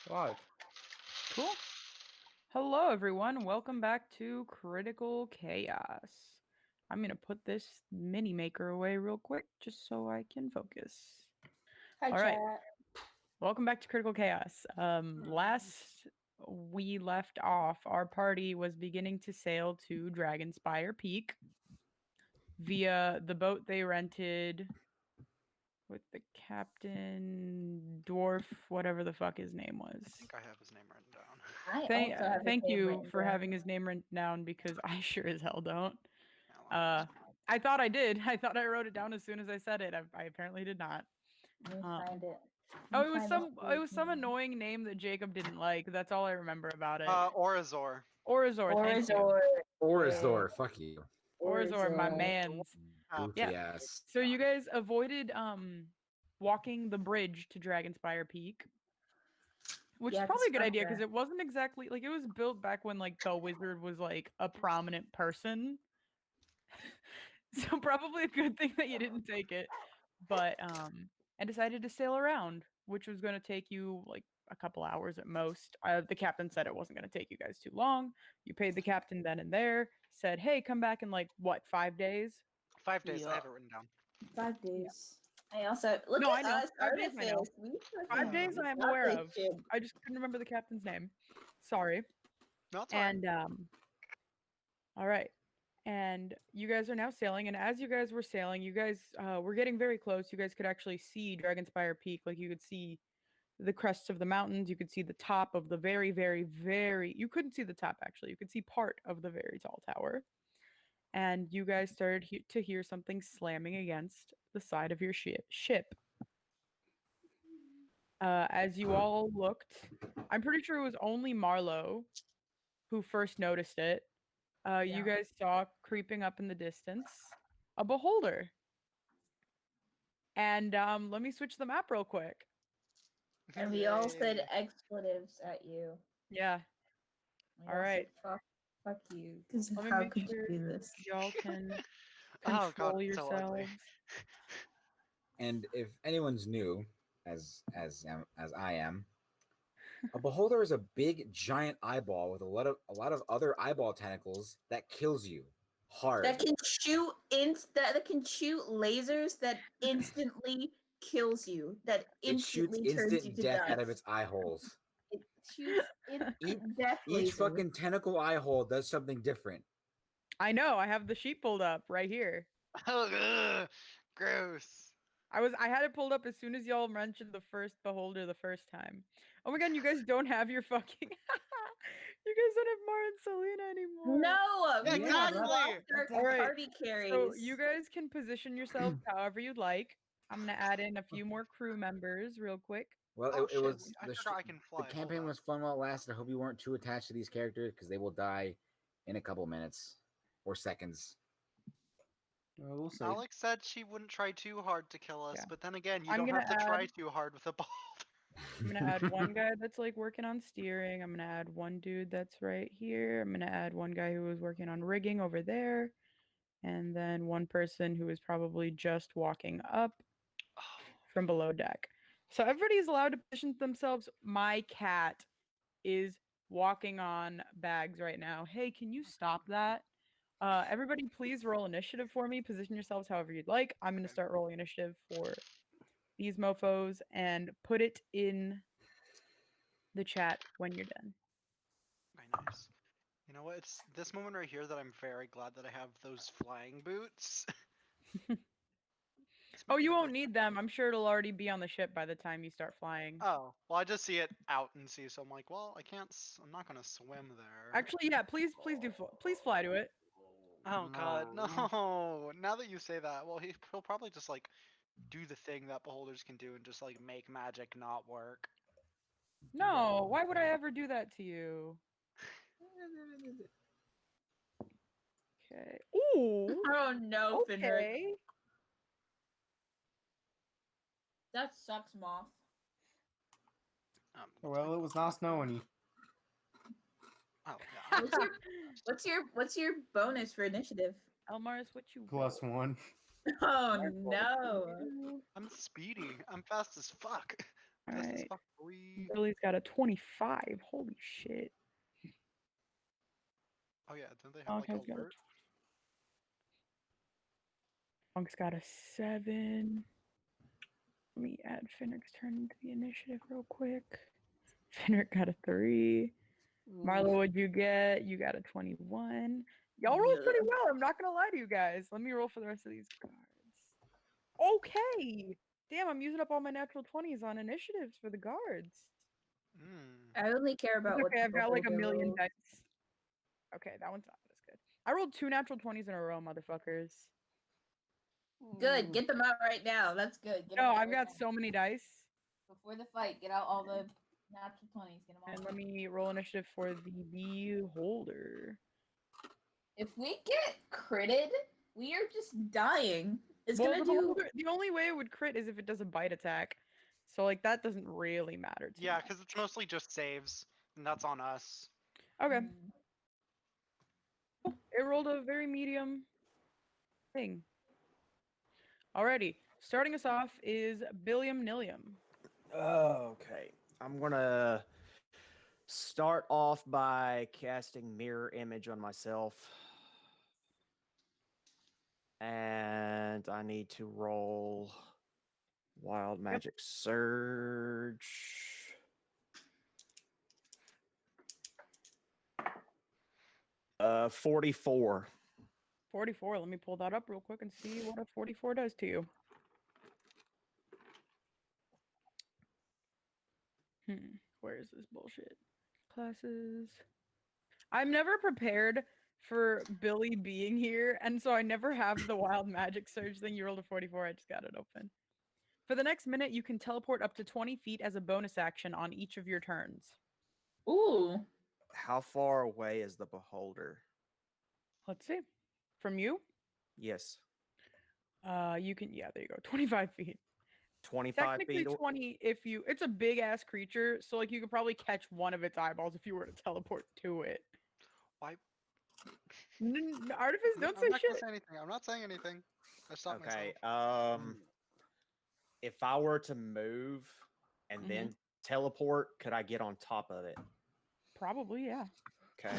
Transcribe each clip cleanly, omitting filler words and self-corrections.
Live. Cool. Hello, everyone. Welcome back to Critical Chaos. I'm going to put this mini maker away real quick just so I can focus. Hi, All right. chat. Welcome back to Critical Chaos. Last we left off, our party was beginning to sail to Dragonspire Peak via the boat they rented with the captain, dwarf, whatever the fuck his name was. I think I have his name written down. I also have Thank his name you written for down. having his name written down because I sure as hell don't. Yeah, I thought I did. I thought I wrote it down as soon as I said it. I apparently did not. Let me find it. Oh, it was some annoying name that Jacob didn't like. That's all I remember about it. Orazor. Orazor, thank you. Orazor, fuck you. Orazor, my man's. Goofy ass. So you guys avoided walking the bridge to Dragonspire Peak. Which is probably a good idea because it wasn't exactly like it was built back when like the wizard was like a prominent person. So probably a good thing that you didn't take it. But I decided to sail around, which was going to take you like a couple hours at most. The captain said it wasn't going to take you guys too long. You paid the captain then and there, said, hey, come back in like, what, 5 days? 5 days, I have it written down. 5 days. I also look No, at I know. us. 5 days, I know. 5 days I am aware of. I just couldn't remember the captain's name. Sorry. No, it's fine. And all right. And you guys are now sailing, and as you guys were sailing, you guys were getting very close. You guys could actually see Dragonspire Peak. Like, you could see the crests of the mountains. You could see the top of the very, very, very... You couldn't see the top, actually. You could see part of the very tall tower. And you guys started to hear something slamming against the side of your ship. As you all looked, I'm pretty sure it was only Marlowe who first noticed it. You guys saw creeping up in the distance a beholder. And let me switch the map real quick. And we all said expletives at you. Yeah. All right. Said, fuck you. Because Let me how make could sure you do this? y'all can Oh, control God, it's so ugly. yourselves. And if anyone's new, as I am, a beholder is a big giant eyeball with a lot of other eyeball tentacles that kills you hard. That can shoot that can shoot lasers that instantly kills you. That instantly it shoots turns instant you to death dust. out of its eye holes. It shoots death Each lasers. fucking tentacle eye hole does something different. I know. I have the sheet pulled up right here. Oh, gross. I had it pulled up as soon as y'all mentioned the first beholder the first time. Oh my god, you guys don't have your fucking... You guys don't have Mar and Selena anymore. No! Exactly! All right. Party carries. So you guys can position yourselves however you'd like. I'm going to add in a few more crew members real quick. Well, it was... I forgot I can fly. The campaign was fun while it lasted. I hope you weren't too attached to these characters because they will die in a couple minutes or seconds. We'll see. Alex said she wouldn't try too hard to kill us, Yeah. but then again, you I'm don't gonna have to try too hard with a beholder. I'm going to add one guy that's like working on steering. I'm going to add one dude that's right here. I'm going to add one guy who was working on rigging over there. And then one person who is probably just walking up from below deck. So everybody's allowed to position themselves. My cat is walking on bags right now. Hey, can you stop that? Everybody, please roll initiative for me. Position yourselves however you'd like. I'm going to start rolling initiative for these mofos and put it in the chat when you're done. Very nice. You know what? It's this moment right here that I'm very glad that I have those flying boots. Oh, you won't need them. I'm sure it'll already be on the ship by the time you start flying. Oh, well, I just see it out and see, so I'm like, well, I'm not gonna swim there. Actually, yeah, please fly to it. Oh god, no. Now that you say that, well, he'll probably just like do the thing that beholders can do and just like make magic not work. No, why would I ever do that to you? Okay. Ooh. Oh no, Finrick. Okay. That sucks, Moth. Well, it was nice knowing you. Oh yeah. What's your bonus for initiative? Elmaris, what you +1. Oh no. I'm speedy. I'm fast as fuck. All This is right. fuckery. Billy's got a 25. Holy shit. Oh yeah, don't they have like Malachi's got a alert? Funk's got a 7. Let me add Finrick's turn into the initiative real quick. Finrick got a 3. Marlo, what'd you get? You got a 21. Y'all rolled pretty Yeah. well. I'm not gonna lie to you guys. Let me roll for the rest of these cards. Okay. Damn, I'm using up all my natural 20s on initiatives for the guards. I only care about It's what okay, I've got like a beholder million rolls. dice. Okay, that one's not as good. I rolled 2 natural 20s in a row, motherfuckers. Good, get them out right now. That's good. Get 'em No, out I've right got now. so many dice. Before the fight, get out all the natural 20s. Get them all And out. let me roll initiative for the beholder. If we get critted, we are just dying. It's Well, gonna the do. beholder, the only way it would crit is if it does a bite attack. So like that doesn't really matter to Yeah, me. because it's mostly just saves, and that's on us. Okay. Mm. It rolled a very medium thing. Alrighty. Starting us off is Billiam Nillium. Okay. I'm gonna start off by casting mirror image on myself. And I need to roll wild magic surge. 44. 44. Let me pull that up real quick and see what a 44 does to you. Where is this bullshit? Classes. I'm never prepared for Billy being here, and so I never have the wild magic surge thing. You rolled a 44. I just got it open. For the next minute, you can teleport up to 20 feet as a bonus action on each of your turns. Ooh. How far away is the beholder? Let's see. From you? Yes. You can, yeah, there you go. 25 feet. 25 Technically feet. 20 if you, it's a big ass creature, so like you could probably catch one of its eyeballs if you were to teleport to it. Why? Artifice, don't say I'm not gonna shit. say anything. I'm not saying anything. I stopped Okay. myself. If I were to move and Mhm. then teleport, could I get on top of it? Probably, yeah. Okay.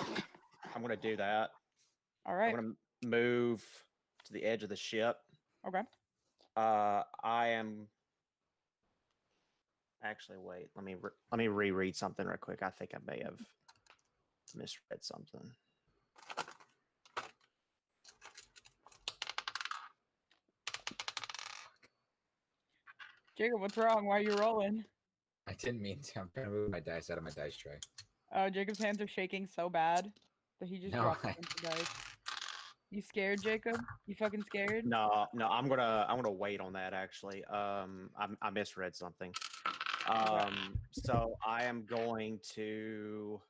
I'm gonna do that. All I'm right. gonna move to the edge of the ship. Okay. I am actually wait. Let me reread something real quick. I think I may have misread something. Jacob, what's wrong? Why are you rolling? I didn't mean to. I'm trying to move my dice out of my dice tray. Oh, Jacob's hands are shaking so bad that he just No, dropped a bunch of dice. You scared, Jacob? You fucking scared? No, I'm gonna wait on that actually. I misread something. So I am going to.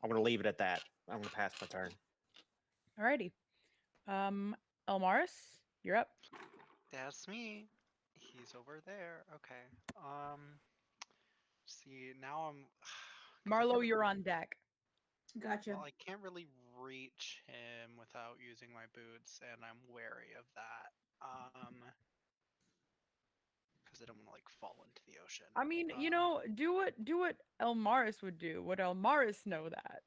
I'm gonna leave it at that. I'm gonna pass my turn. Alrighty. Elmaris, you're up. That's me. He's over there. Okay. See, now I'm. 'cause I Marlo, can't you're really- on deck. Gotcha. Well, I can't really reach him without using my boots, and I'm wary of that. Because I don't want to like fall into the ocean. I mean, you know, do what Elmaris would do. Would Elmaris know that?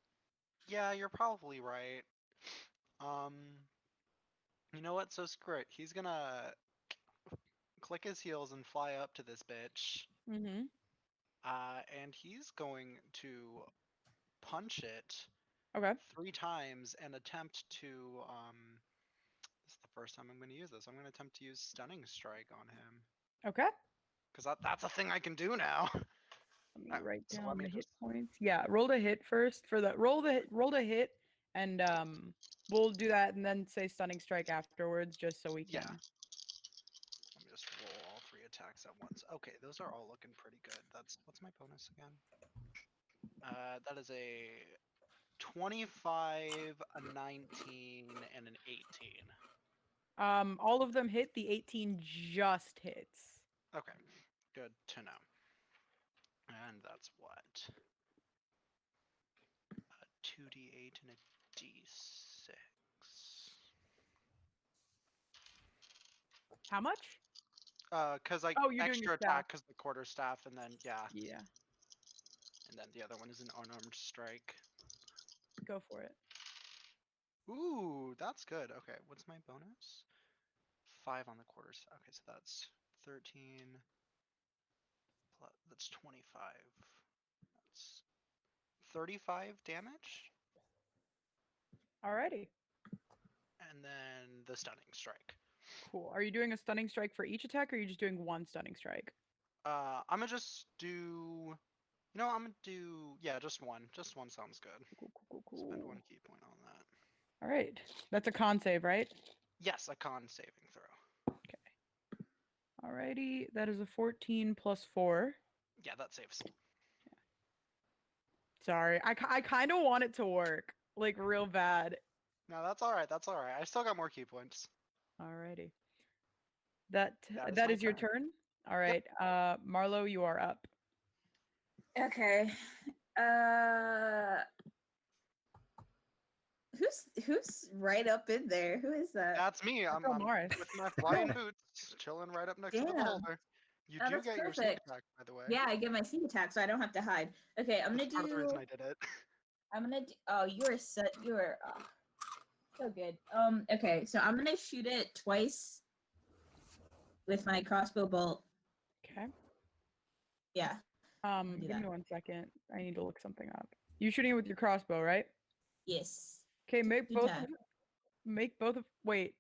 Yeah, you're probably right. You know what? So screw it. He's gonna click his heels and fly up to this bitch. Mm-hmm. And he's going to punch it Okay. 3 times and attempt to this is the first time I'm going to use this. I'm going to attempt to use stunning strike on him Okay. because that's a thing I can do now. Let me Alright, write so down let me the hit just points. Yeah, roll the hit first for the roll the hit, and we'll do that and then say stunning strike afterwards, just so we can. yeah. Let me just roll all 3 attacks at once. Okay, those are all looking pretty good. What's my bonus again? That is a 25, a 19, and an 18. All of them hit. The 18 just hits. Okay, good to know. And that's what? A 2d8 and a d6. How much? Cause like Oh, you're doing your extra staff. attack because the quarter staff, and then yeah, Yeah, and then the other one is an unarmed strike. go for it. Ooh, that's good. Okay, what's my bonus? 5 on the quarters. Okay, so that's 13. Plus, that's 25. That's 35 damage, Alrighty. and then the stunning strike. Cool. Are you doing a stunning strike for each attack, or are you just doing one stunning strike? I'm gonna just do. No, I'm gonna do. Yeah, just one. Just one sounds good. Cool. Spend 1 key point on that. All right. That's a con save, right? Yes, a con saving throw. Alrighty. That is a 14 plus 4. Yeah, that saves. Sorry. I kind of want it to work. Like, real bad. No, that's all right. That's all right. I still got more key points. Alrighty. That That is my is your turn. turn? All right. Marlo, you are up. Okay. Who's right up in there? Who is that? That's me. I'm Morris. with my flying boots, chilling right up next to the Damn. beholder. You Oh, do that's get your sneak perfect. attack, by the way. Yeah, I get my sneak attack, so I don't have to hide. Okay, I'm That's part of the gonna reason do. I did it. I'm gonna do. Oh, you are so good. Okay, so I'm gonna shoot it twice with my crossbow bolt. Okay. Yeah. do Give that. me 1 second. I need to look something up. You shooting it with your crossbow, right? Yes. Okay, make Two both times. wait.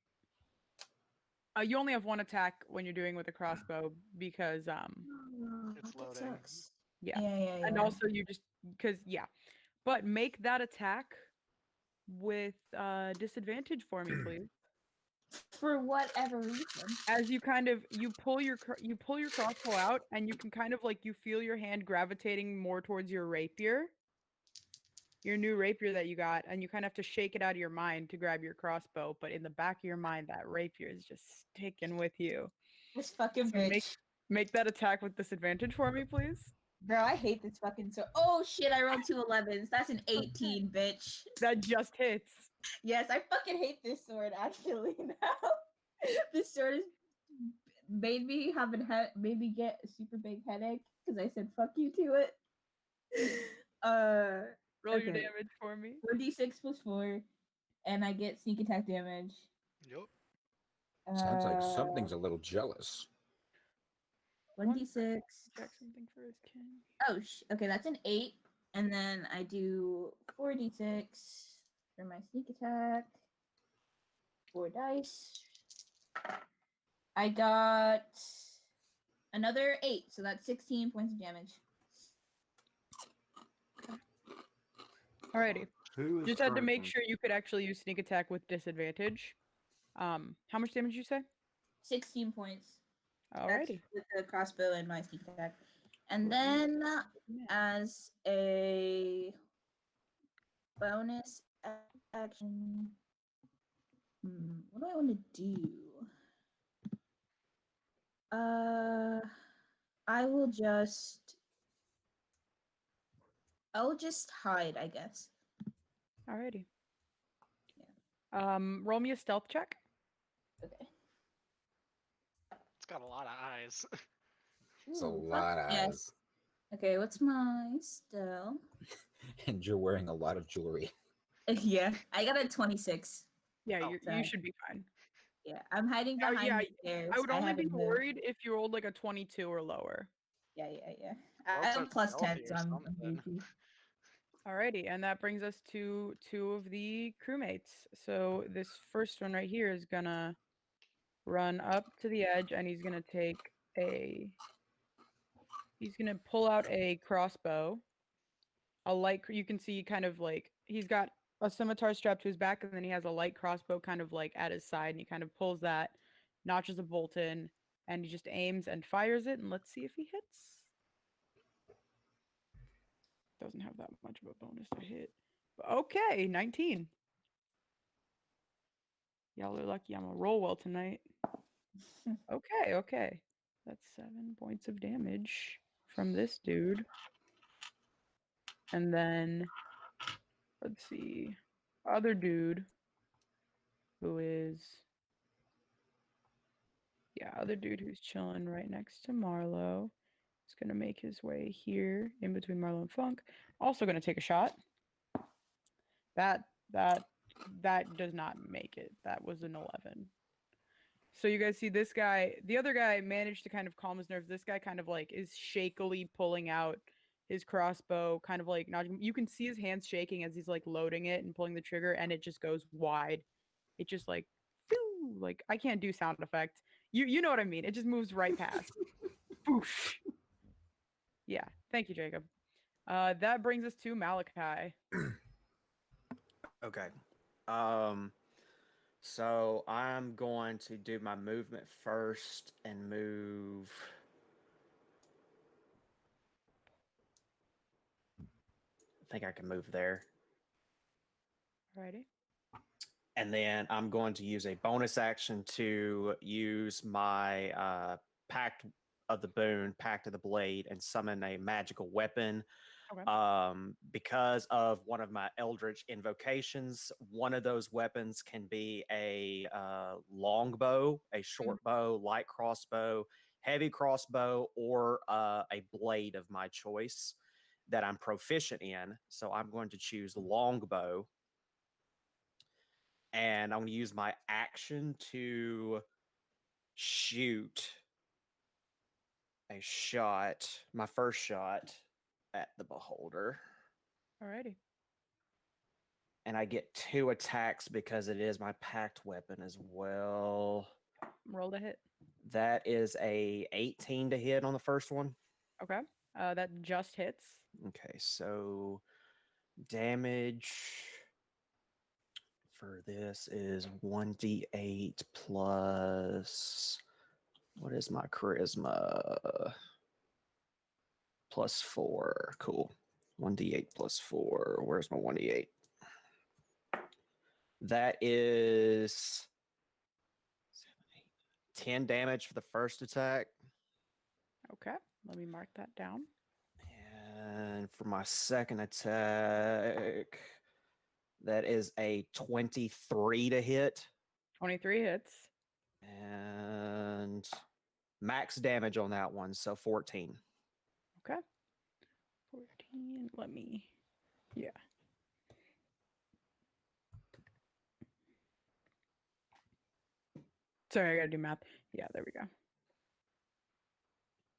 You only have one attack when you're doing with a crossbow because It's that loading. sucks. yeah. Yeah. And also you just because yeah. But make that attack with disadvantage for me, please. For whatever reason. As you kind of you pull your crossbow out and you can kind of like you feel your hand gravitating more towards your rapier. Your new rapier that you got, and you kind of have to shake it out of your mind to grab your crossbow, but in the back of your mind that rapier is just sticking with you. This fucking So bitch. make that attack with disadvantage for me, please. Bro, I hate this fucking sword. Oh shit, I rolled 2 11s. That's an 18, bitch. That just hits. Yes, I fucking hate this sword actually now. This sword has made me made me get a super big headache because I said fuck you to it. Roll your Okay. damage for me. 1d6 plus 4, and I get sneak attack damage. Yup. Sounds like something's a little jealous. 1d6. Check something for his kin. Oh, okay, that's an 8. And then I do 4d6 for my sneak attack. 4 dice. I got another 8, so that's 16 points of damage. Alrighty. Who is Just had to make frozen? sure you could actually use sneak attack with disadvantage. How much damage did you say? 16 points. That's Alrighty. with the crossbow and my sneak attack. And then as a bonus action, what do I want to do? I'll just hide, I guess. Alrighty. Yeah. Roll me a stealth check. Okay. It's got a lot of eyes. It's a Ooh, lot of yes. eyes. Okay, what's my stealth? And you're wearing a lot of jewelry. Yeah, I got a 26. Yeah, Oh, you sorry. should be fine. Yeah, I'm hiding Oh, behind yeah, the stairs. I would only be haven't moved. worried if you rolled like a 22 or lower. Yeah. Rogue I have said plus 10, stealthy so or I'm something. Gucci. Alrighty, and that brings us to 2 of the crewmates. So this first one right here is gonna run up to the edge, and he's gonna pull out a crossbow. You can see kind of like he's got a scimitar strapped to his back, and then he has a light crossbow kind of like at his side, and he kind of pulls that, notches a bolt in, and he just aims and fires it, and let's see if he hits. Doesn't have that much of a bonus to hit. But okay, 19. Y'all are lucky I'm gonna roll well tonight. Okay. That's 7 points of damage from this dude. And then, let's see, other dude who is, yeah, other dude who's chilling right next to Marlo is gonna make his way here in between Marlo and Funk. Also gonna take a shot. That that that does not make it. That was an 11. So you guys see this guy, the other guy managed to kind of calm his nerves. This guy kind of like is shakily pulling out his crossbow, kind of like not, you can see his hands shaking as he's like loading it and pulling the trigger, and it just goes wide. It just like, phew, like I can't do sound effects. You know what I mean? It just moves right past. Boosh. Yeah, thank you, Jacob. That brings us to Malachi. Okay. So I'm going to do my movement first and move. I think I can move there. Alrighty. And then I'm going to use a bonus action to use my Pact of the Boon, Pact of the Blade, and summon a magical weapon. Okay. Because of one of my Eldritch invocations, one of those weapons can be a longbow, a short bow, light crossbow, heavy crossbow, or a blade of my choice that I'm proficient in. So I'm going to choose longbow. And I'm going to use my action to shoot a shot, my first shot at the beholder. Alrighty. And I get 2 attacks because it is my packed weapon as well. Roll to hit. That is a 18 to hit on the first one. Okay. That just hits. Okay, so damage for this is 1d8 plus, what is my charisma? Plus 4. Cool. 1d8 plus 4. Where's my 1d8? That is 10 damage for the first attack. Okay. Let me mark that down. And for my second attack, that is a 23 to hit. 23 hits. And max damage on that one, so 14. Okay. 14. Let me. Yeah. Sorry, I gotta do math. Yeah, there we go.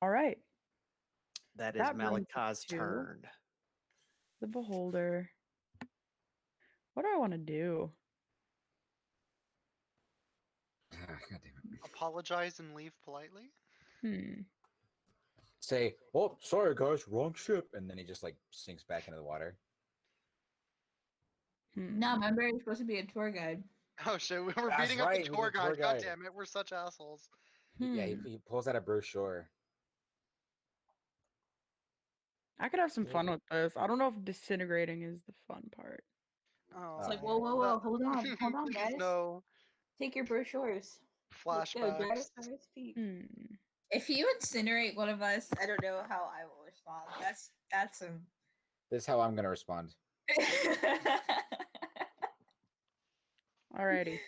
All right. That is That brings us Malachi's to turn. the beholder. What do I want to do? God damn it. Apologize and leave politely. Say, oh, sorry guys, wrong ship, and then he just like sinks back into the water. No, remember you're supposed to be a tour guide. Oh shit, we were That's beating up right, the with tour the tour guide. God guide. damn it, we're such assholes. Yeah, he pulls out a brochure. I could have some fun with this. I don't know if disintegrating is the fun part. Oh, It's like, whoa, whoa, whoa, hold on, please guys. no. Take your brochures. Let's go, drag Flashbacks. us by his feet. Hmm. If you incinerate one of us, I don't know how I will respond. That's some. This is how I'm gonna respond. Alrighty.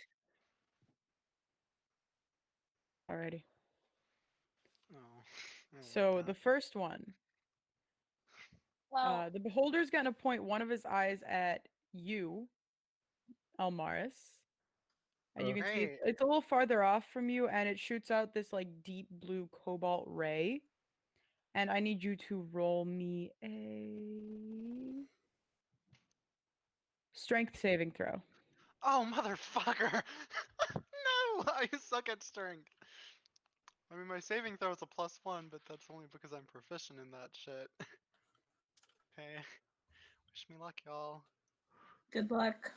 Alrighty. Oh, I don't So like the that. first one, Well, the beholder's gonna point one of his eyes at you, Elmaris. And you can see Great. it's a little farther off from you, and it shoots out this like deep blue cobalt ray. And I need you to roll me a strength saving throw. Oh, motherfucker! No, I suck at strength. I mean, my saving throw is a +1, but that's only because I'm proficient in that shit. Okay. Wish me luck, y'all. good luck.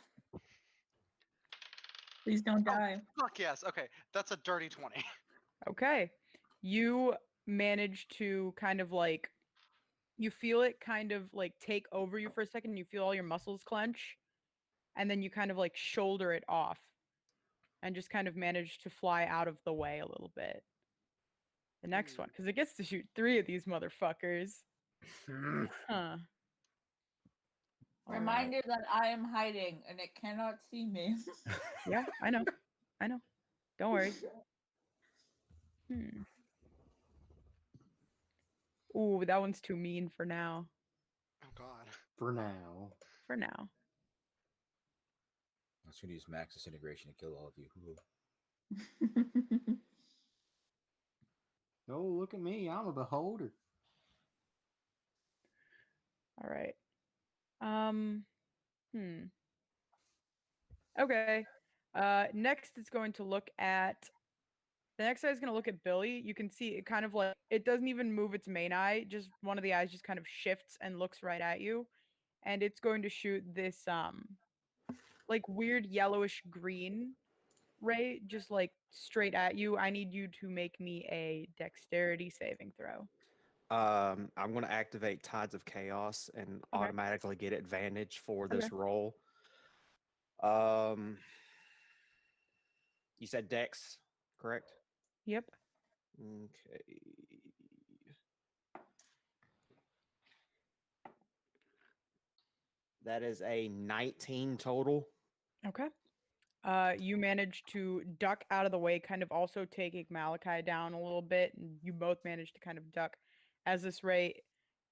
Please don't Oh, die. fuck yes. Okay, that's a dirty 20. Okay. You manage to kind of like, you feel it kind of like take over you for a second. You feel all your muscles clench. And then you kind of like shoulder it off and just kind of manage to fly out of the way a little bit. The next one, because it gets to shoot 3 of these motherfuckers. Huh. All right. Reminder that I am hiding and it cannot see me. Yeah, I know. I know. Don't worry. Hmm. Ooh, that one's too mean for now. Oh god. For now. For now. I was going to use max disintegration to kill all of you. Ooh. Oh, look at me. I'm a beholder. All right. Hmm. Okay. Next it's going to look at the next eye is going to look at Billy. You can see it kind of like it doesn't even move its main eye, just one of the eyes just kind of shifts and looks right at you. And it's going to shoot this like weird yellowish green ray just like straight at you. I need you to make me a dexterity saving throw. I'm going to activate Tides of Chaos and Okay. automatically get advantage for this Okay. roll. You said Dex, correct? Yep. Okay. That is a 19 total. Okay. You manage to duck out of the way, kind of also taking Malachi down a little bit, and you both manage to kind of duck as this ray,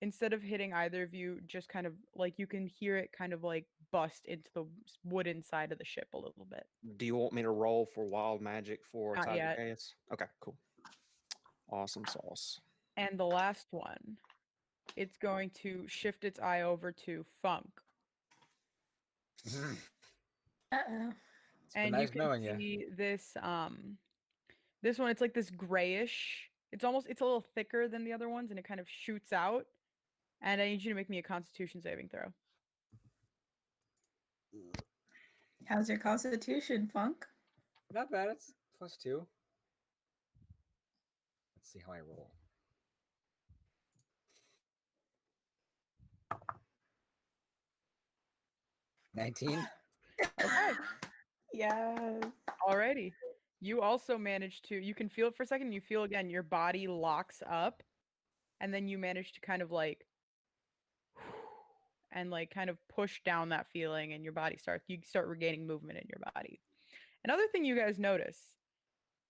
instead of hitting either of you, just kind of like you can hear it kind of like bust into the wooden side of the ship a little bit. Do you want me to roll for wild magic for Not Tides of yet. Chaos? Okay, cool. Awesome sauce. And the last one, it's going to shift its eye over to Funk. Uh-oh. It's been And nice you can knowing you. see this one, it's like this grayish, it's a little thicker than the other ones, and it kind of shoots out. And I need you to make me a Constitution saving throw. How's your constitution, Funk? Not bad. It's +2. Let's see how I roll. 19. Okay. Yes. Alrighty. You also manage to, you can feel it for a second, you feel again, your body locks up, and then you manage to kind of like, and like kind of push down that feeling, and your body you start regaining movement in your body. Another thing you guys notice,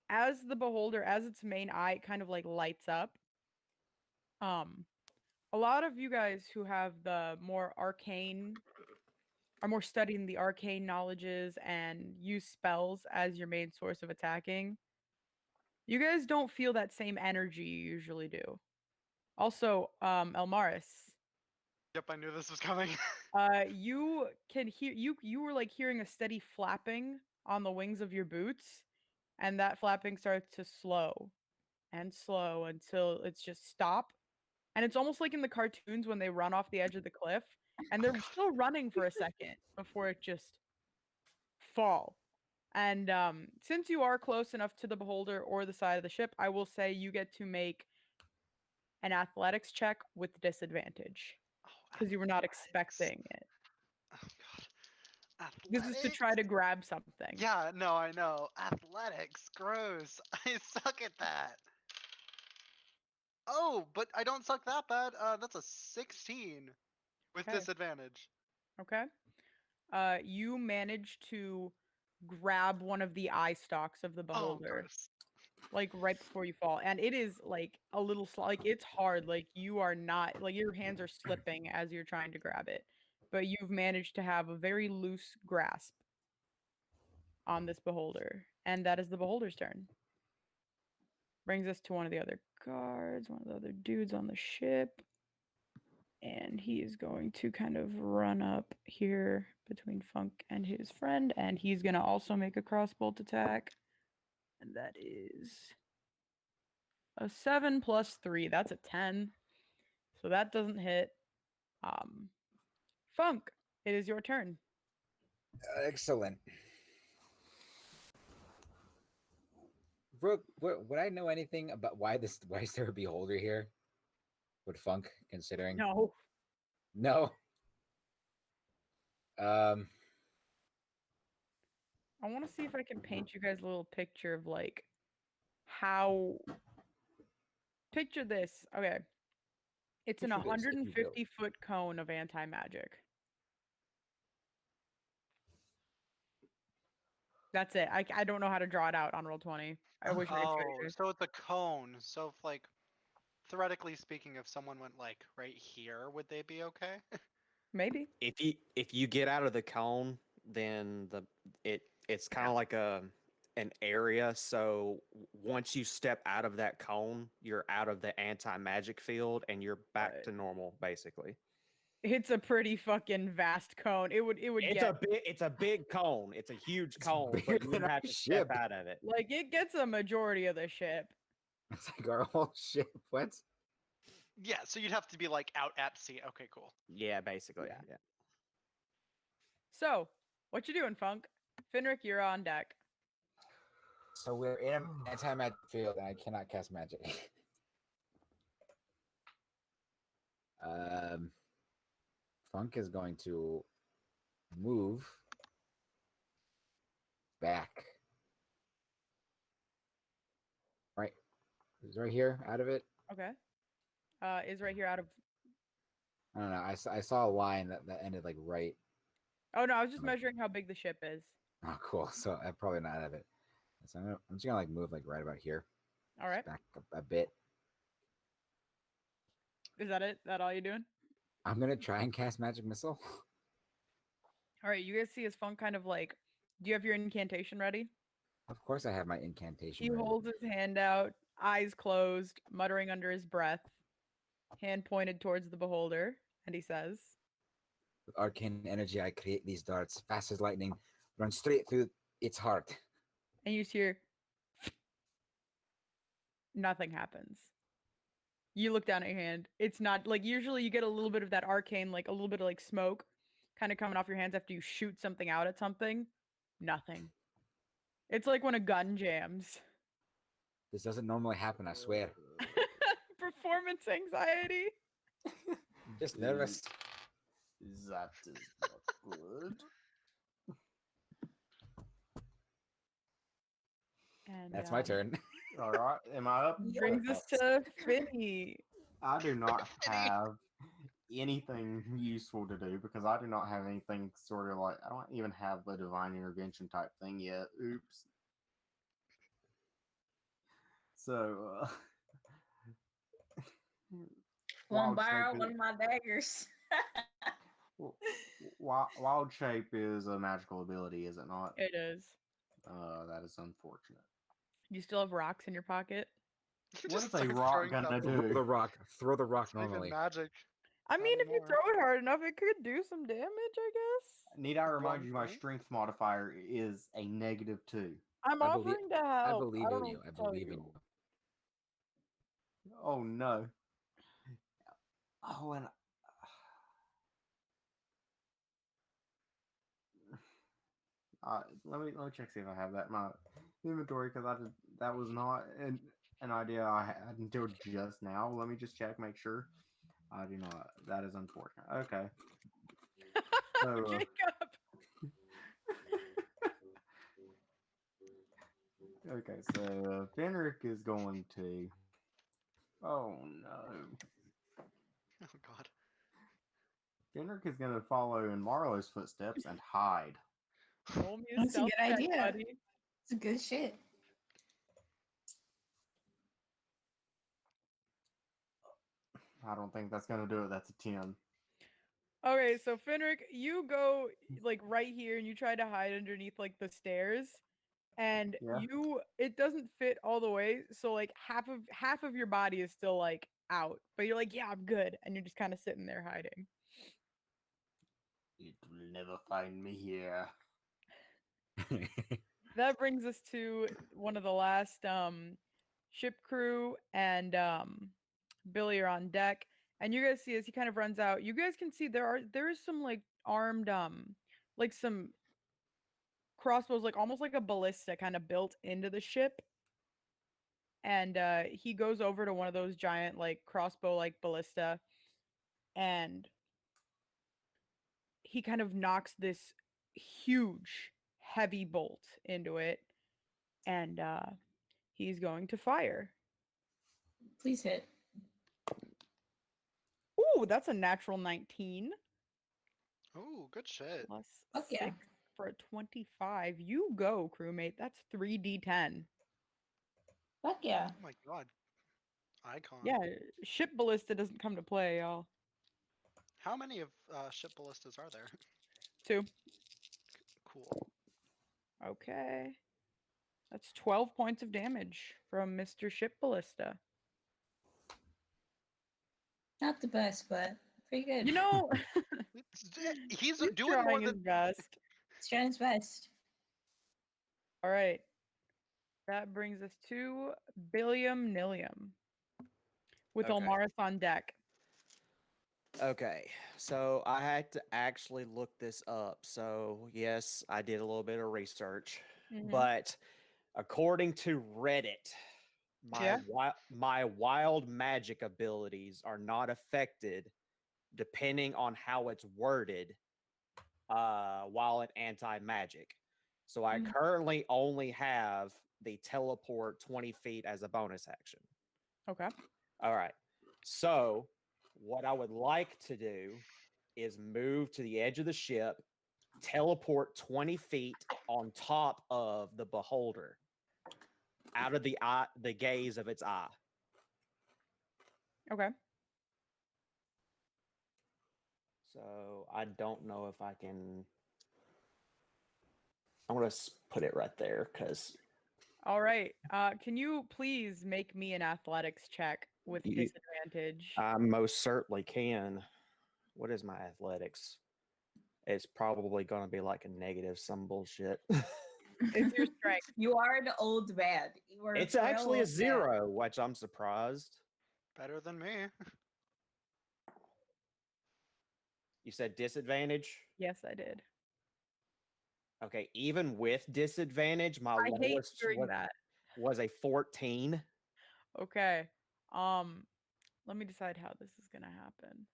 as the beholder, as its main eye kind of like lights up, a lot of you guys who have the more arcane, are more studied in the arcane knowledges and use spells as your main source of attacking, you guys don't feel that same energy you usually do. Also, Elmaris, Yep, I knew this was coming. you can hear you were like hearing a steady flapping on the wings of your boots, and that flapping starts to slow and slow until it's just stop. And it's almost like in the cartoons when they run off the edge of the cliff, and they're still running for a second before it just fall. And since you are close enough to the beholder or the side of the ship, I will say you get to make an athletics check with disadvantage Oh, because you were not athletics. expecting it. Oh god. This is to try to Athletics? grab something. Yeah, no, I know. Athletics, gross. I suck at that. Oh, but I don't suck that bad. That's a 16 with Okay. disadvantage. Okay. You manage to grab one of the eye stalks of the Oh, beholder, gross. like right before you fall, and it is like a little like it's hard. Like you are not like your hands are slipping as you're trying to grab it, but you've managed to have a very loose grasp on this beholder, and that is the beholder's turn. Brings us to one of the other guards, one of the other dudes on the ship. And he is going to kind of run up here between Funk and his friend, and he's going to also make a crossbolt attack. And that is a 7 plus 3. That's a 10. So that doesn't hit. Funk, it is your turn. Excellent. Brooke, would I know anything about why is there a beholder here? Would Funk, considering? No. No. I want to see if I can paint you guys a little picture of like how. Picture this. Okay. It's an Picture this, if you will. 150-foot cone of anti magic. That's it. I don't know how to draw it out on roll 20. I wish I could show Oh, you. so it's a cone. So if like theoretically speaking, if someone went like right here, would they be okay? Maybe. If you get out of the cone, then it's kind of like an area. So once you step out of that cone, you're out of the anti-magic field and you're back Right. to normal, basically. It's a pretty fucking vast cone. It would get It's a big cone. It's a huge It's cone, bigger but you than our have to step ship. out of it. like it gets a majority of the ship. It's like our whole ship. What? Yeah, so you'd have to be like out at sea. Okay, cool. Yeah, basically. Yeah. Yeah. So, what you doing, Funk? Finrick, you're on deck. So we're in an anti-magic field, and I cannot cast magic. Funk is going to move back. Right, he's right here, out of it. Okay. Is right here out of. I don't know. I saw a line that ended like right. Oh no, I was just Like- measuring how big the ship is. Oh, cool. So I'm probably not out of it. So I'm just gonna like move like right about here. All right. Just back a bit. Is that it? That all you're doing? I'm gonna try and cast magic missile. All right. You guys see his Funk kind of like. Do you have your incantation ready? Of course, I have my incantation. He ready. holds his hand out, eyes closed, muttering under his breath, hand pointed towards the beholder, and he says, With arcane energy, I create these darts, fast as lightning, run straight through its heart. and you just hear nothing happens. You look down at your hand. It's not like usually you get a little bit of that arcane, like a little bit of like smoke kind of coming off your hands after you shoot something out at something. Nothing. It's like when a gun jams. This doesn't normally happen, I swear. Performance anxiety. Just nervous. That is not good. And That's my turn. All right, am I up? brings us to Finny. I do not have anything useful to do because I do not have anything sort of like I don't even have the divine intervention type thing yet. Oops. So, Won't wild borrow shape one of my daggers. wild shape is a magical ability, is it not? It is. That is unfortunate. You still have rocks in your pocket? You What just is a start rock throwing gonna stuff. do? Throw the rock. Throw the rock It's not even normally. magic. I mean, if you anymore. throw it hard enough, it could do some damage, I guess. Need I remind you, my point? strength modifier is a -2. I'm I belie- offering to help. I believe don't in know you. what I to tell believe in you. you. Oh no. Oh, and let me check see if I have that in my inventory because that was not an idea I had until just now. Let me just check, make sure. I do not. That is unfortunate. Okay. So, Jacob. okay, so Fenric is going to. Oh no. Oh god. Fenric is going to follow in Marlowe's footsteps and hide. Roll me a That's a stealth good check, idea. buddy. It's a good shit. I don't think that's going to do it. That's a 10. Okay, so Finric, you go like right here and you try to hide underneath like the stairs, and Yeah. it doesn't fit all the way, so like half of your body is still like out, but you're like, yeah, I'm good, and you're just kind of sitting there hiding. It will never find me here. That brings us to one of the last ship crew, and Billy are on deck, and you guys see as he kind of runs out, you guys can see there is some like armed like some crossbows, like almost like a ballista kind of built into the ship, and he goes over to one of those giant like crossbow like ballista, and he kind of knocks this huge heavy bolt into it, and he's going to fire. Please hit. Ooh, that's a natural 19 Ooh, good shit. plus Fuck yeah. 6 for a 25. You go, crewmate. That's 3d10. Fuck yeah. Oh my god. Icon. Yeah, ship ballista doesn't come to play, y'all. How many of ship ballistas are there? 2. Cool. Okay. That's 12 points of damage from Mr. Ship Ballista. Not the best, but pretty good. You know, He's he's doing more trying than his best. He's trying his best. All right. That brings us to Billiam Nilium with Okay. Olmaris on deck. Okay, so I had to actually look this up. So, yes, I did a little bit of research, Mhm. but according to Reddit, Yeah. my wild magic abilities are not affected depending on how it's worded while in anti-magic. So I Mhm. currently only have the teleport 20 feet as a bonus action. Okay. All right. So, what I would like to do is move to the edge of the ship, teleport 20 feet on top of the beholder, out of the gaze of its eye. Okay. So, I don't know if I can. I'm going to put it right there because All right. Can you please make me an athletics check with disadvantage? I most certainly can. What is my athletics? It's probably going to be like a negative some bullshit. It's your strength. You are an old man. You are It's frail actually a old man. 0, which I'm surprised. better than me. You said disadvantage? Yes, I did. Okay, even with disadvantage, my I hate lowest hearing that. was a 14. Okay. Let me decide how this is gonna happen.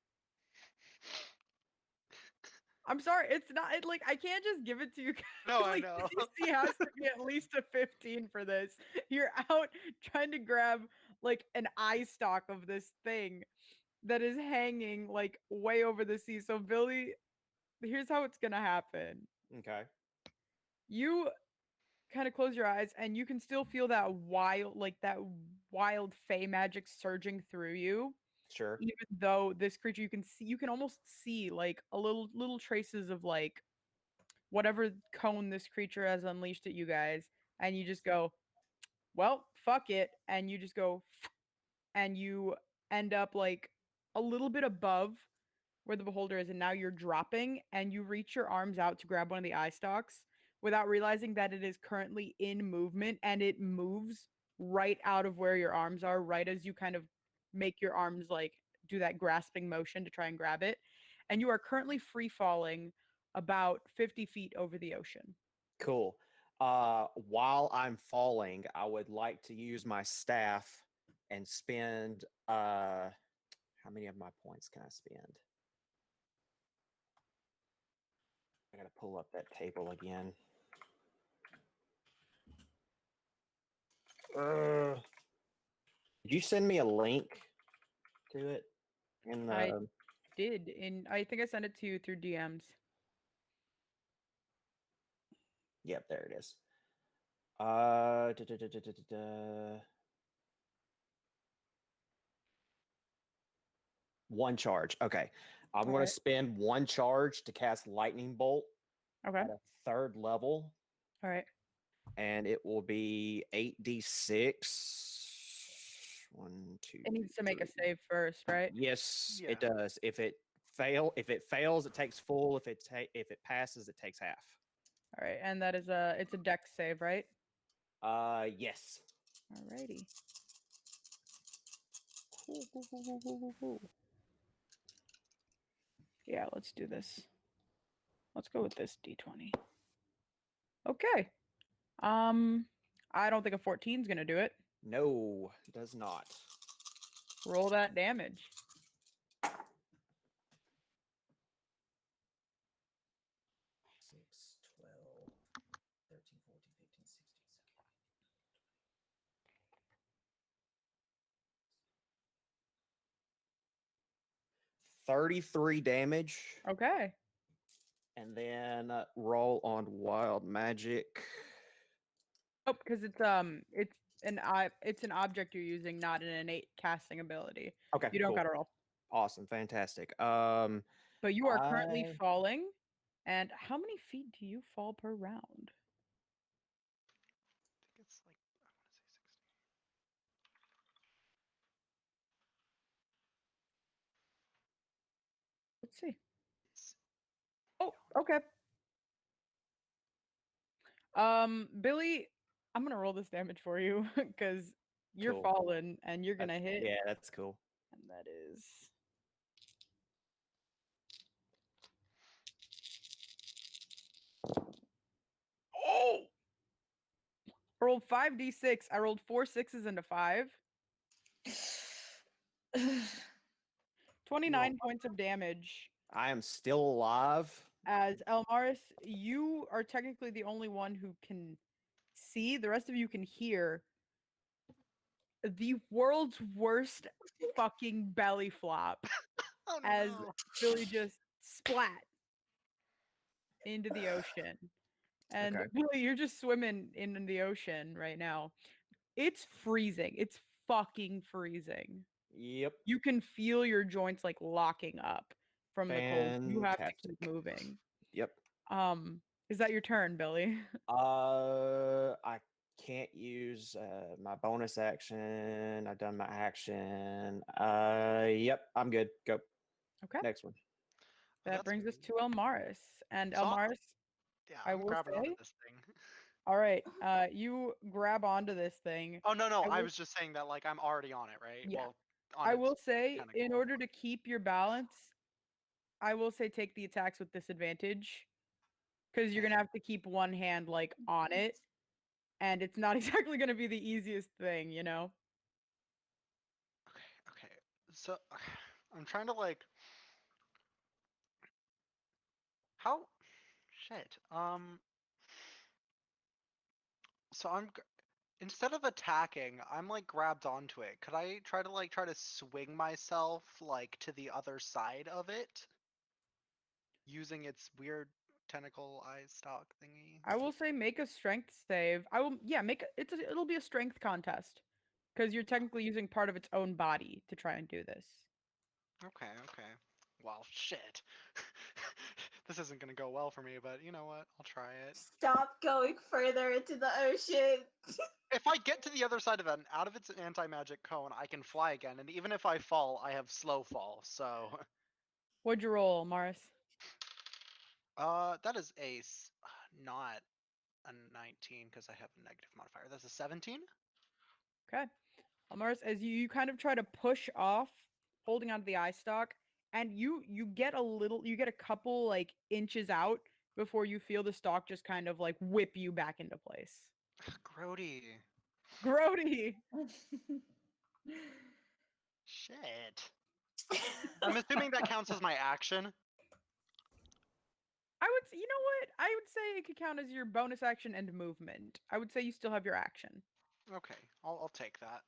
I'm sorry, it's not like I can't just give it to you. No, I like, know. DC has to be at least a 15 for this. You're out trying to grab like an eye stalk of this thing that is hanging like way over the sea. So Billy, here's how it's gonna happen. Okay. You kind of close your eyes and you can still feel that wild fey magic surging through you. Sure. Even though this creature you can almost see like a little traces of like whatever cone this creature has unleashed at you guys, and you just go, well, fuck it, and you just go and you end up like a little bit above where the beholder is, and now you're dropping and you reach your arms out to grab one of the eye stalks without realizing that it is currently in movement, and it moves right out of where your arms are, right as you kind of make your arms like do that grasping motion to try and grab it. And you are currently free falling about 50 feet over the ocean. Cool. While I'm falling, I would like to use my staff and spend how many of my points can I spend? I gotta pull up that table again. Did you send me a link to it? In the I did, and I think I sent it to you through DMs. Yep, there it is. One charge. Okay. I'm going to Alright. spend one charge to cast Lightning Bolt Okay. at a 3rd level, All right. and it will be 8d6. 1, 2. It needs to make a 3. save first, right? Yes, Yeah. it does. If it fails, it takes full. If it passes, it takes half. All right, and that is it's a dex save, right? Yes. Alrighty. Cool. Yeah, let's do this. Let's go with this d20. Okay. I don't think a 14 is gonna do it. No, does not. Roll that damage. 6, 12, 13, 14, 15, 16, 17. 33 damage. Okay. And then roll on wild magic. Oh, because it's an object you're using, not an innate casting ability. Okay, You don't cool. gotta roll. Awesome, fantastic. But you are currently I- falling. And how many feet do you fall per round? I think it's like I want to say 60. Let's see. Oh, okay. Billy, I'm gonna roll this damage for you because you're Cool. falling and you're gonna hit, Yeah, that's cool. and that is. Oh! I rolled 5d6. I rolled 4 6s and a 5. 29 points of damage. I am still alive. As Elmaris, you are technically the only one who can see. The rest of you can hear the world's worst fucking belly flop Oh as no! Billy just splat into the ocean. And Okay. Billy, you're just swimming in the ocean right now. It's freezing. It's fucking freezing. Yep. You can feel your joints like locking up from the cold. You have to keep Fantastic. moving. Yep. Is that your turn, Billy? I can't use my bonus action. I've done my action. Yep, I'm good. Go. Okay. Next one. Oh, That that's brings us weird. to Elmaris. And So, Elmaris, yeah, I I'm will grabbing onto say, this thing. all right, you grab onto this thing. Oh no, no, I I will, was just saying that like I'm already on it, right? yeah. Well, on I its will say, in tentacle. order to keep your balance, I will say take the attacks with disadvantage because you're gonna Okay. have to keep one hand like on it, and it's not exactly gonna be the easiest thing, you know. Okay, okay. So I'm trying to like how shit. So instead of attacking, I'm like grabbed onto it. Could I try to swing myself like to the other side of it using its weird tentacle eye stalk thingy? I will say make a strength save. I will, yeah, it'll be a strength contest because you're technically using part of its own body to try and do this. Okay, okay. Well, shit. This isn't gonna go well for me, but you know what? I'll try it. Stop going further into the ocean. If I get to the other side of it, out of its anti-magic cone, I can fly again, and even if I fall, I have slow fall. So, What'd you roll, Morris? that is not a 19 because I have a negative modifier. That's a 17. Okay. Morris, as you kind of try to push off, holding onto the eye stalk, and you get a couple like inches out before you feel the stalk just kind of like whip you back into place. Grody. Grody. Shit. I'm assuming that counts as my action. You know what? I would say it could count as your bonus action and movement. I would say you still have your action. Okay, I'll take that.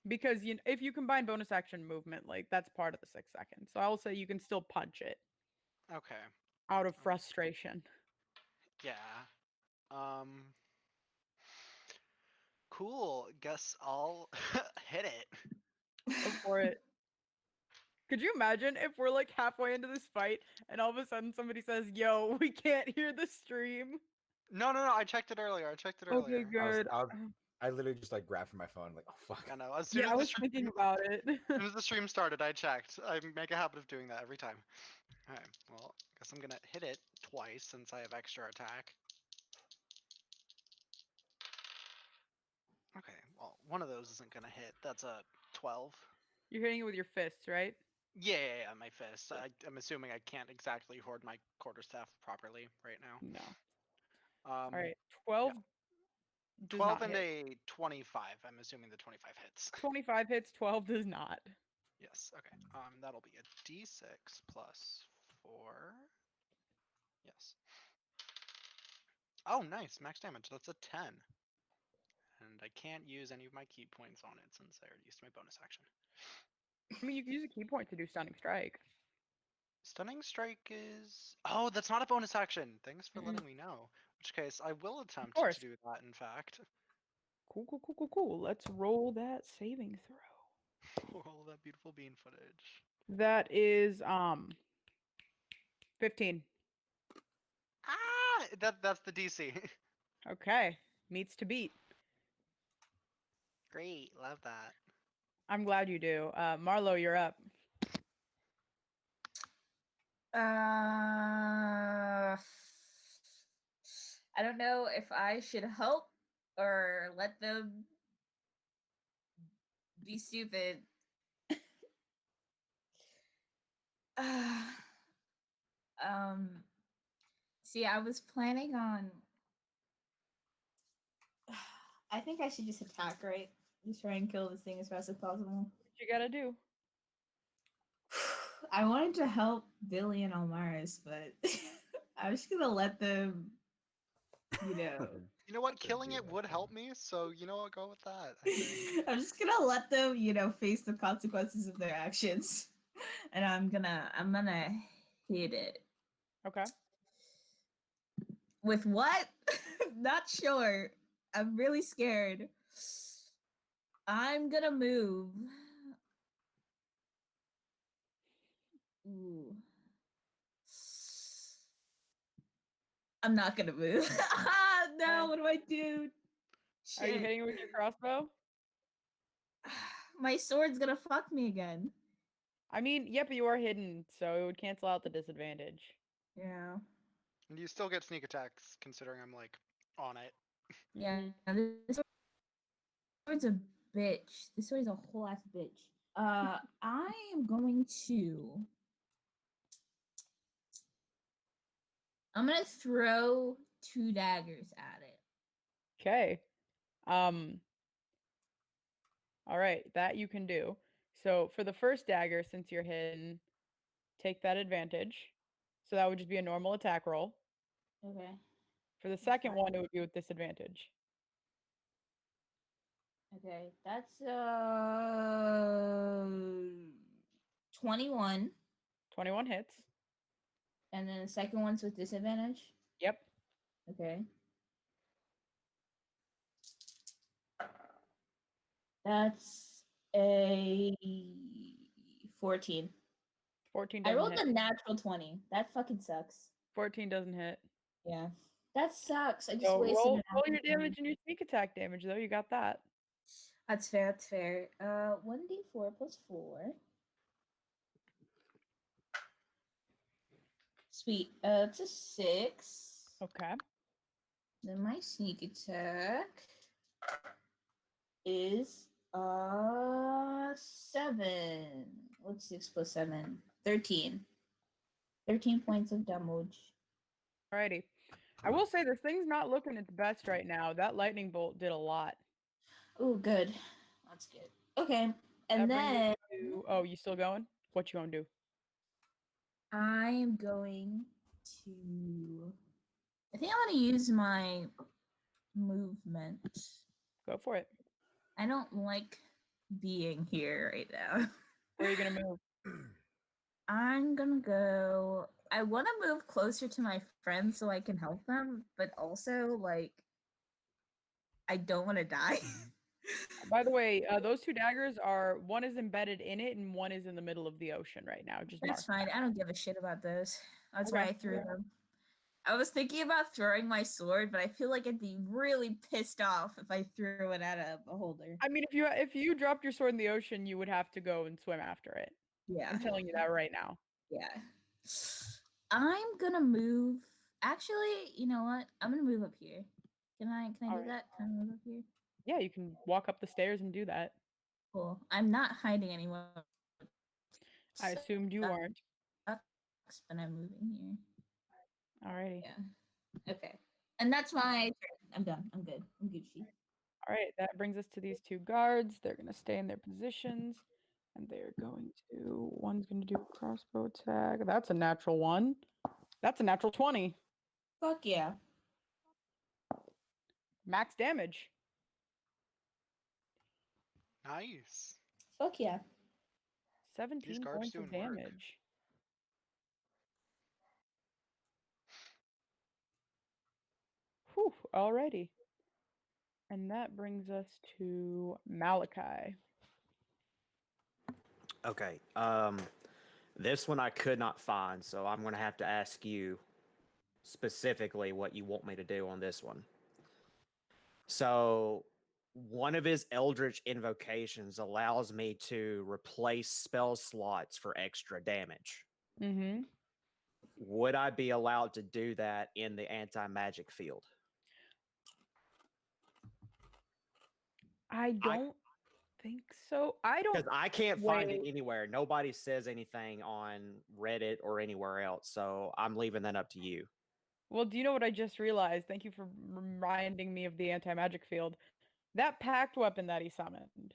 Because if you combine bonus action and movement, like that's part of the 6 seconds. So I will say you can still punch it Okay. out of frustration. Yeah. Um. Cool. Guess I'll hit it. Go for it. Could you imagine if we're like halfway into this fight and all of a sudden somebody says, "Yo, we can't hear the stream." No, no, no. I checked it earlier. I checked it Okay, earlier. good. I literally just like grabbed for my phone, like, oh fuck. I know. As soon Yeah, as I the was stream, thinking about it. as soon as the stream started, I checked. I make a habit of doing that every time. Alright, well, I guess I'm gonna hit it twice since I have extra attack. Okay, well, one of those isn't gonna hit. That's a 12. You're hitting it with your fists, right? Yeah, my fist. I'm assuming I can't exactly hoard my quarterstaff properly right now. No. Um, All right. 12 does 12 not and hit. a 25. I'm assuming the 25 hits. 25 hits, 12 does not. Yes, okay. That'll be a d6 plus 4. Yes. Oh, nice. Max damage. That's a 10. And I can't use any of my key points on it since I already used my bonus action. I mean, you can use a key point to do stunning strike. Stunning strike is. Oh, that's not a bonus action. Thanks for Mm-mm. letting me know. In which case, I will attempt course. to do that. In fact, Cool. Let's roll that saving throw. all that beautiful bean footage. That is 15. Ah, that's the DC. Okay. Meets to beat. Great, love that. I'm glad you do. Marlo, you're up. I don't know if I should help or let them be stupid. um, see, I was planning on. I think I should just attack, right? Just try and kill this thing as fast as possible. What you gotta do? I wanted to help Billy and Almaris, but I was just gonna let them, you know. You know what? Could Killing do it that, would yeah. help me, so you know what? Go with that. I think. I'm just gonna let them, face the consequences of their actions, and I'm gonna hit it Okay. with what? Not sure. I'm really scared. I'm gonna move. Ooh. I'm not gonna move. Ah, no, Okay. what do I do? Are you Shit. hitting with your crossbow? My sword's gonna fuck me again. I mean, yep, you are hidden, so it would cancel out the disadvantage. Yeah. And you still get sneak attacks, considering I'm like on it. Yeah. This sword's a bitch. This sword's a whole ass bitch. I am going to. I'm gonna throw 2 daggers at it. Okay. Um. All right, that you can do. So for the first dagger, since you're hidden, take that advantage. So that would just be a normal attack roll. Okay. For the second one, it would be with disadvantage. Okay. That's 21. 21 hits. And then the second one's with disadvantage. Yep. Okay. That's a 14. 14 I doesn't rolled hit. a natural 20. That fucking sucks. 14 doesn't hit. Yeah. That sucks. I just So wasted roll an roll your natural 20. damage and your sneak attack damage, though. You got that. That's fair. That's fair. 1d4 plus 4. Sweet. It's a 6. Okay. Then my sneak attack is 7. What's 6 plus 7? 13. 13 points of damage. Alrighty. I will say this thing's not looking its best right now. That lightning bolt did a lot. Oh, good. That's good. Okay. And That brings then us to. Oh, you still going? What you gonna do? I'm going to. I think I'm going to use my movement. Go for it. I don't like being here right now. Where are you gonna move? I'm gonna go. I want to move closer to my friends so I can help them, but also like I don't want to die. By the way, those two daggers are one is embedded in it and one is in the middle of the ocean right now. Just That's mark. fine. I don't give a shit about those. That's Okay. why I threw them. I was thinking about throwing my sword, but I feel like I'd be really pissed off if I threw it at a beholder. I mean, if you dropped your sword in the ocean, you would have to go and swim after it. Yeah. I'm telling you that right now. Yeah. I'm gonna move. Actually, you know what? I'm gonna move up here. Can I do Alright. that? Can I move up here? Yeah, you can walk up the stairs and do that. Cool. I'm not hiding anywhere. I assumed you weren't. But I'm moving here. Alrighty. Yeah. Okay. And that's my turn. I'm done. I'm good. I'm Gucci. All right, that brings us to these two guards. They're going to stay in their positions, and they're going to. One's going to do a crossbow attack. That's a natural one. That's a natural 20. Fuck yeah. Max damage. Nice. Fuck yeah. 17 guards points of doing work. damage. Whew, alrighty. And that brings us to Malachi. Okay. This one I could not find, so I'm going to have to ask you specifically what you want me to do on this one. So, one of his Eldritch invocations allows me to replace spell slots for extra damage. Mm-hmm. Would I be allowed to do that in the anti-magic field? I don't think so. I don't. Because I can't find it Wait. anywhere. Nobody says anything on Reddit or anywhere else, so I'm leaving that up to you. Well, do you know what I just realized? Thank you for reminding me of the anti-magic field. That pact weapon that he summoned.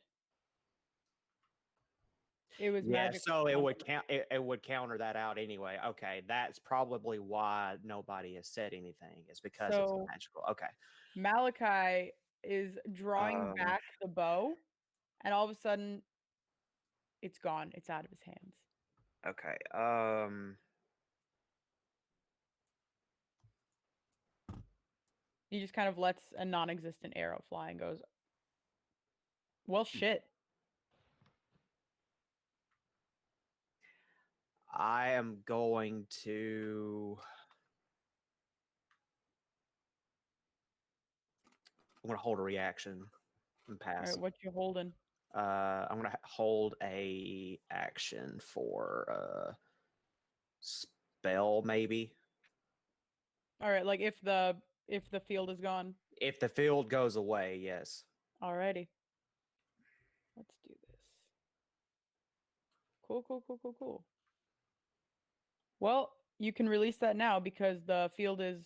It was Yeah, magic. so it would count. It would counter that out anyway. Okay, that's probably why nobody has said anything. Is because it's So magical. Okay. Malachi is drawing back the bow, and all of a sudden, it's gone. It's out of his hands. Okay. He just kind of lets a non-existent arrow fly and goes, "Well, shit." I am going to. I'm going to hold a reaction and All pass. right, what you holding? I'm going to hold a action for spell maybe. All right, like if the field is gone. If the field goes away, yes. Alrighty. Let's do this. Cool, cool, cool, cool, cool. Well, you can release that now because the field is.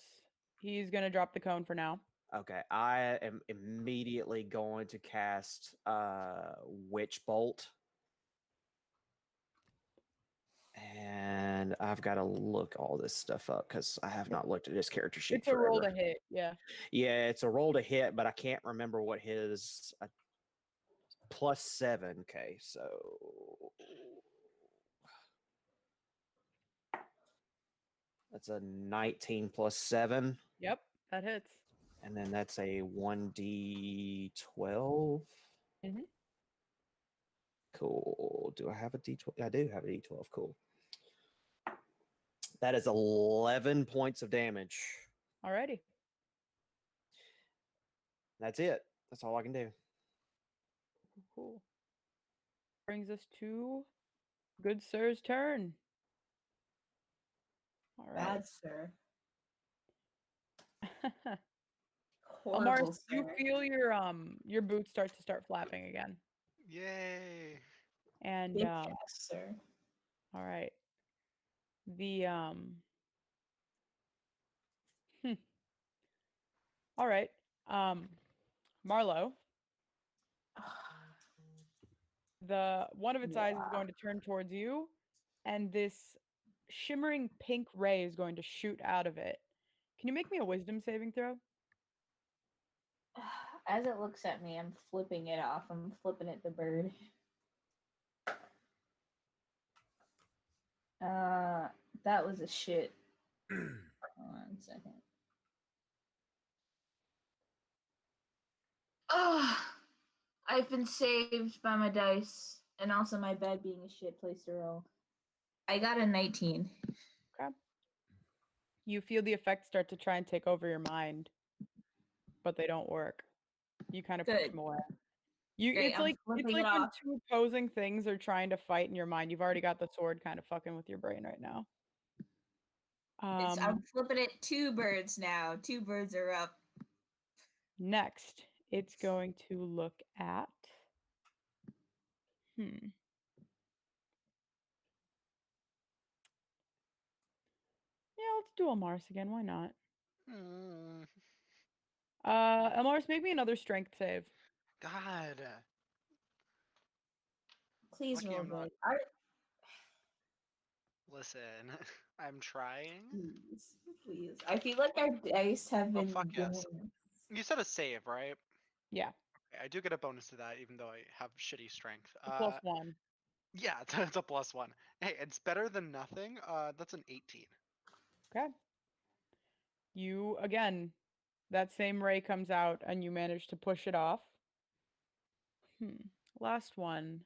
He's gonna drop the cone for now. Okay, I am immediately going to cast Witch Bolt. And I've got to look all this stuff up because I have not looked at his character sheet It's a roll to forever. hit, yeah. Yeah, it's a roll to hit, but I can't remember what his +7. Okay, so that's a 19 plus 7. Yep, that hits. And then that's a 1d12. Mhm. Cool. Do I have a d12? I do have a d12. Cool. That is 11 points of damage. Alrighty. That's it. That's all I can do. Cool. Brings us to Good Sir's turn. All right. Bad sir. Amars, Horrible you sir. feel your boots start flapping again. Yay. And Big cast, sir. all right. The all right. Marlowe, the one of its eyes is Yeah. going to turn towards you, and this shimmering pink ray is going to shoot out of it. Can you make me a wisdom saving throw? As it looks at me, I'm flipping it off. I'm flipping it the bird. That was a shit. Hold on a second. Oh, I've been saved by my dice, and also my bed being a shit place to roll. I got a 19. Okay. You feel the effects start to try and take over your mind, but they don't work. You kind of push Good. them away. You Great, it's I'm like flipping it when off. two opposing things are trying to fight in your mind. You've already got the sword kind of fucking with your brain right now. I'm flipping it 2 birds now. 2 birds are up. Next, it's going to look at Yeah, let's do Elmars again. Why not? Mm, Elmars, make me another strength save. God. Please Lucky roll I'm not. good. Listen, I'm trying. Please, please. I feel like our dice have Oh, been fuck yes. doing. You said a save, right? Yeah, Okay, I do get a bonus to that, even though I have shitty strength. +1. Yeah, it's a +1. Hey, it's better than nothing. That's an 18. Okay. You again That same ray comes out, and you manage to push it off. Last one.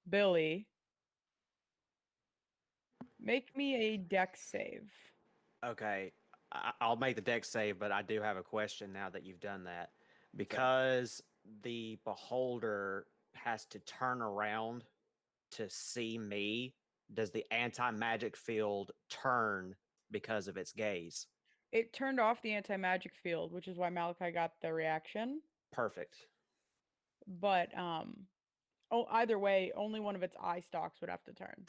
Billy. Make me a dex save. Okay, I'll make the deck save, but I do have a question now that you've done that. Because the beholder has to turn around to see me, does the anti magic field turn because of its gaze? It turned off the anti-magic field, which is why Malachi got the reaction. Perfect. But either way, only one of its eye stalks would have to turn.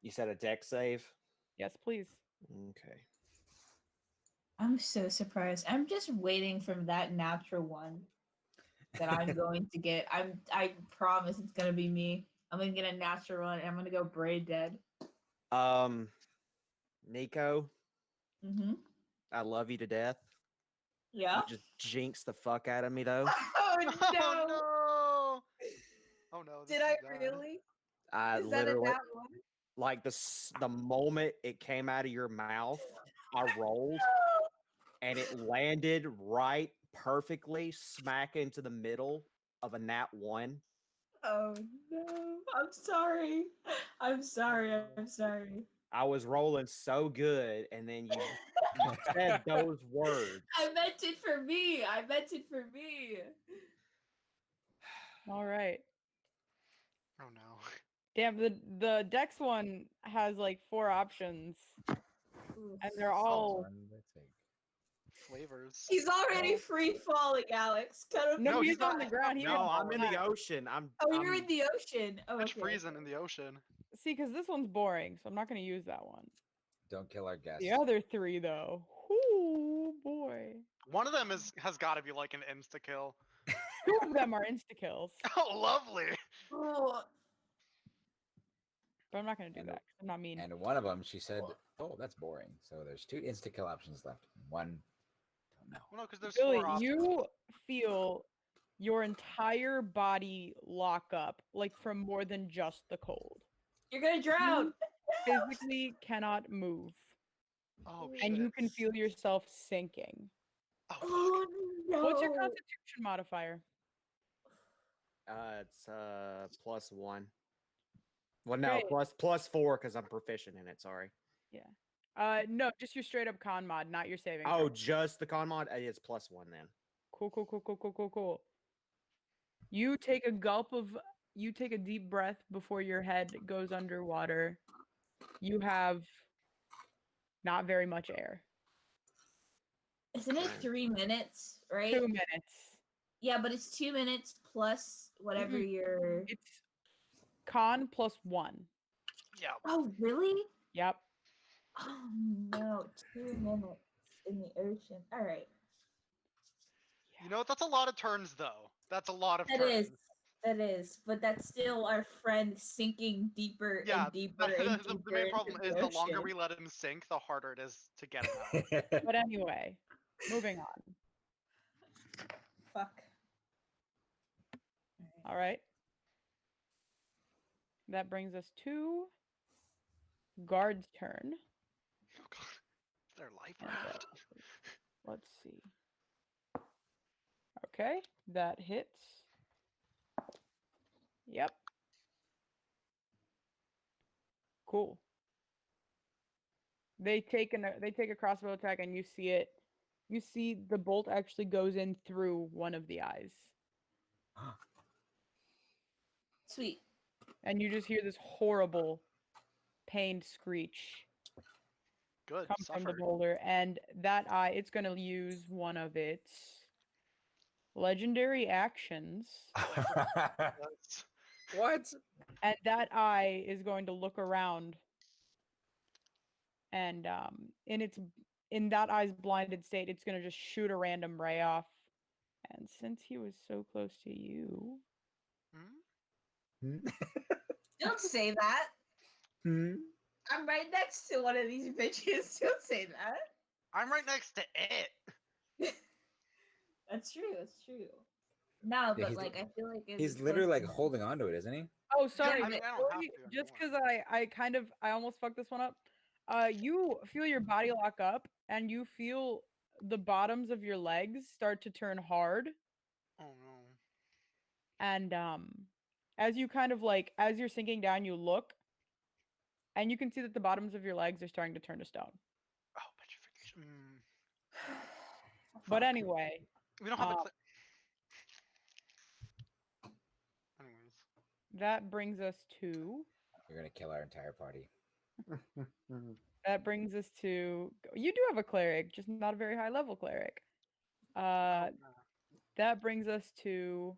You said a deck save? Yes, please. Okay. I'm so surprised. I'm just waiting for that natural one that I'm going to get. I promise it's gonna be me. I'm gonna get a natural one and I'm gonna go braid dead. Nico, Mm-hmm. I love you to death. Yeah. You just jinxed the fuck out of me though. Oh no! Oh no! Oh no! This Did I is bad. really? I Is that a literally, that one? like the moment it came out of your mouth, I rolled and it landed right perfectly smack into the middle of a nat 1. Oh no! I'm sorry. I'm sorry. I'm sorry. I was rolling so good, and then you said those words. I meant it for me. I meant it for me. All right. Oh no. Damn, the dex one has like 4 options, Oof. and they're all One they take. Flavors. He's already free falling, Alex. Cut him. no, No, he's he's on not. the ground. He No, didn't I'm in fall the back. ocean. Oh, you're in the ocean. Oh, It's okay. freezing in the ocean. See, because this one's boring, so I'm not going to use that one. Don't kill our guests. The other 3, though, oh boy, One of them has got to be like an insta kill. 2 of them are insta kills, Oh, lovely. Oh, but I'm not going to do And- that. 'Cause I'm not mean. And one of them, she said, "Oh, that's boring." So there's 2 insta kill options left. One, don't know. Well, no, because there's Billy, 4 options. you feel your entire body lock up, like from more than just the cold. you're gonna drown. Physically cannot move, Oh and shit. you can feel yourself sinking. Oh, fuck. Oh no! What's your Constitution modifier? It's +1. Well, no, Great. +4 because I'm proficient in it. Sorry. No, just your straight up con mod, not your saving. Oh, throw. just the con mod. It's +1 then. Cool. You take a deep breath before your head goes underwater. You have not very much air. Isn't it Okay. 3 minutes, right? 2 minutes. Yeah, but it's 2 minutes plus whatever Mm-mm. your. It's con +1. Yeah. Oh really? Yep. Oh no! 2 minutes in the ocean. All right. You know what? That's a lot of turns, though. That's a lot of That turns. is. That is, but that's still our friend sinking deeper Yeah, and deeper and the deeper main into problem the is the longer ocean. we let him sink, the harder it is to get him out. But anyway, moving on. Fuck. All right. That brings us to guard's turn. Oh, God. Is there life And, raft? let's see. Okay, that hits. Yep. Cool. They take a crossbow attack, and you see it. You see the bolt actually goes in through one of the eyes, Sweet. and you just hear this horrible, pained screech Good. come from the Suffer. boulder, and that eye, it's going to use one of its legendary actions, That's- What? and that eye is going to look around, and in that eye's blinded state, it's going to just shoot a random ray off, and since he was so close to you, Hmm? Don't say that. I'm right next to one of these bitches. Don't say that. I'm right next to it. That's true. That's true. No, Yeah, but he's- like I feel like if He's it's literally close like to him- holding on to it, isn't he? oh sorry, I mean, I don't have Billy, to just anymore. because I almost fucked this one up. You feel your body lock up, and you feel the bottoms of your legs start to turn hard, Oh no. and as you kind of like as you're sinking down, you look, and you can see that the bottoms of your legs are starting to turn to stone. Oh, but you freaking. But Fuck. anyway, We don't have a. um, Anyways. that brings us to We're gonna kill our entire party. you do have a cleric, just not a very high level cleric. Oh, no. That brings us to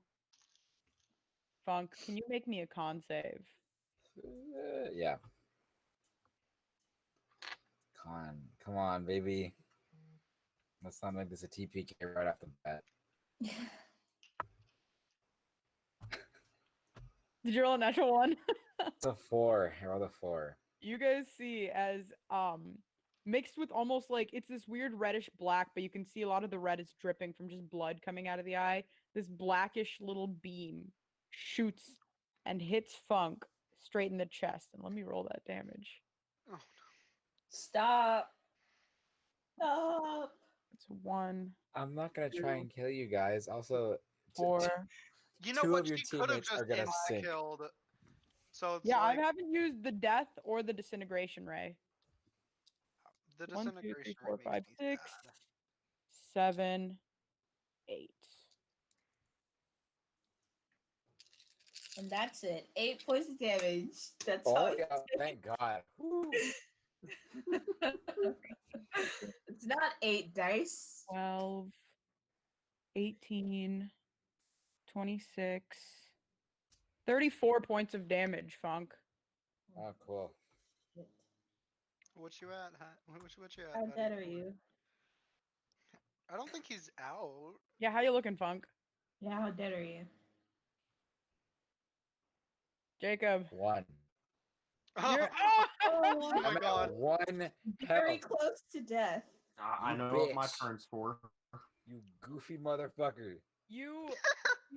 Funk. Can you make me a con save? Yeah. Come on, baby. Let's not make this a TPK right off the bat. Did you roll a natural one? It's a 4. I rolled a 4. You guys see as mixed with almost like it's this weird reddish black, but you can see a lot of the red is dripping from just blood coming out of the eye. This blackish little beam shoots and hits Funk straight in the chest. And let me roll that damage. Oh, no. Stop. Stop. It's 1, I'm not gonna try and kill you guys. Also, 4. You know two what? of your She could have teammates just are gonna sink. killed. So it's Yeah, like I haven't used the death or the disintegration ray. the 1, 2, disintegration 3, ray 4, makes 5, me 6, sad. 7, 8. And that's it. 8 points of damage. That's Oh all. yeah, thank God. Whew. It's not 8 dice. 12, 18, 26, 34 points of damage, Funk. Oh, cool. What you at? What you at? How buddy? dead are you? I don't think he's out. Yeah, how you looking, Funk? Yeah, how dead are you? Jacob. 1. You're Oh, Oh my I'm god. at 1 very health. close to death. I You know what my bitch. turn's for. You goofy motherfucker. you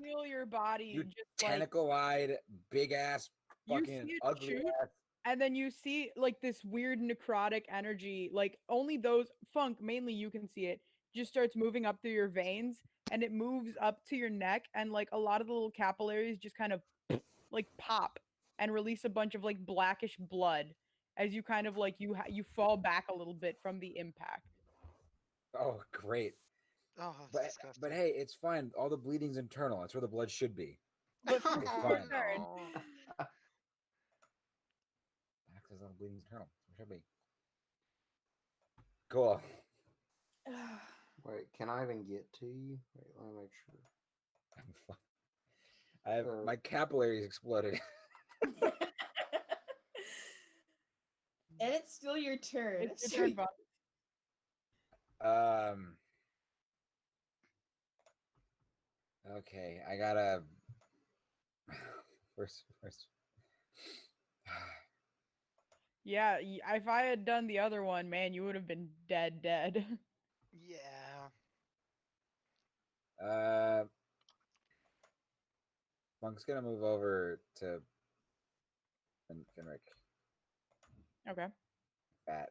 feel your body You just like tentacle-eyed, big ass, you fucking see it ugly shoot, ass. and then you see like this weird necrotic energy, like only those Funk, mainly you can see it, just starts moving up through your veins, and it moves up to your neck, and like a lot of the little capillaries just kind of like pop and release a bunch of like blackish blood as you kind of like you fall back a little bit from the impact. Oh, great. Oh, that's But disgusting. hey, it's fine. All the bleeding's internal. That's where the blood should be. But Funk, It's it's Oh, your fine. turn. no. Access on bleeding's internal. It should be. Cool. Wait, can I even get to you? Wait, let me make sure. I'm fine. I have Uh, my capillaries exploded. And it's still your turn. It's your turn, Funk. Okay, I gotta. First. Yeah, if I had done the other one, man, you would have been dead. Yeah. Monk's gonna move over to Finrick. Okay. Fat.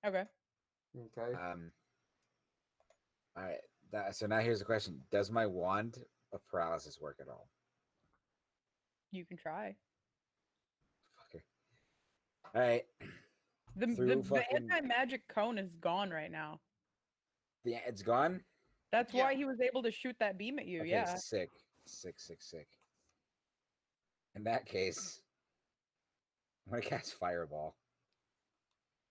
Okay. Okay. All right. So now here's the question: does my wand of paralysis work at all? You can try. Fucker. All right. The Through fucking- anti-magic cone is gone right now. It's gone. That's Yeah. why he was able to shoot that beam at you. Okay, Yeah. sick. In that case, I'm gonna cast Fireball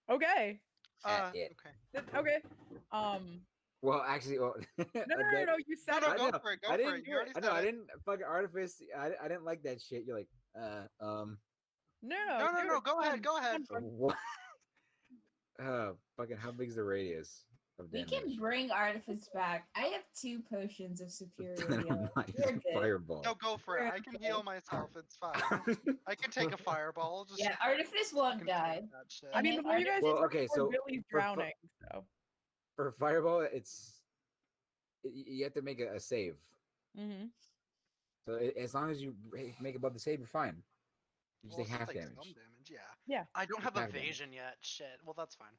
Okay. at it. Okay. Okay. Well, actually, No. You said No, it. go know, for it. I Go for didn't it. You already I know said I it. didn't fucking artifice. I didn't like that shit. You're like, No. No. Go ahead. Go ahead. what? Fucking, how big's the radius of We damage? can bring Artifice back. I have 2 potions of superiority. Never mind, We're good. Fireball. No, go for it. I can heal myself. It's fine. I can take a fireball. Just Yeah, Artifice I won't can die. take that shit. I mean, And well, you guys Well, just okay, before so Billy's for drowning. So. For Fireball, you have to make a save. Mm-hmm. So as long as you make above the save, you're fine. You just Well, take still half take damage. some damage. Yeah. Yeah. I don't have half damage. evasion yet. Shit. Well, that's fine.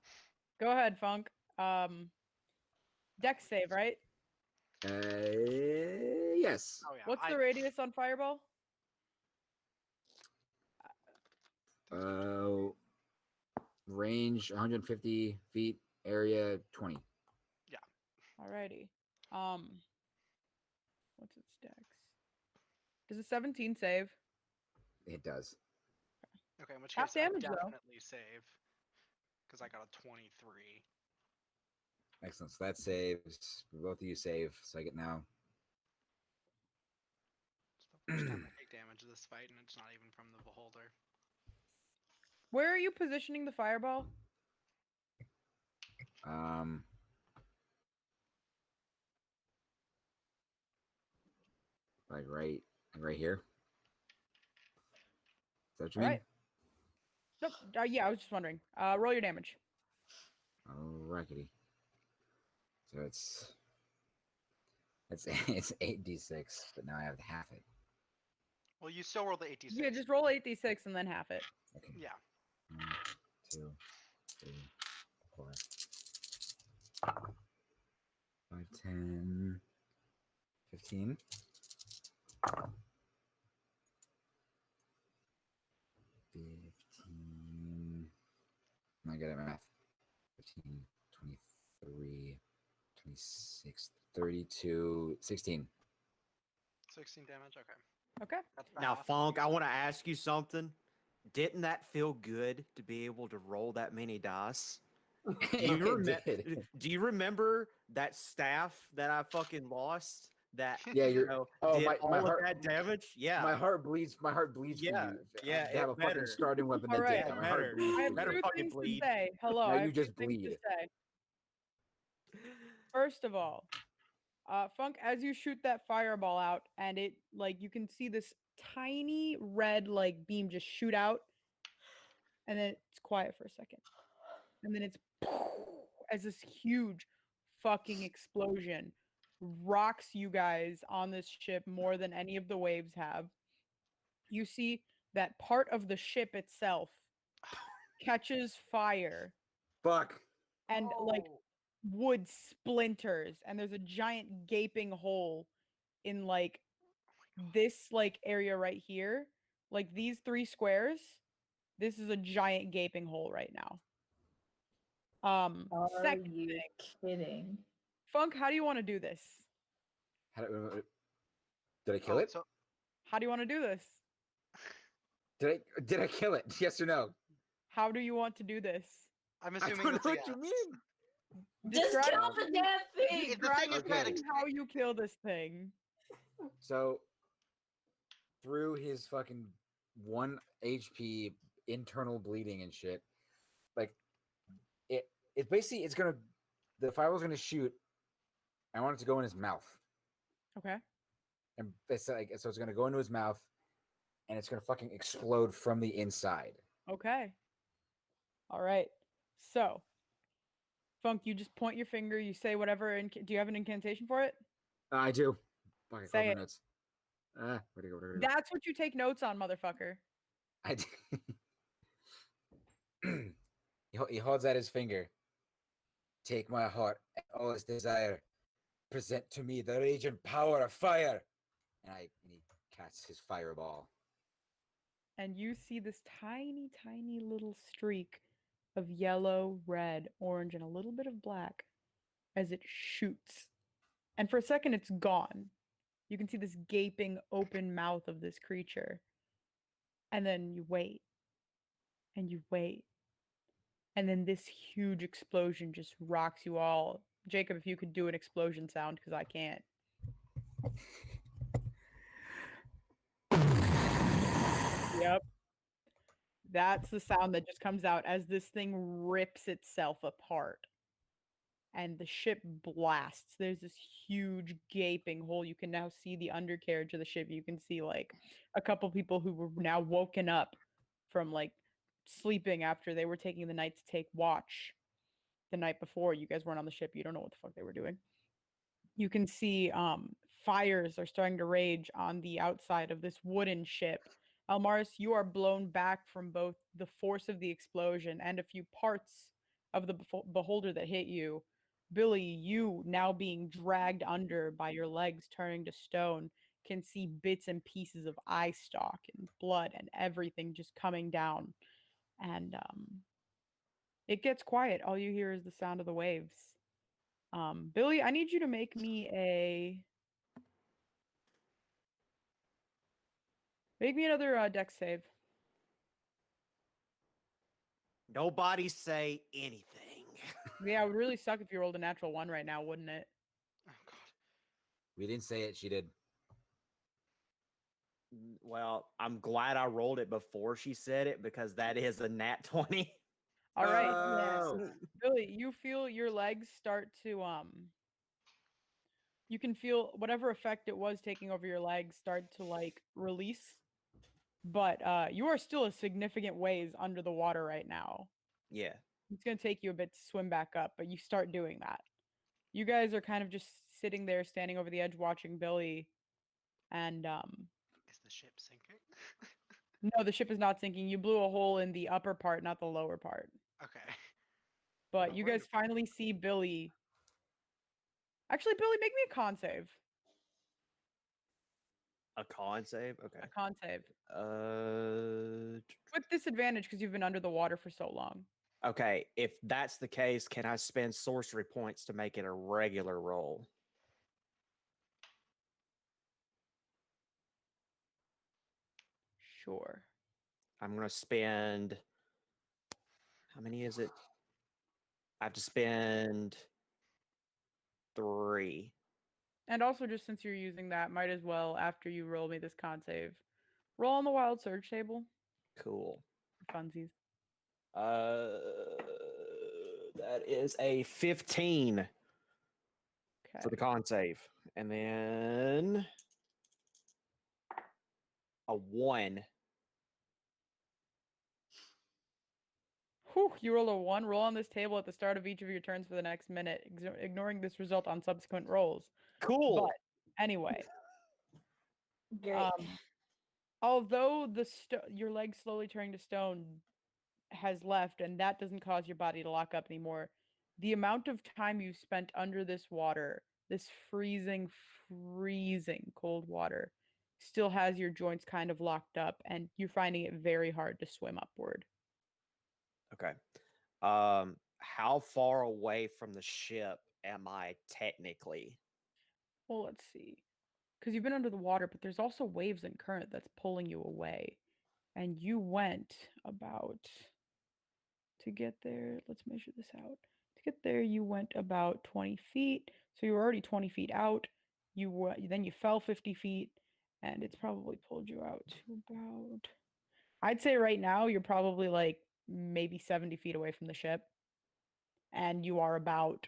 Go ahead, Funk. Dex save, right? Yes. Oh yeah. What's the radius on Fireball? Range 150 feet, area 20. Alrighty. What's its dex? Does a 17 save? It does. Okay, in which Half case I damage, though. definitely save because I got a 23. Excellent. So that saves. Both of you save. So I get now. It's the first time I take damage of this fight, and it's not even from the beholder. Where are you positioning the Fireball? Like right here. Is that what you All mean? right. Nope. Yeah, I was just wondering. Roll your damage. Rackety. So it's 8d6, but now I have to half it. Well, you still roll the 8d6. Yeah, just roll 8d6 and then half it. Okay. Yeah. 1, 2, 3, 4, 5, 10, 15. 15. I got it math. 15, 23, 26, 32, 16. 16 damage. Okay. Okay. That's for Now, half. Funk, I want to ask you something. Didn't that feel good to be able to roll that many dice? Do you, It did. do you remember that staff that I fucking lost? That Yeah, you you're. know, Oh, did my all of heart. that damage? Yeah. My heart bleeds. My heart bleeds Yeah, for you. yeah, To have it a fucking better. starting weapon All that right. did that. Yeah, My heart better. bleeds I for have you. Better two fucking things to bleed. say. Hello. Now I you have two just things to bleed. say. First of all, Funk, as you shoot that fireball out, and it like you can see this tiny red like beam just shoot out, and then it's quiet for a second, and then it's as this huge fucking explosion rocks you guys on this ship more than any of the waves have. You see that part of the ship itself catches fire Fuck. and like wood splinters, and there's a giant gaping hole in like this like area right here, like these 3 squares. This is a giant gaping hole right now. Are Second you thing, kidding? Funk, how do you want to do this? Did I kill Oh, it? so How do you want to do this? Did I kill it? Yes or no? How do you want to do this? I'm I assuming don't know that's a what yes. you mean. Just Describe kill to the me- damn thing! The describe thing is to Okay. me how you kill this thing. So through his fucking 1 HP internal bleeding and shit, like it basically the fireball's gonna shoot. I want it to go in his mouth, Okay. and it's like so it's gonna go into his mouth, and it's gonna fucking explode from the inside. Okay. All right. So, Funk, you just point your finger, you say whatever. Do you have an incantation for it? I do. Fuck, I Say closed my it. notes. Where'd it go? Where'd it go? That's what you take notes on, motherfucker. I do. He holds out his finger. Take my heart and all its desire. Present to me the rage and power of fire. And he casts his fireball. And you see this tiny, tiny little streak of yellow, red, orange, and a little bit of black as it shoots. And for a second, it's gone. You can see this gaping, open mouth of this creature. And then you wait. And you wait. And then this huge explosion just rocks you all. Jacob, if you could do an explosion sound, because I can't. Yep. That's the sound that just comes out as this thing rips itself apart. And the ship blasts. There's this huge gaping hole. You can now see the undercarriage of the ship. You can see like a couple people who were now woken up from like sleeping after they were taking the night to take watch the night before. You guys weren't on the ship. You don't know what the fuck they were doing. You can see fires are starting to rage on the outside of this wooden ship Almaris, you are blown back from both the force of the explosion and a few parts of the beholder that hit you. Billy, you now being dragged under by your legs turning to stone, can see bits and pieces of eye stalk and blood and everything just coming down. And it gets quiet. All you hear is the sound of the waves. Billy, I need you to make me another dex save. Nobody say anything. Yeah, it would really suck if you rolled a natural one right now, wouldn't it? Oh god. We didn't say it. She did. Well, I'm glad I rolled it before she said it because that is a nat 20. All right. Oh. Billy, you feel your legs start to you can feel whatever effect it was taking over your legs start to like release. But you are still a significant ways under the water right now. Yeah. It's going to take you a bit to swim back up, but you start doing that. You guys are kind of just sitting there standing over the edge watching Billy, and Is the ship sinking? no, the ship is not sinking. You blew a hole in the upper part, not the lower part. Okay. But I'm you worried guys finally see Billy. Actually, Billy, make me a con save. A con save? Okay. A con save. Uh With disadvantage because you've been under the water for so long. okay, if that's the case, can I spend sorcery points to make it a regular roll? Sure. I'm going to spend how many is it? I have to spend 3. And also, just since you're using that, might as well, after you roll me this con save, roll on the wild surge table Cool. for funsies. That is a 15 for the Okay. con save. And then a 1. Whew, you roll a 1. Roll on this table at the start of each of your turns for the next minute, ignoring this result on subsequent rolls. Cool. But anyway, Great. although your leg slowly turning to stone has left, and that doesn't cause your body to lock up anymore, the amount of time you spent under this water, this freezing, freezing cold water, still has your joints kind of locked up, and you're finding it very hard to swim upward. Okay. How far away from the ship am I technically? Well, let's see. Because you've been under the water, but there's also waves and current that's pulling you away. And you went about to get there. Let's measure this out. To get there, you went about 20 feet. So you were already 20 feet out. Then you fell 50 feet, and it's probably pulled you out to about. I'd say right now you're probably like maybe 70 feet away from the ship, and you are about.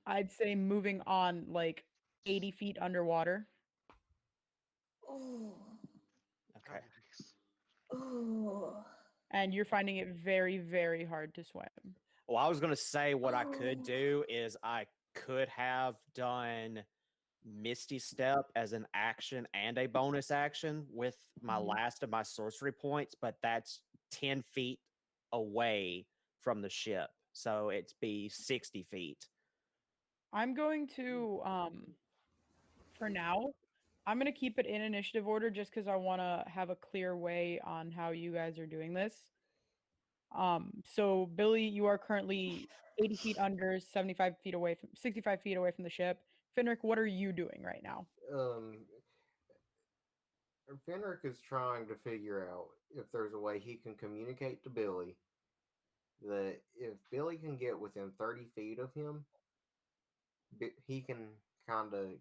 I'd say moving on like 80 feet underwater. Ooh. Okay. Yikes. Ooh. And you're finding it very, very hard to swim. Well, I was going to say what I could Oh. do is I could have done Misty Step as an action and a bonus action with my Mhm. last of my sorcery points, but that's 10 feet away from the ship. So it'd be 60 feet. I'm going to, for now, I'm going to keep it in initiative order just because I want to have a clear way on how you guys are doing this. So Billy, you are currently 80 feet under, 75 feet away from 65 feet away from the ship. Finrick, what are you doing right now? Fenric is trying to figure out if there's a way he can communicate to Billy that if Billy can get within 30 feet of him, he can kind of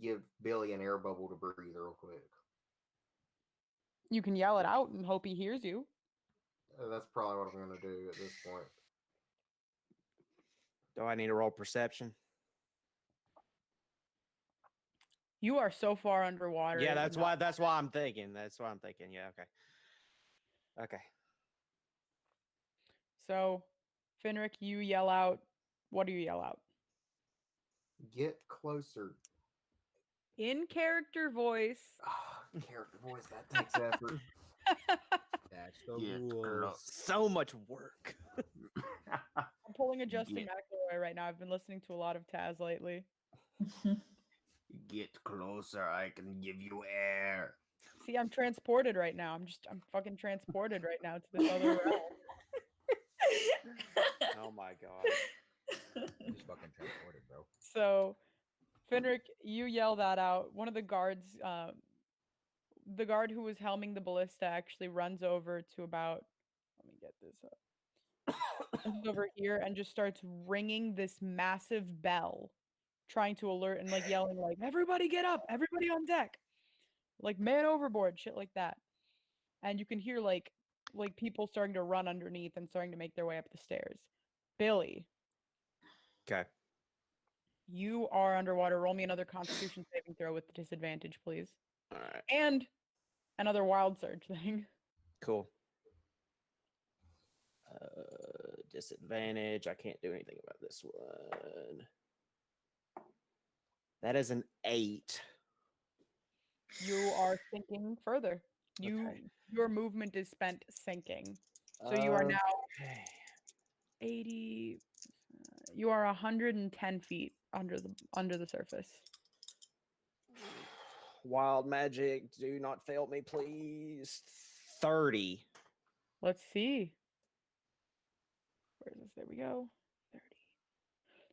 give Billy an air bubble to breathe real quick. You can yell it out and hope he hears you. That's probably what I'm going to do at this point. Do I need to roll perception? You are so far underwater. Yeah, it's that's not- why I'm thinking. That's why I'm thinking. Yeah, okay. Okay. So, Finrick, you yell out. What do you yell out? Get closer. in character voice. Character voice, that takes effort. That's the Get rules. So much work. I'm pulling a Justin Get- McElroy right now. I've been listening to a lot of Taz lately. Get closer, I can give you air. See, I'm transported right now. I'm fucking transported right now to this other realm. Oh my god. Just fucking transported, bro. So, Finrick, you yell that out. One of the guards, the guard who was helming the ballista, actually runs over to about. Let me get this up. Runs over here and just starts ringing this massive bell, trying to alert and like yelling like, "Everybody get up! Everybody on deck!" Like man overboard, shit like that. And you can hear like people starting to run underneath and starting to make their way up the stairs. Billy, Okay. you are underwater. Roll me another Constitution saving throw with disadvantage, please, All right. and another wild surge thing. Cool. Disadvantage. I can't do anything about this one. That is an 8. You are sinking further. Okay. Your movement is spent sinking. So you are now Okay. 80. You are 110 feet under the surface. Wild magic, do not fail me, please. 30. Let's see. Where is this? There we go. 30.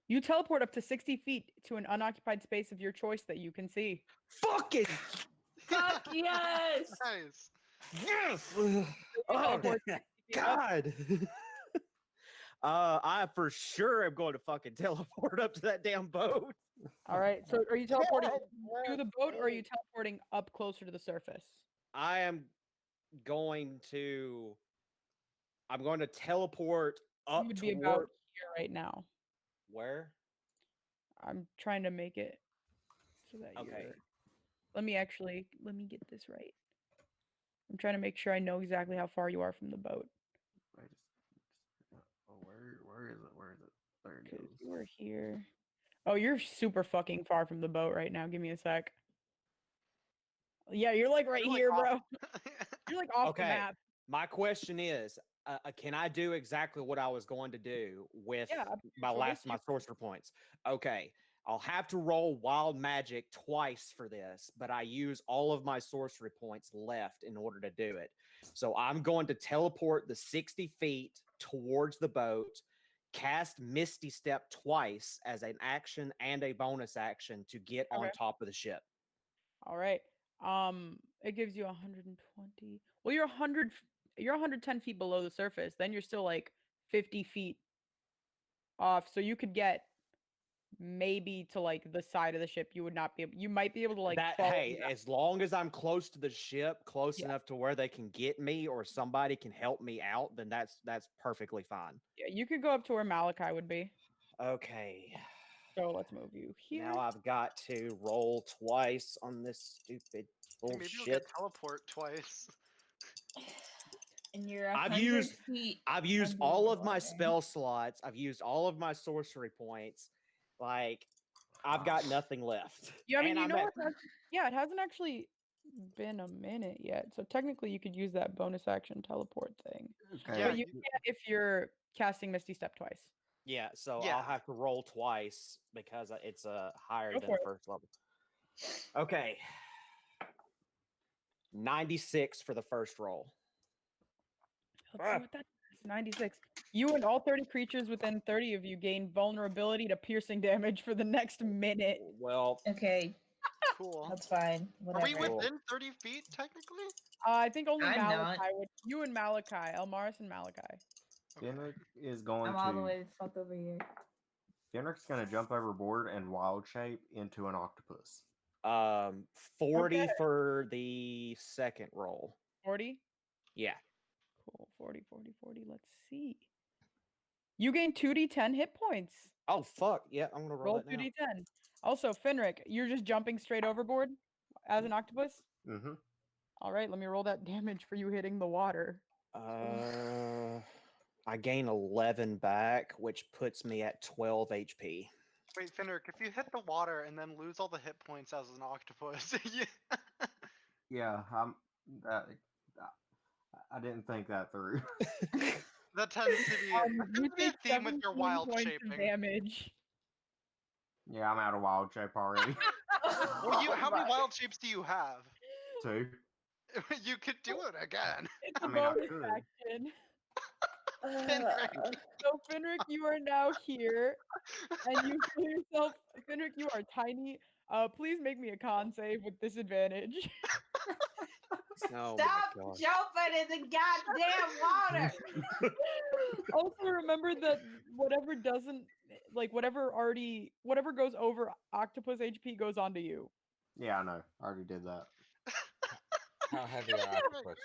You teleport up to 60 feet to an unoccupied space of your choice that you can see. Fucking Fuck yes! Nice. yes! You Oh teleport 60 feet up. God. I for sure am going to fucking teleport up to that damn boat. All right. So are you teleporting to the boat or are you teleporting up closer to the surface? I am going to. I'm going to teleport You up would be about toward here right now. where? I'm trying to make it so that Okay. you're. Let me get this right. I'm trying to make sure I know exactly how far you are from the boat. Wait oh, where is it? Where is it? There it Because goes. you are here. Oh, you're super fucking far from the boat right now. Give me a sec. Yeah, you're like right You're, like, here, off- bro. You're like off the Okay. map. My question is, can I do exactly what I was going to do with Yeah, up to your my choice. last my sorcerer points? Okay, I'll have to roll wild magic twice for this, but I use all of my sorcery points left in order to do it. So I'm going to teleport the 60 feet towards the boat, cast Misty Step twice as an action and a bonus action to get on Okay. top of the ship. All right. It gives you 120. Well, you're 110 feet below the surface. Then you're still like 50 feet off. So you could get maybe to like the side of the ship. You would not be able. You might be able to like That follow hey, them. as long as I'm close to the ship, close Yeah. enough to where they can get me or somebody can help me out, then that's perfectly fine. Yeah, you could go up to where Malachi would be. Okay. So let's move you here. Now I've got to roll twice on this stupid Maybe you'll bullshit. get teleport twice. And you're I've 100 used- feet. I've used under all the of my water. spell slots. I've used all of my sorcery points. Like I've got nothing left. Yeah, I mean, And you I'm know at- what? Yeah, it hasn't actually been a minute yet. So technically, you could use that bonus action teleport thing. Okay. Yeah, But you can't if you're casting Misty Step twice. Yeah, so I'll Yeah. have to roll twice because it's higher Go than for the it. first level. Okay. 96 for the first roll. Let's see what that is. 96. You and all 30 creatures within 30 of you gain vulnerability to piercing damage for the next minute. Well, Okay, Cool. that's fine. Are Whatever. we Cool. within 30 feet technically? I think only I'm Malachi not. would. You and Malachi, Elmaris and Malachi. Fenric is going I'm all the to. way the fuck over here. Fenric's going to jump overboard and wild shape into an octopus. 40 Okay. for the second roll. 40. Yeah. Cool. 40, 40, 40. Let's see. You gain 2d10 hit points. Oh fuck. Yeah, I'm gonna roll Roll that now. 2d10. Also, Finric, you're just jumping straight overboard as an octopus? Mm-hmm. All right, let me roll that damage for you hitting the water. I gain 11 back, which puts me at 12 HP. Wait, Fenric, if you hit the water and then lose all the hit points as an octopus, Yeah, that, I didn't think that through. that tends to be You a take theme with your 17 wild points of shaping. damage. Yeah, I'm out of wild shape already. Well, how many wild shapes do you have? 2. You could do it again. It's a I mean, I bonus could. action. Fenric. So Finric, you are now here, and you feel yourself. Finric, you are tiny. Please make me a con save with disadvantage. Oh my Stop gosh. jumping in the goddamn water. Also, remember that whatever doesn't whatever goes over octopus HP goes onto you. Yeah, I know. I already did that. How heavy are octopus?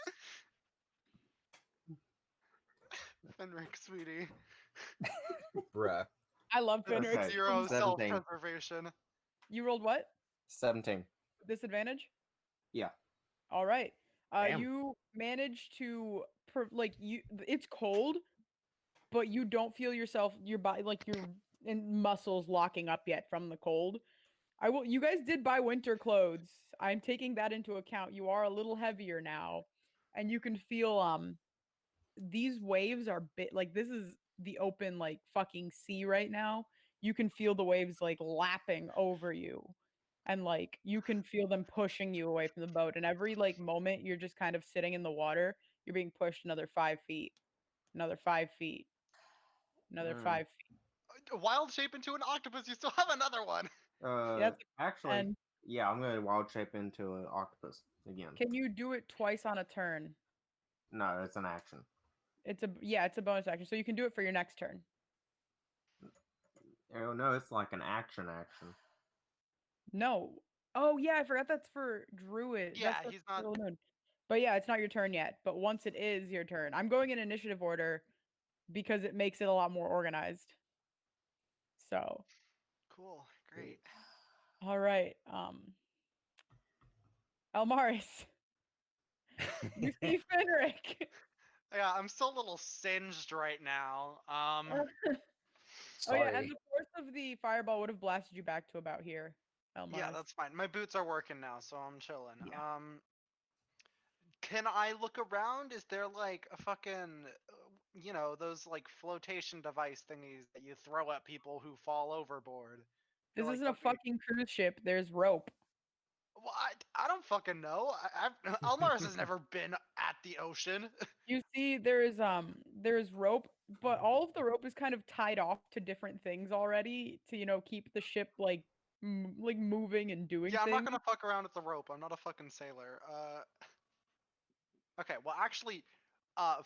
Fenric, sweetie. Bruh. I love Finric. Okay. 0 17. self-preservation. You rolled what? 17. Disadvantage? Yeah. All right. Damn. You manage to it's cold, but you don't feel your body like your muscles locking up yet from the cold. You guys did buy winter clothes. I'm taking that into account. You are a little heavier now, and you can feel these waves are like this is the open like fucking sea right now. You can feel the waves like lapping over you, and like you can feel them pushing you away from the boat, and every like moment you're just kind of sitting in the water, you're being pushed another 5 feet, another 5 feet, another Mm. 5 feet. Wild shape into an octopus, you still have another one. That's Actually, and yeah, I'm gonna wild shape into an octopus again. can you do it twice on a turn? No, it's an action. It's a bonus action, so you can do it for your next turn. Oh no, it's like an action. No. Oh yeah, I forgot that's for Druid. Yeah, That's for he's not. Full Moon. But yeah, it's not your turn yet. But once it is your turn, I'm going in initiative order because it makes it a lot more organized. So, Cool, great. all right. Elmaris, you see Fenric. Yeah, I'm still a little singed right now. Oh yeah, and the force of the fireball would have blasted you back to about here, Elmaris. Yeah, that's fine. My boots are working now, so I'm chilling. Yeah. Can I look around? Is there like a fucking, those like flotation device thingies that you throw at people who fall overboard? This They're, like, isn't a fucking- fucking cruise ship. There's rope. Well, I don't fucking know. Almars has never been at the ocean. You see, there's rope, but all of the rope is kind of tied off to different things already to keep the ship like moving and doing Yeah, I'm not things. gonna fuck around with the rope. I'm not a fucking sailor. Okay, well actually,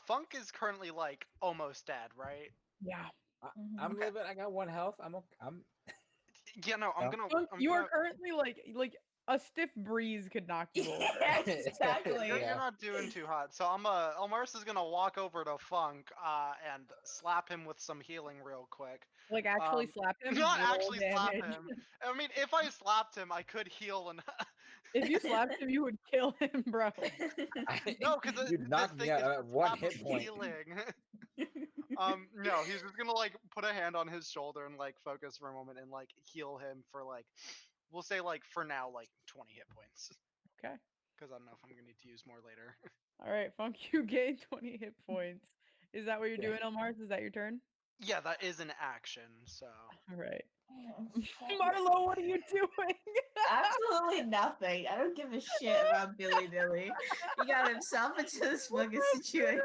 Funk is currently like almost dead, right? Yeah. I'm Okay. living. I got 1 health. I'm. Yeah, no, I'm No. gonna. Funk, I'm you gonna are currently like a stiff breeze could knock you over. Yeah, exactly. You're Yeah. not doing too hot. So Elmars is gonna walk over to Funk and slap him with some healing real quick. Like actually slap him. Not roll actually slap damage. him. I mean, if I slapped him, I could heal and. If you slapped him, you would kill him, bro. No, because You'd knock me out at 1 hit point. Healing. No, he's just gonna like put a hand on his shoulder and like focus for a moment and like heal him for like, we'll say like for now like 20 hit points. Okay. Because I don't know if I'm gonna need to use more later. All right, Funk, you gain 20 hit points. Is that what you're Yeah. doing, Elmars? Is that your turn? Yeah, that is an action. So All right. Marlo, what are you doing? Absolutely nothing. I don't give a shit about Billy Dilly. He got himself into this fucking situation.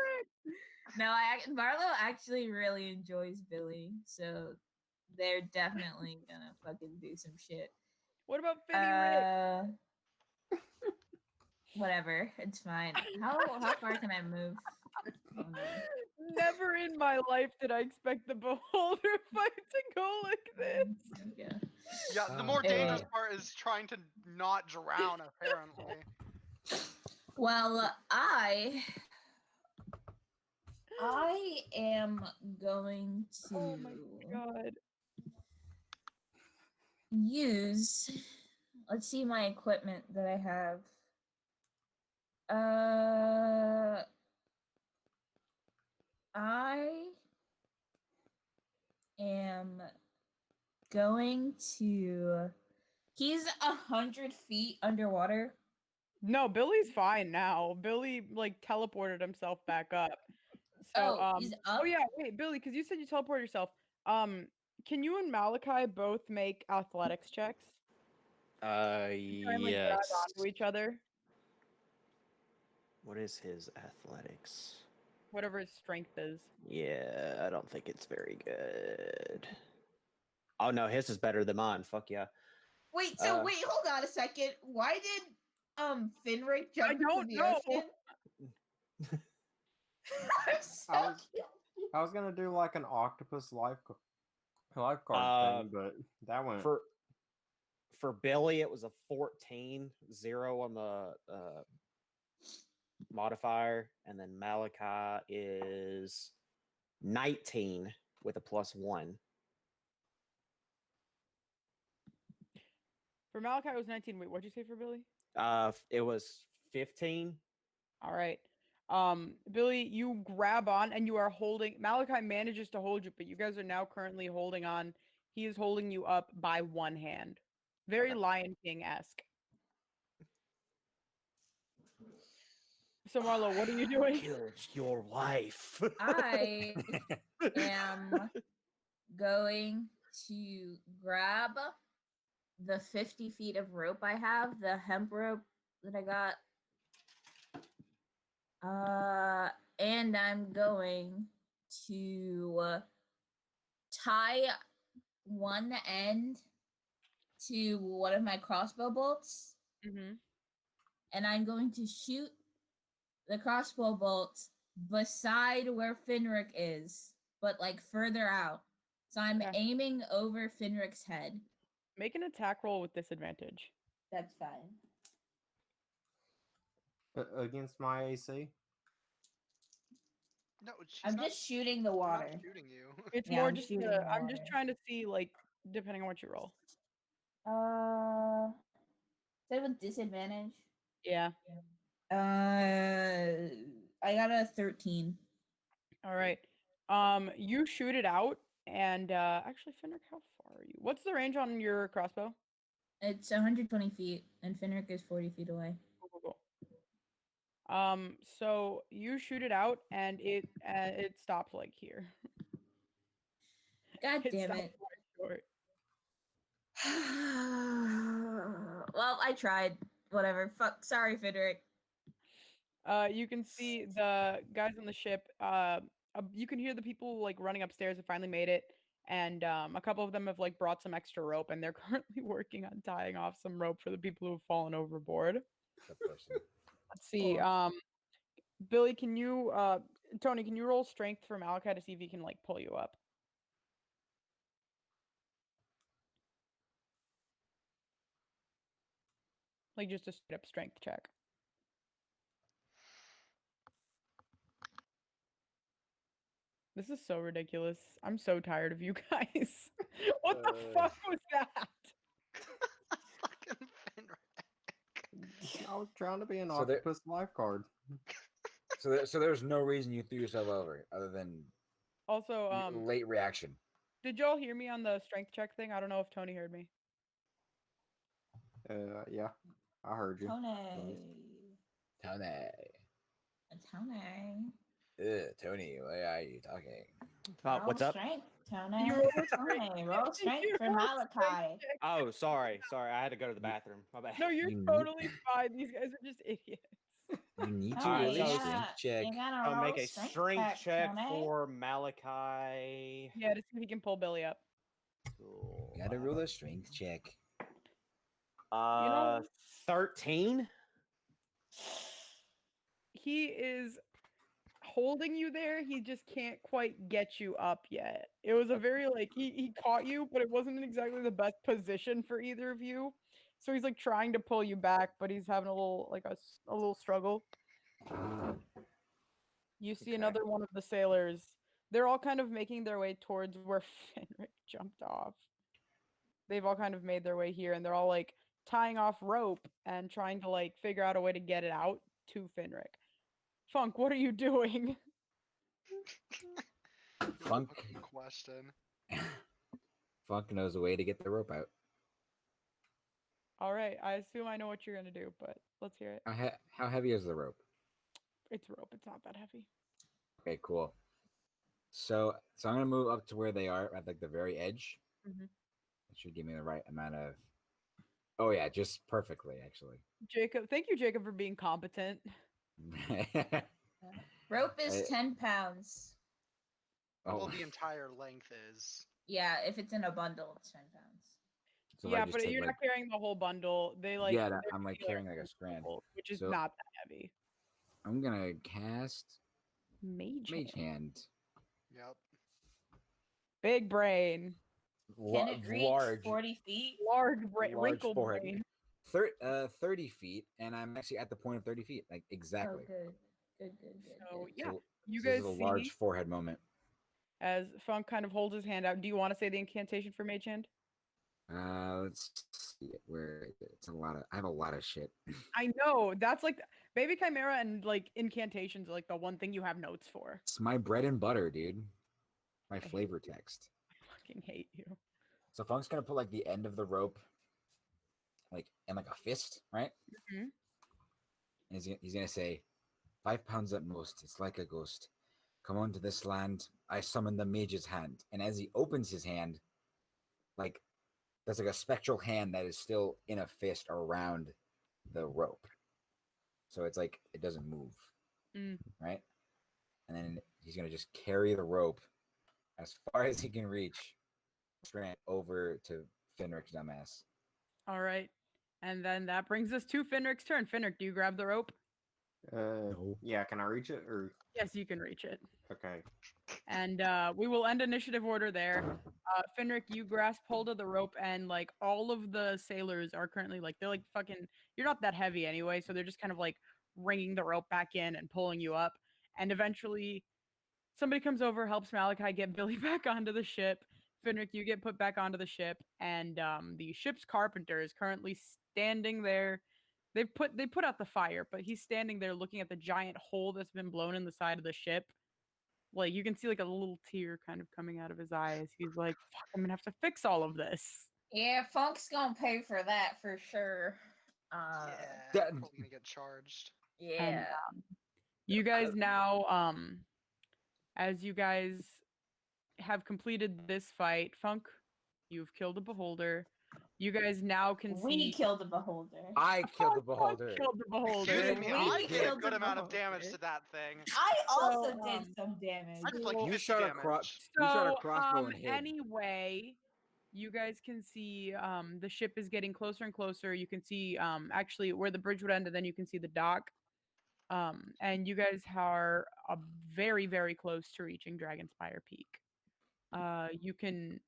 No, Marlo actually really enjoys Billy, so they're definitely gonna fucking do some shit. What about Finny Rick? Whatever, it's fine. How far can I move? Oh, no. Never in my life did I expect the beholder fight to go like this. Yeah. yeah, the Oh, more dangerous God. part is trying to not drown. Apparently. Well, I am going to Oh my god. use. Let's see my equipment that I have. I am going to. He's 100 feet underwater. No, Billy's fine now. Billy like teleported himself back up. So Oh, he's up. oh yeah, wait, Billy, because you said you teleported yourself. Um, can you and Malachi both make athletics checks? Try and like grab Yes. onto each other. What is his athletics? Whatever his strength is. Yeah, I don't think it's very good. Oh no, his is better than mine. Fuck yeah. Wait, so Uh, wait, hold on a second. Why did Finrick jump into don't the know. ocean? I'm so I was- confused. I was gonna do like an octopus lifeguard thing, but that went. For Billy, it was a 14, 0 on the modifier, and then Malachi is 19 with a +1. For Malachi, it was 19. Wait, what'd you say for Billy? It was 15. All right. Billy, you grab on and you are holding. Malachi manages to hold you, but you guys are now currently holding on. He is holding you up by one hand. Very Okay. Lion King esque. So Marlo, what are you doing? Killed your wife. I am going to grab the 50 feet of rope I have, the hemp rope that I got. And I'm going to tie one end to one of my crossbow bolts, Mm-hmm. and I'm going to shoot the crossbow bolts beside where Finrick is, but like further out. So I'm Okay. aiming over Finrick's head. Make an attack roll with disadvantage. That's fine. Against my AC. No, she's I'm not, just shooting the I'm not water. shooting you. It's Yeah, more I'm just shooting the, the I'm just water. trying to see like depending on what you roll. Say with disadvantage. Yeah. I got a 13. All right. You shoot it out, and actually, Fenric, how far are you? What's the range on your crossbow? It's 120 feet, and Finrick is 40 feet away. Cool. So you shoot it out, and it stops like here. God damn stops it. quite short. Well, I tried. Whatever. Fuck. Sorry, Finrick. You can see the guys on the ship. You can hear the people like running upstairs have finally made it, and a couple of them have like brought some extra rope, and they're currently working on tying off some rope for the people who have fallen overboard. The person. Let's see. Cool. Billy, can you Tony, can you roll strength for Malachi to see if he can like pull you up? Like just a straight up strength check. This is so ridiculous. I'm so tired of you guys. What the fuck was that? Fucking Finrick. I was trying to be an So there- octopus lifeguard. So there's no reason you threw yourself over other than Also, late reaction. did y'all hear me on the strength check thing? I don't know if Tony heard me. Yeah, I heard you. Tony. Tony. Tony. Tony, why are you talking? What's Roll up? Strength, Tony. You roll Tony. Roll strength You for roll strength Malachi. check. Oh, sorry. I had to go to the bathroom. My bad. No, you're You need- totally fine. These guys are just idiots. You need to Alright, roll a so- strength check. You gotta I'll roll make a strength check Tony. for Malachi. Yeah, to see if he can pull Billy up. Cool. You gotta roll a strength check. You know- 13. He is holding you there. He just can't quite get you up yet. It was a very like he caught you, but it wasn't in exactly the best position for either of you. So he's like trying to pull you back, but he's having a little like a little struggle. You see Okay. another one of the sailors. They're all kind of making their way towards where Fenric jumped off. They've all kind of made their way here, and they're all like tying off rope and trying to like figure out a way to get it out to Fenric. Funk, what are you doing? Good Funk. fucking question. Funk knows a way to get the rope out. All right, I assume I know what you're gonna do, but let's hear it. How heavy is the rope? It's rope. It's not that heavy. Okay, cool. So I'm gonna move up to where they are at like the very edge. Mhm. It should give me the right amount of. Oh yeah, just perfectly actually. Jacob, thank you, Jacob, for being competent. Rope is I- 10 pounds. Oh, Well, the entire length is. Yeah, if it's in a bundle, it's 10 pounds. so if I Yeah, just but take you're like not carrying the whole bundle. They like yeah, they're I'm like singular carrying like a strand. bundle, which is So not that heavy. I'm gonna cast Mage Mage hand. Hand. Yep. Big brain, Can it reach Large, 40 feet? large large wrinkle forehead. brain. 30 feet, and I'm actually at the point of 30 feet, like Oh, exactly. good. Good, good, good, So good. yeah, So, you so this guys is a see large forehead moment. as Funk kind of holds his hand out. Do you want to say the incantation for Mage Hand? Let's see where is it? It's a lot of. I have a lot of shit. I know that's like Baby Chimera and like incantations are like the one thing you have notes for. It's my bread and butter, dude. My hate flavor text. I fucking hate you. So Funk's gonna put like the end of the rope, like in like a fist, right? Mhm. And he's gonna say, 5 pounds at most. It's like a ghost. Come on to this land. I summon the mage's hand. And as he opens his hand, like there's like a spectral hand that is still in a fist around the rope. So it's like it doesn't move, Mm. right? And then he's gonna just carry the rope as far as he can reach, straight over to Finrick's dumbass. All right, and then that brings us to Finrick's turn. Finrick, do you grab the rope? No. Yeah, can I reach it or Yes, you can reach it. okay? And we will end initiative order there. Finrick, you grasp hold of the rope, and like all of the sailors are currently like they're like fucking. You're not that heavy anyway, so they're just kind of like ringing the rope back in and pulling you up. And eventually, somebody comes over, helps Malachi get Billy back onto the ship. Finrick, you get put back onto the ship, and the ship's carpenter is currently standing there. They put out the fire, but he's standing there looking at the giant hole that's been blown in the side of the ship. Like you can see like a little tear kind of coming out of his eyes. He's like, "Fuck, I'm gonna have to fix all of this." Yeah, Funk's gonna pay for that for sure. Yeah. that- Probably gonna get charged. And Yeah. you guys now, as you guys have completed this fight, Funk, you've killed a beholder. You guys now can We see. killed the beholder. I killed the Funk beholder. killed the beholder. Excuse me, we I did a killed good the amount of damage beholder. to that thing. I also So, did some damage. I did like So- 50 You shot a damage. you shot a So, crossbow and hit. anyway, you guys can see the ship is getting closer and closer. You can see actually where the bridge would end, and then you can see the dock. And you guys are very, very close to reaching Dragonspire Peak. You can.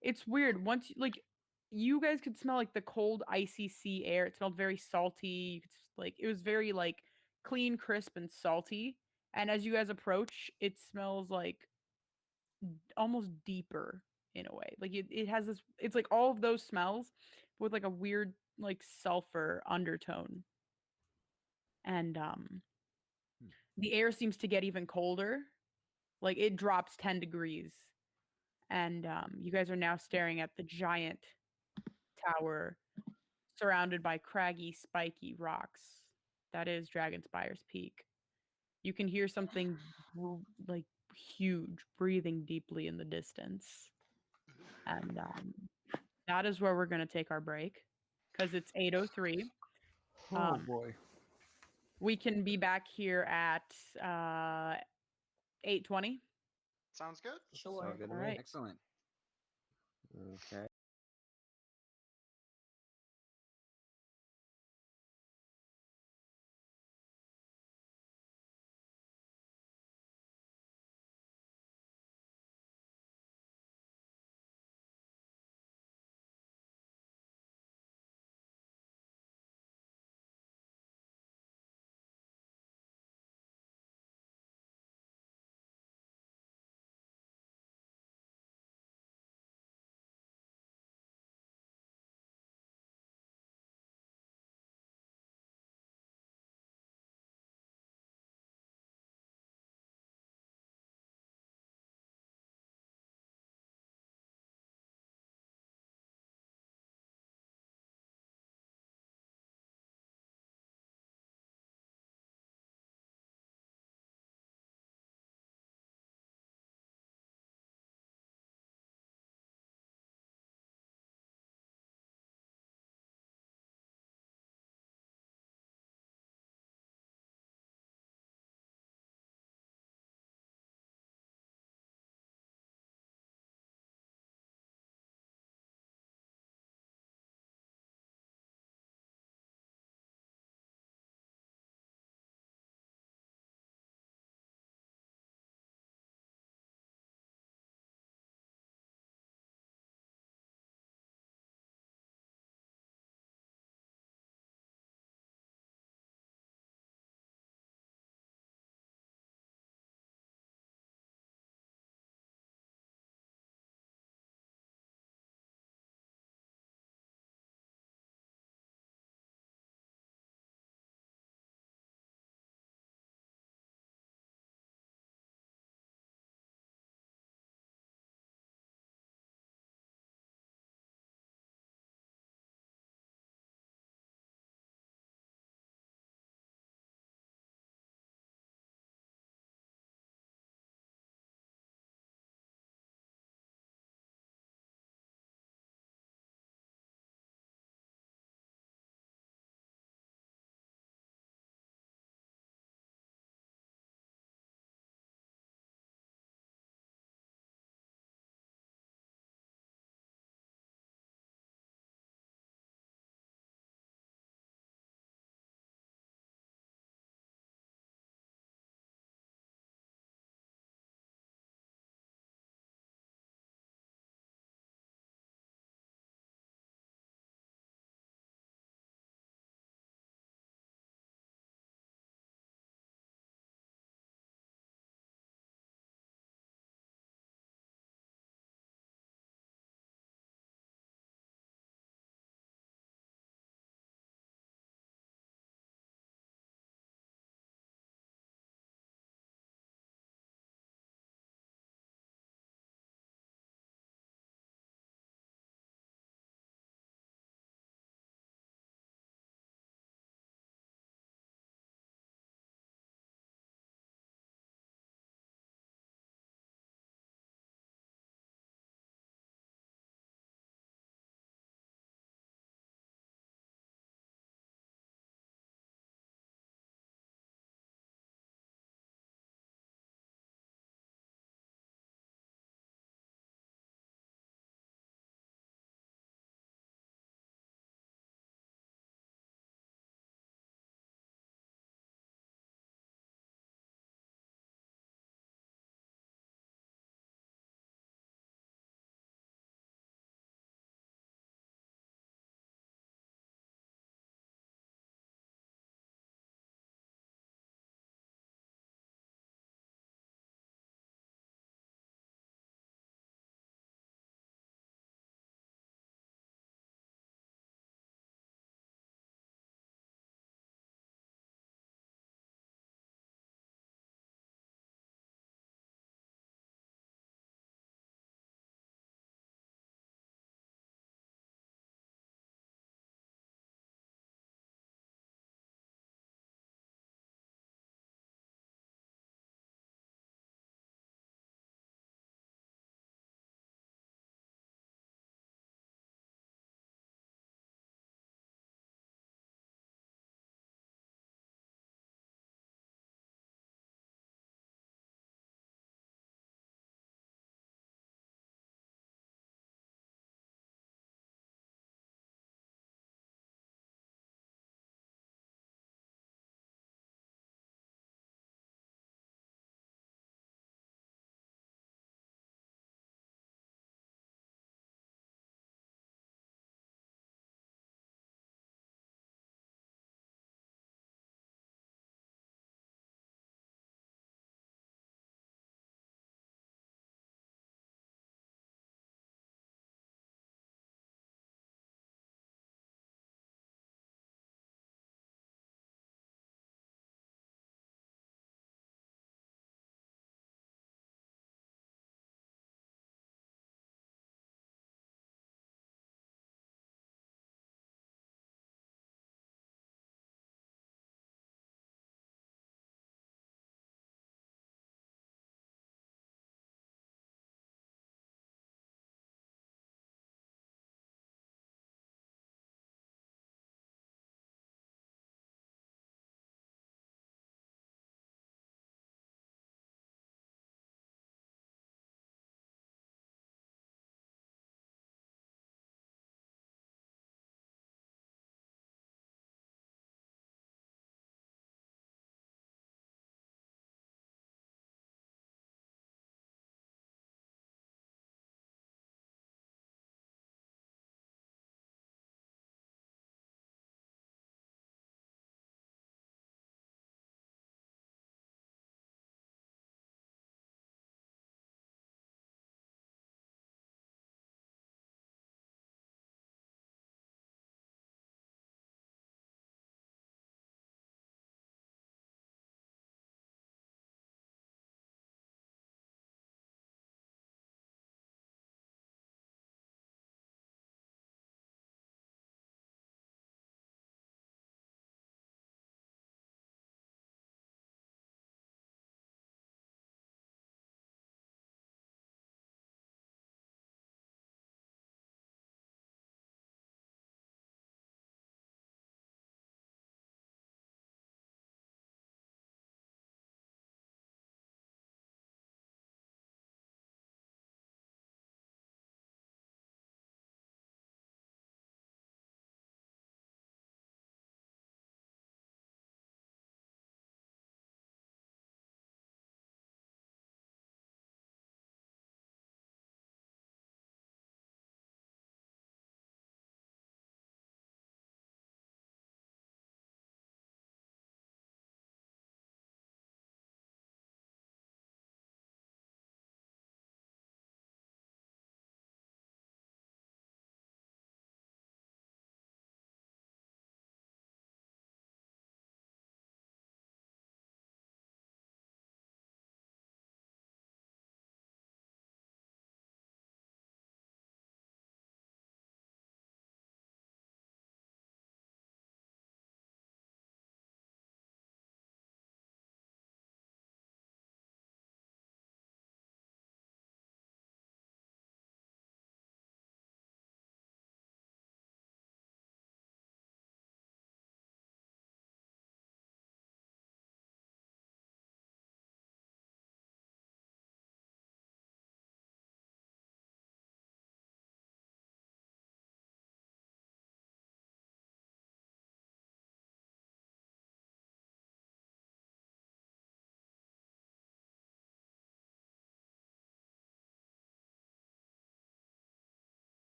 It's weird. Like, you guys could smell like the cold, icy sea air. It smelled very salty. You could like it was very like clean, crisp, and salty. And as you guys approach, it smells like almost deeper in a way. Like it has this. It's like all of those smells with like a weird like sulfur undertone. And Hmm. the air seems to get even colder. Like it drops 10 degrees. And you guys are now staring at the giant tower surrounded by craggy, spiky rocks. That is Dragonspire's Peak. You can hear something like huge breathing deeply in the distance. And that is where we're going to take our break because it's 8:03. Oh boy. We can be back here at 8:20. Sounds good. Sure. Sounds good to All me. right. Excellent. Okay.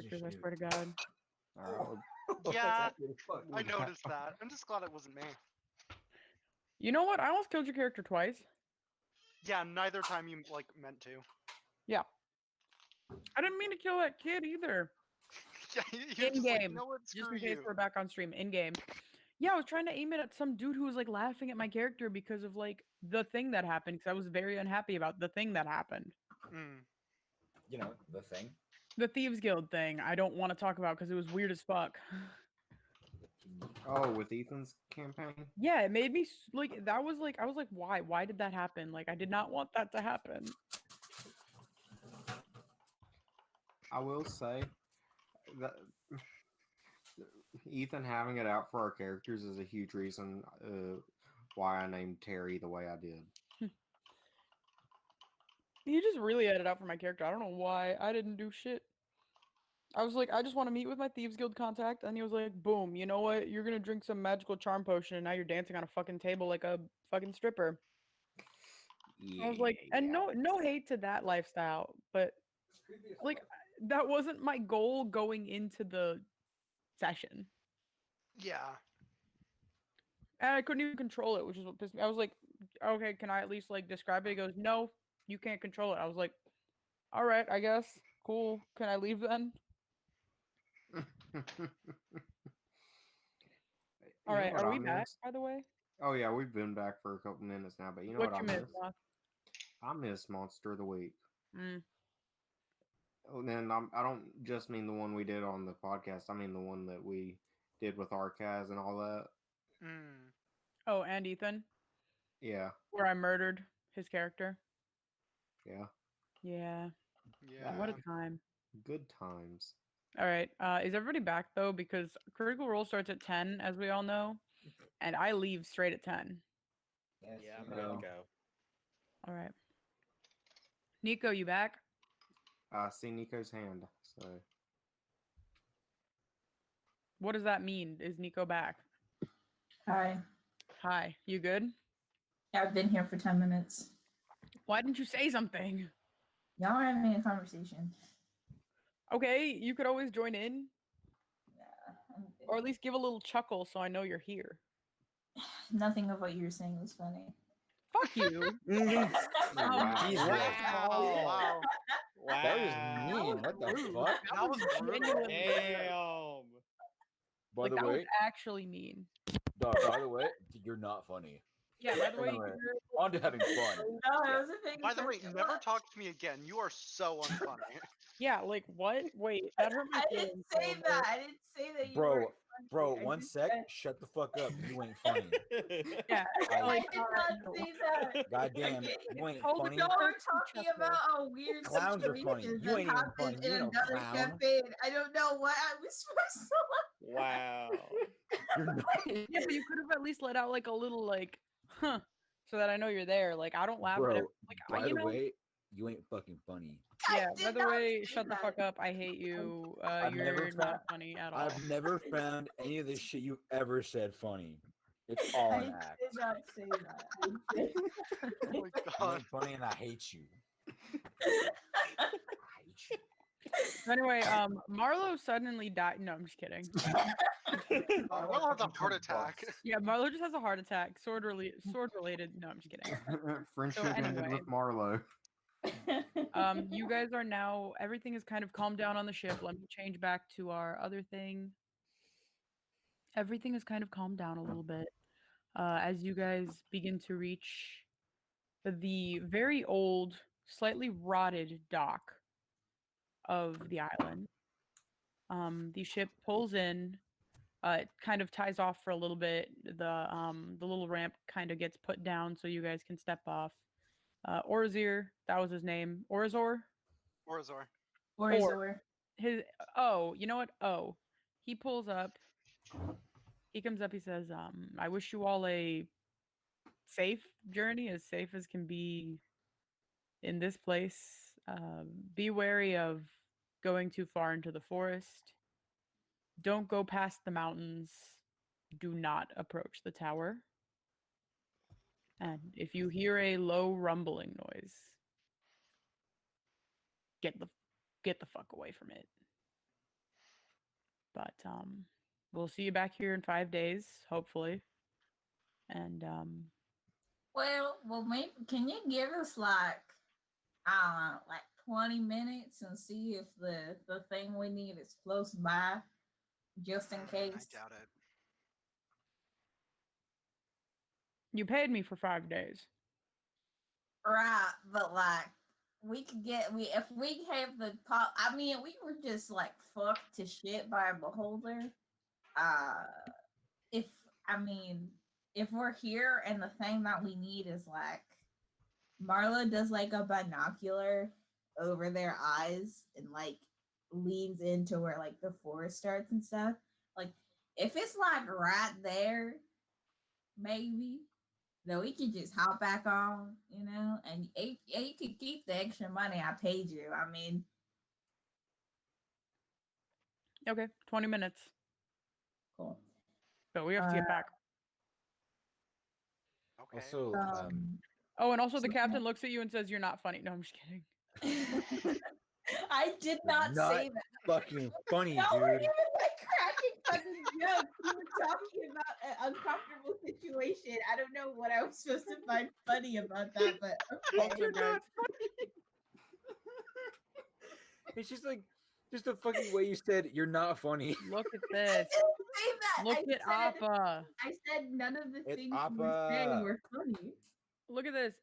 characters, I shoot. swear to God. All right. That's Yeah, accurate as fuck. I noticed that. I'm just glad it wasn't me. You know what? I almost killed your character twice. Yeah, neither time you like meant to. Yeah. I didn't mean to kill that kid either. Yeah, you're In just like, game. you know what? Just Screw in case you. we're back on stream. In game. Yeah, I was trying to aim it at some dude who was like laughing at my character because of like the thing that happened. Because I was very unhappy about the thing that happened. Mm. You know, the thing. The Thieves Guild thing. I don't want to talk about because it was weird as fuck. Oh, with Ethan's campaign? Yeah, it made me like that was like I was like, why? Why did that happen? Like I did not want that to happen. I will say that Ethan having it out for our characters is a huge reason why I named Terry the way I did. He just really had it out for my character. I don't know why. I didn't do shit. I was like, I just want to meet with my Thieves Guild contact, and he was like, boom, you know what? You're gonna drink some magical charm potion, and now you're dancing on a fucking table like a fucking stripper. Yeah, I was like, yeah, and yeah. no hate to that lifestyle, but like that wasn't my goal going into the session. Yeah. And I couldn't even control it, which is what pissed me. I was like, okay, can I at least like describe it? He goes, no, you can't control it. I was like, all right, I guess. Cool. Can I leave then? All right, are we back, by the way? Oh yeah, we've been back for a couple minutes now, but you know What what you I miss, miss? Moth? I miss Monster of the Week. Mm. And then I don't just mean the one we did on the podcast. I mean the one that we did with Arcaz and all that. Mm. Oh, and Ethan, Yeah, where I murdered his character. yeah. Yeah. Yeah. What a time. Good times. All right. Is everybody back though? Because Critical Role starts at 10, as we all know, and I leave straight at 10. Yes, Yeah, I'm you ready know. to go. All right. Nico, you back? I see Nico's hand. So What does that mean? Is Nico back? Hi. Hi. You good? Yeah, I've been here for 10 minutes. Why didn't you say something? Y'all are having a conversation. Okay, you could always join in, Yeah, I'm good. or at least give a little chuckle so I know you're here. Nothing of what you were saying was funny. Fuck you. wow. Jesus. Wow. That was mean. What the rude. fuck? That was brutal. genuinely rude. Damn. By Like the that way, was actually mean. dog, by the way, you're not funny. Yeah, by the way, Anyway, you're- on to having fun. No, I wasn't paying By the way, attention. never What? talk to me again. You are so unfunny. yeah, like what? Wait, that hurt my I didn't feelings. say that. I didn't say that you Bro, weren't funny. bro, I one just sec. said- Shut the fuck up. You ain't funny. Yeah, I like, did not say that. Goddamn, you ain't Hold it funny. down. Y'all were Person talking Chester. about a weird Clowns are funny. situation You that ain't even happened funny. You in no another clown. campaign. I don't know what I was supposed to Wow. You're not. Yeah, but you could have at least let out like a little like, huh, so that I know you're there. Like I don't laugh at Bro, it. Like by you the know. way, you ain't fucking funny. Yeah. I By did the not way, say shut the that. fuck up. I hate you. I've never You're found- not funny at all. I've never found any of this shit you've ever said funny. It's all I an did act. not say that. I did- Oh my You god. ain't funny, and I hate you. I hate you. So anyway, Marlo suddenly died. No, I'm just kidding. Will has a heart attack. Yeah, Marlo just has a heart attack. Sword related. No, I'm just kidding. Friendship ended anyway. with Marlo. You guys are now. Everything is kind of calmed down on the ship. Let me change back to our other thing. Everything is kind of calmed down a little bit as you guys begin to reach the very old, slightly rotted dock of the island. The ship pulls in. It kind of ties off for a little bit. The little ramp kind of gets put down so you guys can step off. Orzir, that was his name. Orzor? Orzor. Orzor. His you know what? He pulls up. He comes up, he says, I wish you all a safe journey, as safe as can be in this place. Be wary of going too far into the forest. Don't go past the mountains. Do not approach the tower. And if you hear a low rumbling noise, get the fuck away from it. But we'll see you back here in 5 days, hopefully. And Well, maybe can you give us like 20 minutes and see if the thing we need is close by, just in I case. doubt it. you paid me for 5 days. Right, but like we could get we if we have the pop. I mean, we were just like fucked to shit by a beholder. Uh, if I mean, if we're here and the thing that we need is like Marla does like a binocular over their eyes and like leans into where like the forest starts and stuff. Like if it's like right there, maybe then we could just hop back on, and you could keep the extra money I paid you. I mean, Okay, 20 minutes. cool. But we have to get back. Okay. Also, Oh, and also the so- captain looks at you and says, "You're not funny." No, I'm just kidding. I did not Not say that. fucking funny, No, we're dude. even like cracking fucking jokes. We were talking about an uncomfortable situation. I don't know what I was supposed to find funny about that, but okay. Also, guys, It's just like, just the fucking way you said you're not funny. look at I this. didn't say that. Look I at said, Appa. I said none of the It's things you were saying Appa. were funny. Look at this.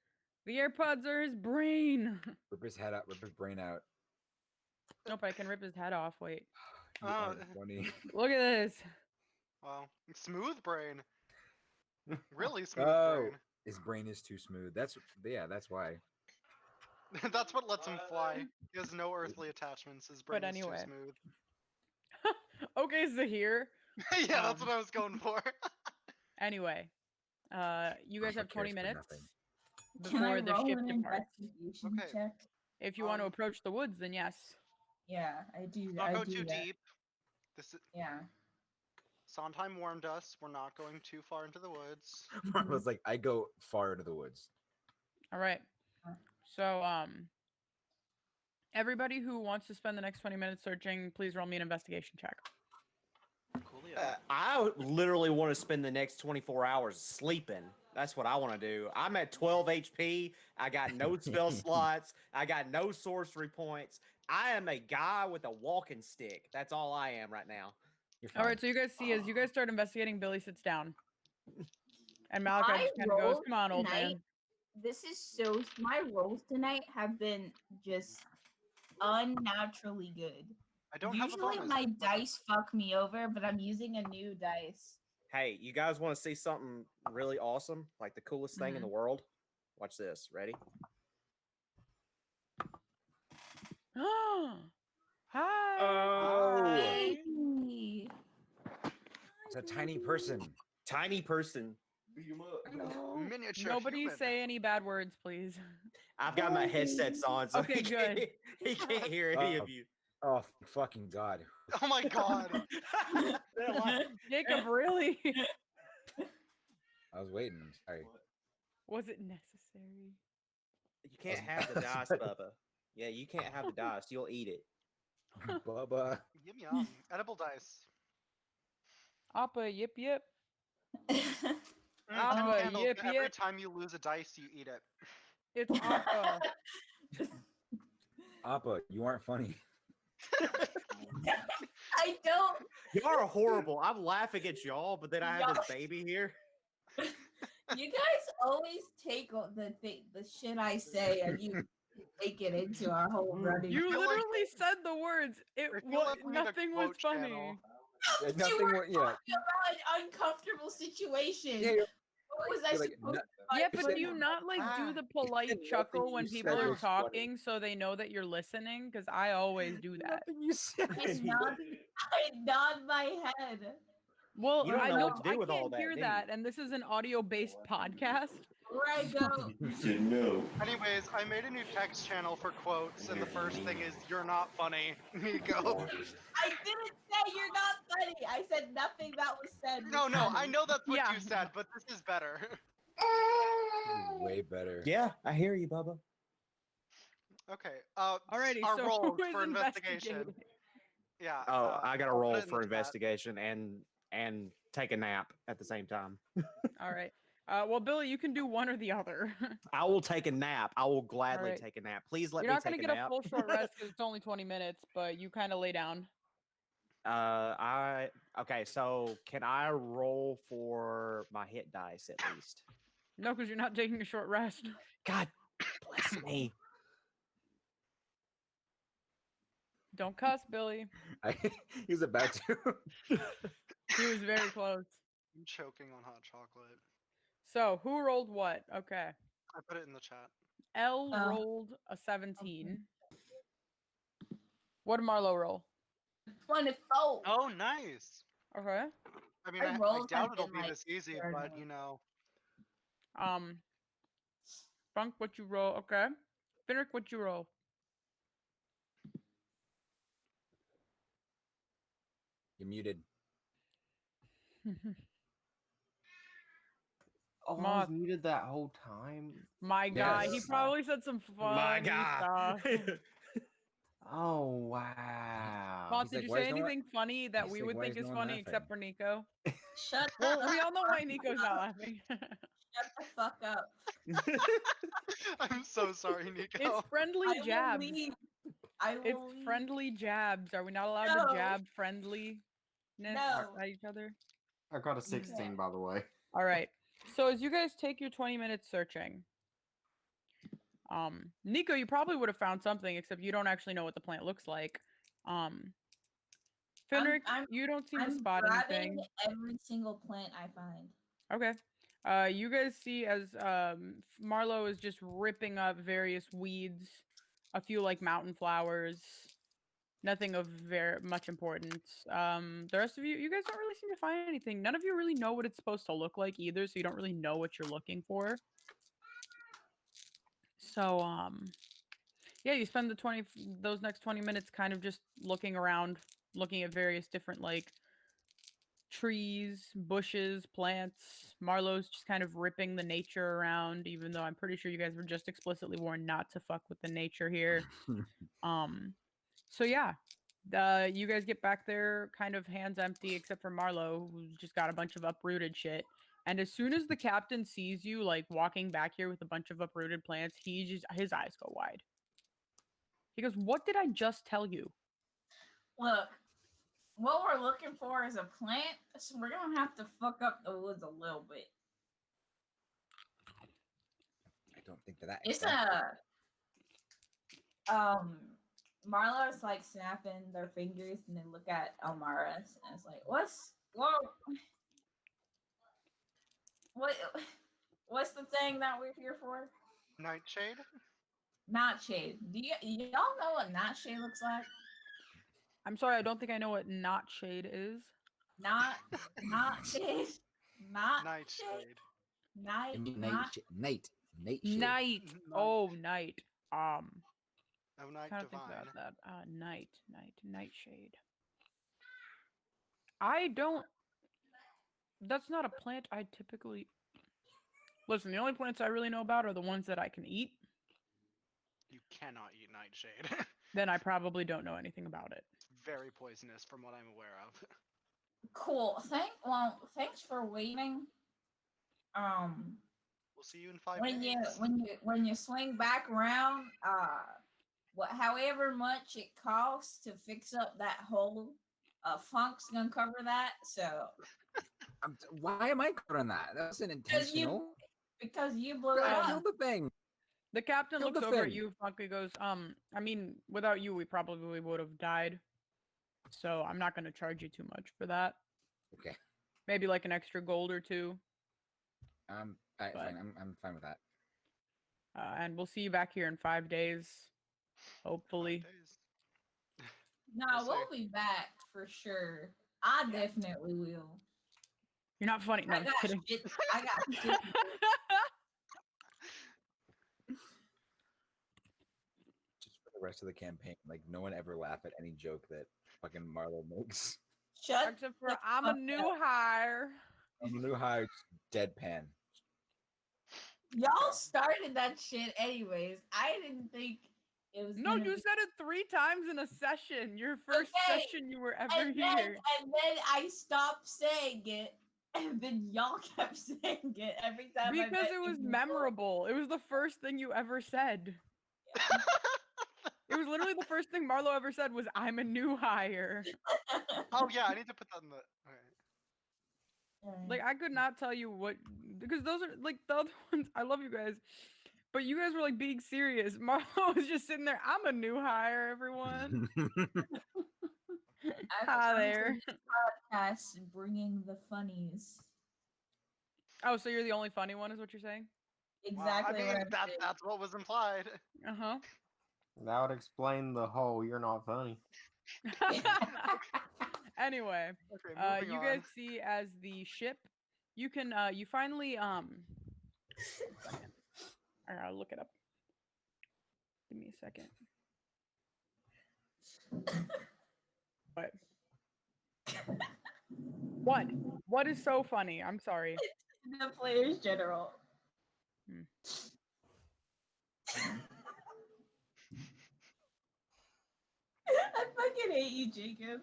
The AirPods are his brain. Rip his head out. Rip his brain out. Nope, I can rip his head off. Wait. You aren't funny. Look at this. Wow. Smooth brain. Really smooth Oh, brain. his brain is too smooth. That's why. That's what lets him fly. He has no earthly attachments. His brain But is anyway. too smooth. Okay, Zahir. Yeah, that's what Um, I was going for. Anyway, you guys Appa have 20 cares for minutes nothing. Can I before the roll ship an departs. investigation Okay. check? If you want to Um, approach the woods, then yes. Yeah, I do. Not I go do too that. deep. This is, Yeah. Sondheim warned us. We're not going too far into the woods. I was like, I go far into the woods. All right. Uh. So, everybody who wants to spend the next 20 minutes searching, please roll me an investigation check. Coolio. I literally want to spend the next 24 hours sleeping. That's what I want to do. I'm at 12 HP. I got no spell slots. I got no sorcery points. I am a guy with a walking stick. That's all I am right now. You're All fine. right, so you guys see as you guys start investigating, Billy sits down. And Malachi My just kind of goes, rolls "Come on, old tonight- man." This is so. My rolls tonight have been just unnaturally good. I don't have a Usually bonus. my dice fuck me over, but I'm using a new dice. Hey, you guys want to see something really awesome? Like the coolest thing in the world? Watch this. Ready? Hi. Oh, Hey. it's a tiny person. Tiny person. Miniature Nobody human. say any bad words, please. I've got my headsets on, so Okay, he good. can't, he can't hear any of you. Oh, fucking god. Oh my god. They're like, Jacob, really? I was waiting. Sorry. Was it necessary? you can't have the dice, Bubba. Yeah, you can't have the dice. You'll eat it. Bubba. Yum yum. Edible dice. Appa, yip yip. Ken Appa, Candle, yip every yip. time you lose a dice, you eat it. It's Appa. Appa, you aren't funny. I don't. Y'all are horrible. I'm laughing at y'all, but then I have this baby here. You guys always take the shit I say and you make it into our whole running. You feel like- literally said the words. It I feel was like we need a nothing was quote funny. channel. Yeah, You nothing were wa- yeah. talking about an uncomfortable situation. Yeah, What was I you're like, supposed no- to find Yeah, but said- do you not like do the polite nothing chuckle you when said people are was funny. talking so they know that you're listening? Because I always do that. Nothing you said. I nod my head. Well, You don't I know know what to do I with all can't that, hear do you? that, and this is an audio-based podcast. Where I go. No. Anyways, I made a new text channel for quotes, and the first thing is, "You're not funny." Nico. I didn't say you're not funny. I said nothing that was said. was No, I funny. know that's what Yeah. you said, but this is better. Way better. Yeah, I hear you, Bubba. Okay. Alrighty, our so roles who is for investigation. investigating? Yeah. Oh, I got to I'll put roll it in for the chat. investigation and take a nap at the same time. All right. Well, Billy, you can do one or the other. I will take a nap. I will gladly right. take a nap. Please let You're me not gonna take a get a nap. full short rest because it's only 20 minutes, but you kind of lay down. Okay, so can I roll for my hit dice at least? No, because you're not taking a short rest. God bless me. Don't cuss, Billy. He's about to. He was very close. I'm choking on hot chocolate. So who rolled what? Okay. I put it in the chat. L rolled a 17. What did Marlo roll? 24. Oh, nice. Okay. I mean, My I rolls doubt have it'll been, be like, this easy, very but good. you know. Funk, what you roll? Okay. Finrick, what you roll? You're muted. Oh, I was Moth. muted that whole time. My guy, he Yes. probably said some My funny God. stuff. Oh wow. Moth, He's did like, you "Why say is no one-" anything funny that He's we like, would "Why think is is no one funny laughing?" except for Nico? Shut Well, the we all know why fuck Nico's up. not laughing. Shut the fuck up. I'm so sorry, Nico. It's friendly I will jabs. leave. I It's will leave. friendly jabs. Are we not allowed to No. jab friendliness No. at each other? I got a 16, by the way. All right. So as you guys take your 20 minutes searching, Nico, you probably would have found something, except you don't actually know what the plant looks like. Finrick, you don't seem to I'm spot grabbing anything. every single plant I find. Okay. You guys see as Marlo is just ripping up various weeds, a few like mountain flowers, nothing of very much importance. The rest of you guys don't really seem to find anything. None of you really know what it's supposed to look like either, so you don't really know what you're looking for. So, yeah, you spend those next 20 minutes kind of just looking around, looking at various different like trees, bushes, plants. Marlo's just kind of ripping the nature around, even though I'm pretty sure you guys were just explicitly warned not to fuck with the nature here. So yeah, you guys get back there kind of hands empty, except for Marlo, who's just got a bunch of uprooted shit. And as soon as the captain sees you like walking back here with a bunch of uprooted plants, his eyes go wide. He goes, "What did I just tell you?" Look, what we're looking for is a plant, so we're gonna have to fuck up the woods a little bit. I don't think to that It's extent. Marlo's like snapping their fingers and they look at Almaris and it's like, what's the thing that we're here for? Nightshade? Nightshade. Do y'all know what nightshade looks like? I'm sorry, I don't think I know what nightshade is. Nightshade. Nightshade. Night. Night. Oh, night. Oh, night Kind of think divine. about that. Nightshade. I don't. That's not a plant I typically. Listen, the only plants I really know about are the ones that I can eat. You cannot eat nightshade. Then I probably don't know anything about it. It's very poisonous from what I'm aware of. Cool. Thanks for waiting. We'll see you in 5 when days. when you swing back around, however much it costs to fix up that hole, Funk's gonna cover that. So Why am I covering that? That wasn't intentional. because you blew it I up. killed the thing. The captain Killed looks the over at thing. you. Funky goes, I mean, without you, we probably would have died. So I'm not going to charge you too much for that. Okay. Maybe like an extra gold or two. Fine. I'm fine with that. And we'll see you back here in 5 days. Hopefully. 5 days. No, We'll we'll be back for sure. I definitely will. You're not funny. No, I'm just kidding. I got shit. Just for the rest of the campaign, like no one ever laugh at any joke that fucking Marlo makes. Shut Except for I'm a new hire. I'm a new hire, just deadpan. Y'all started that shit anyways. I didn't think it was No, gonna you be said it 3 times in a session. Your first Okay, session you were ever and here. then I stopped saying it, and then y'all kept saying it every time I Because met it new was people. memorable. It was the first thing you ever said. It was literally the first thing Marlo ever said was, "I'm a new hire." Oh yeah, I need to put that in the. Okay. Like I could not tell you what, because those are like the other ones. I love you guys, but you guys were like being serious. Marlo was just sitting there. I'm a new hire, everyone. I've Hi come to there. this podcast bringing the funnies. Oh, so you're the only funny one, is what you're saying? Exactly Well, I what mean, I'm that saying. that's what was implied. Uh huh. That would explain the whole "you're not funny." Anyway, Okay, moving you on. guys see as the ship, you can you finally one second. I gotta look it up. Give me a second. What? What? What is so funny? I'm sorry. The players general. Hmm. I fucking hate you, Jacob.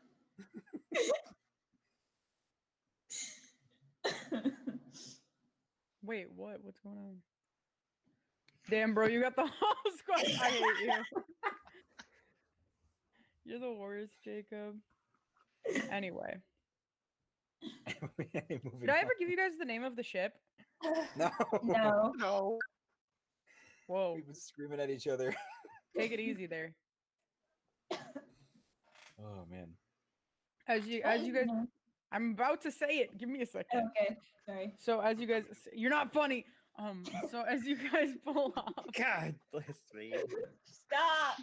Wait, what? What's going on? Damn, bro, you got the whole squad. I hate you. You're the worst, Jacob. Anyway, Moving did I ever on. give you guys the name of the ship? No. No. No. Whoa, We've been screaming at each other. take it easy there. Oh man. As you guys, I'm about to say it. Give me a second. Okay, sorry. So as you guys, you're not funny. So as you guys pull off, God bless me. Stop.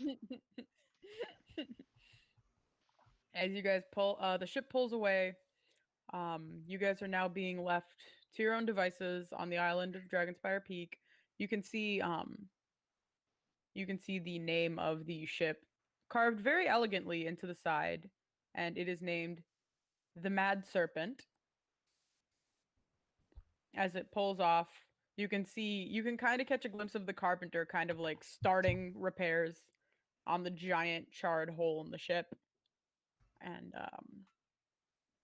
as you guys pull, the ship pulls away. You guys are now being left to your own devices on the island of Dragonspire Peak. You can see, the name of the ship carved very elegantly into the side, and it is named the Mad Serpent. As it pulls off, you can kind of catch a glimpse of the carpenter kind of like starting repairs on the giant charred hole in the ship. And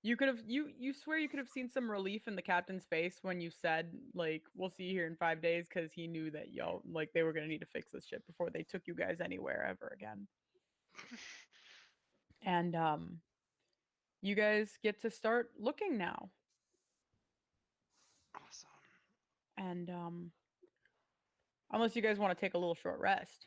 you swear you could have seen some relief in the captain's face when you said like we'll see you here in 5 days, because he knew that y'all like they were going to need to fix this ship before they took you guys anywhere ever again. And you guys get to start looking now. Awesome. And unless you guys want to take a little short rest.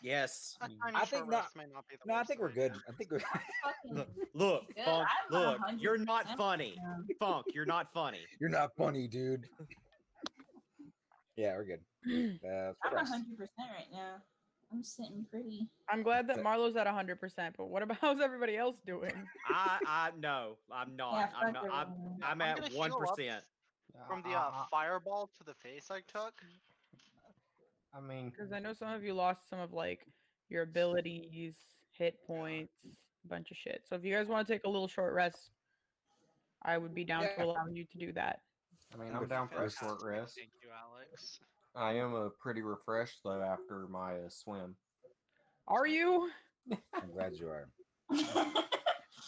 Yes. A tiny I short think not. rest may not be the No, I worst think we're idea. good. I think we're. Fucking Look, good. Funk, I'm look, you're not 100% funny. down. Funk, you're not funny. You're not funny, dude. Yeah, we're good. I'm Short rest. 100% right now. I'm sitting pretty. I'm glad that So- Marlo's at 100%, but what about how's everybody else doing? No, I'm not. Yeah, I'm fuck not. everyone. I'm I'm at gonna heal up 1%. From the I fireball to the face I took. I mean, Because I know some of you lost some of like your abilities, hit points, a bunch of shit. So if you guys want to take a little short rest, I would be down to Yeah. allow you to do that. I'm good down for a Fantastic. short rest. Thank you, Alex. I am pretty refreshed though after my swim. Are you? I'm glad you are. I'm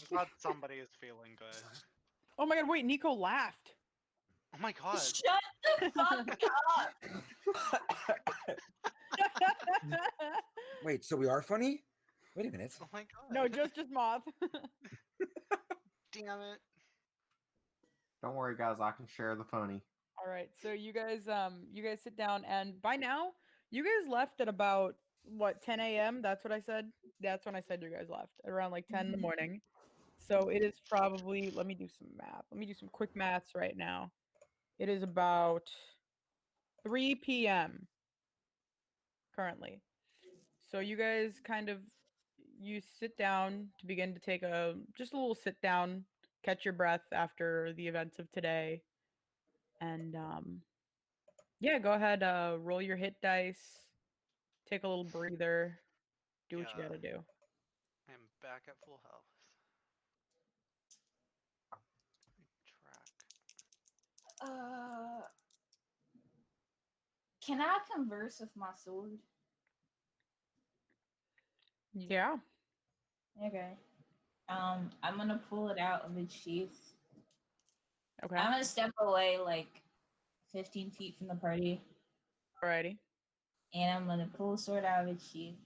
glad somebody is feeling good. Oh my god, wait, Nico laughed. Oh my god. Shut the fuck up. Wait, so we are funny? Wait a minute. Oh my god. No, just Moth. Damn it. Don't worry, guys. I can share the funny. All right, so you guys sit down, and by now you guys left at about what 10 a.m. That's what I said. That's when I said you guys left at around like 10 in the morning. So it is probably, let me do some math. Let me do some quick maths right now. It is about 3 p.m. currently. So you guys you sit down to begin to take just a little sit down, catch your breath after the events of today. And yeah, go ahead, roll your hit dice, take a little breather, do what you Yeah. gotta do. I'm back at full health. Track. Can I converse with my sword? Yeah. Okay. I'm gonna pull it out of its sheath. Okay. I'm gonna step away like 15 feet from the party, Alrighty. and I'm gonna pull the sword out of its sheath,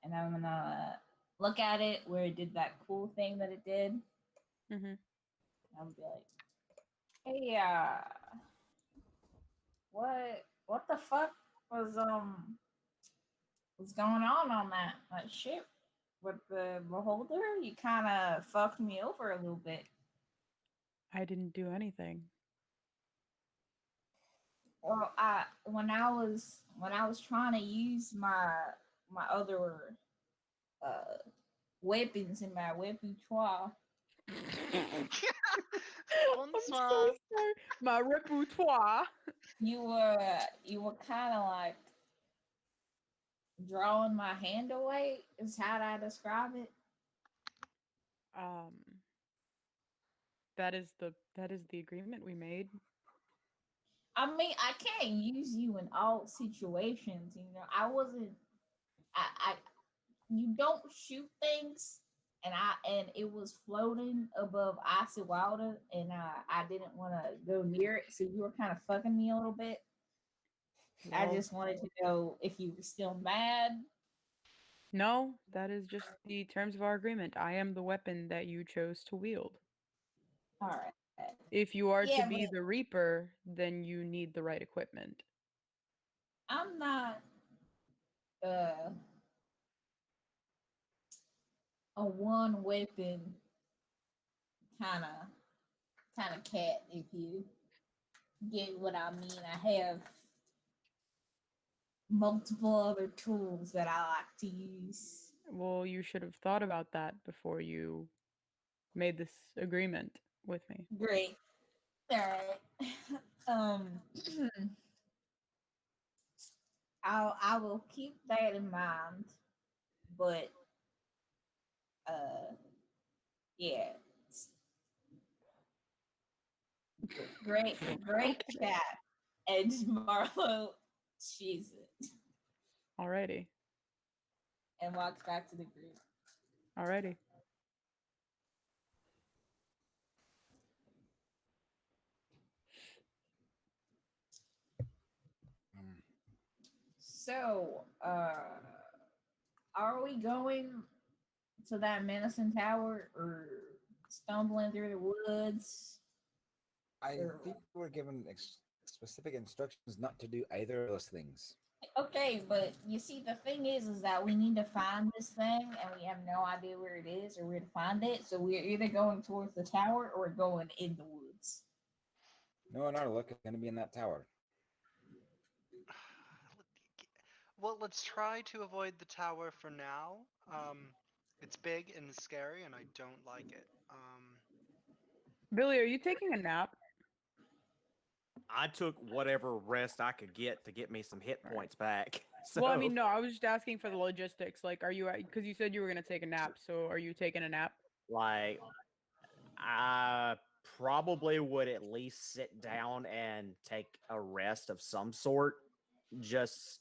and I'm gonna look at it where it did that cool thing that it did. Mhm. I'll be like, "Hey, what the fuck was going on that ship with the beholder? You kind of fucked me over a little bit." I didn't do anything. Well, I when I was trying to use my other uh weapons in my repertoire, I'm so Bonsoir. sorry. My repertoire. you were kind of like drawing my hand away. Is how I describe it. Um, that is the agreement we made. I mean, I can't use you in all situations. You know, I wasn't. I you don't shoot things, and it was floating above icy water, and I didn't want to go near it, so you were kind of fucking me a little bit. I Well, just wanted to know if you were still mad. no, that is just the terms of our agreement. I am the weapon that you chose to wield. All right. If you are to Yeah, be but the Reaper, then you need the right equipment. I'm not uh, a one weapon kind of cat. If you get what I mean, I have multiple other tools that I like to use. Well, you should have thought about that before you made this agreement with me. Great. All right. um, I will keep that in mind. But uh, yeah, great Okay. chat. And Marlo cheese it Alrighty. and walks back to the group. Alrighty. Mm. So, are we going to that menacing tower or stumbling through the woods? I Or think we're given specific instructions not to do either of those things. okay, but you see, the thing is that we need to find this thing, and we have no idea where it is or where to find it. So we're either going towards the tower or going in the woods. No, our luck is going to be in that tower. Well, let's try to avoid the tower for now. It's big and scary, and I don't like it. Billy, are you taking a nap? I took whatever rest I could get to get me some hit Alright. points back. So, Well, I mean, no, I was just asking for the logistics. Like, are you, because you said you were going to take a nap. So are you taking a nap? like, I probably would at least sit down and take a rest of some sort, just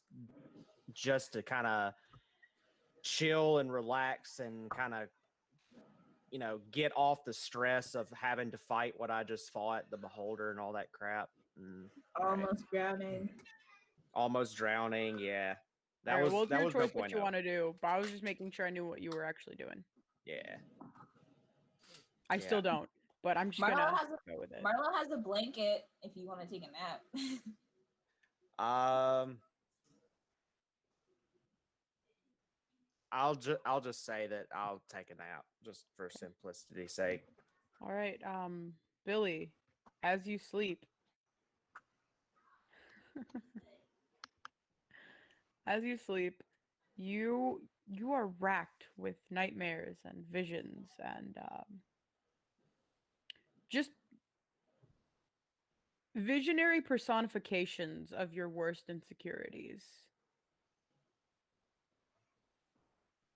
just to kind of chill and relax and kind of get off the stress of having to fight what I just fought, the beholder and all that crap. And, Almost drowning. almost drowning. Yeah, All right. Well, it's that your was no choice what you bueno. want to do. But I was just making sure I knew what you were actually doing. Yeah, I Yeah. still don't, but I'm just Marlo gonna has go with it. Marlo has a blanket if you want to take a nap. um, I'll just say that I'll take a nap just for simplicity's sake. All right. Billy, as you sleep, as you sleep, you are racked with nightmares and visions and just visionary personifications of your worst insecurities.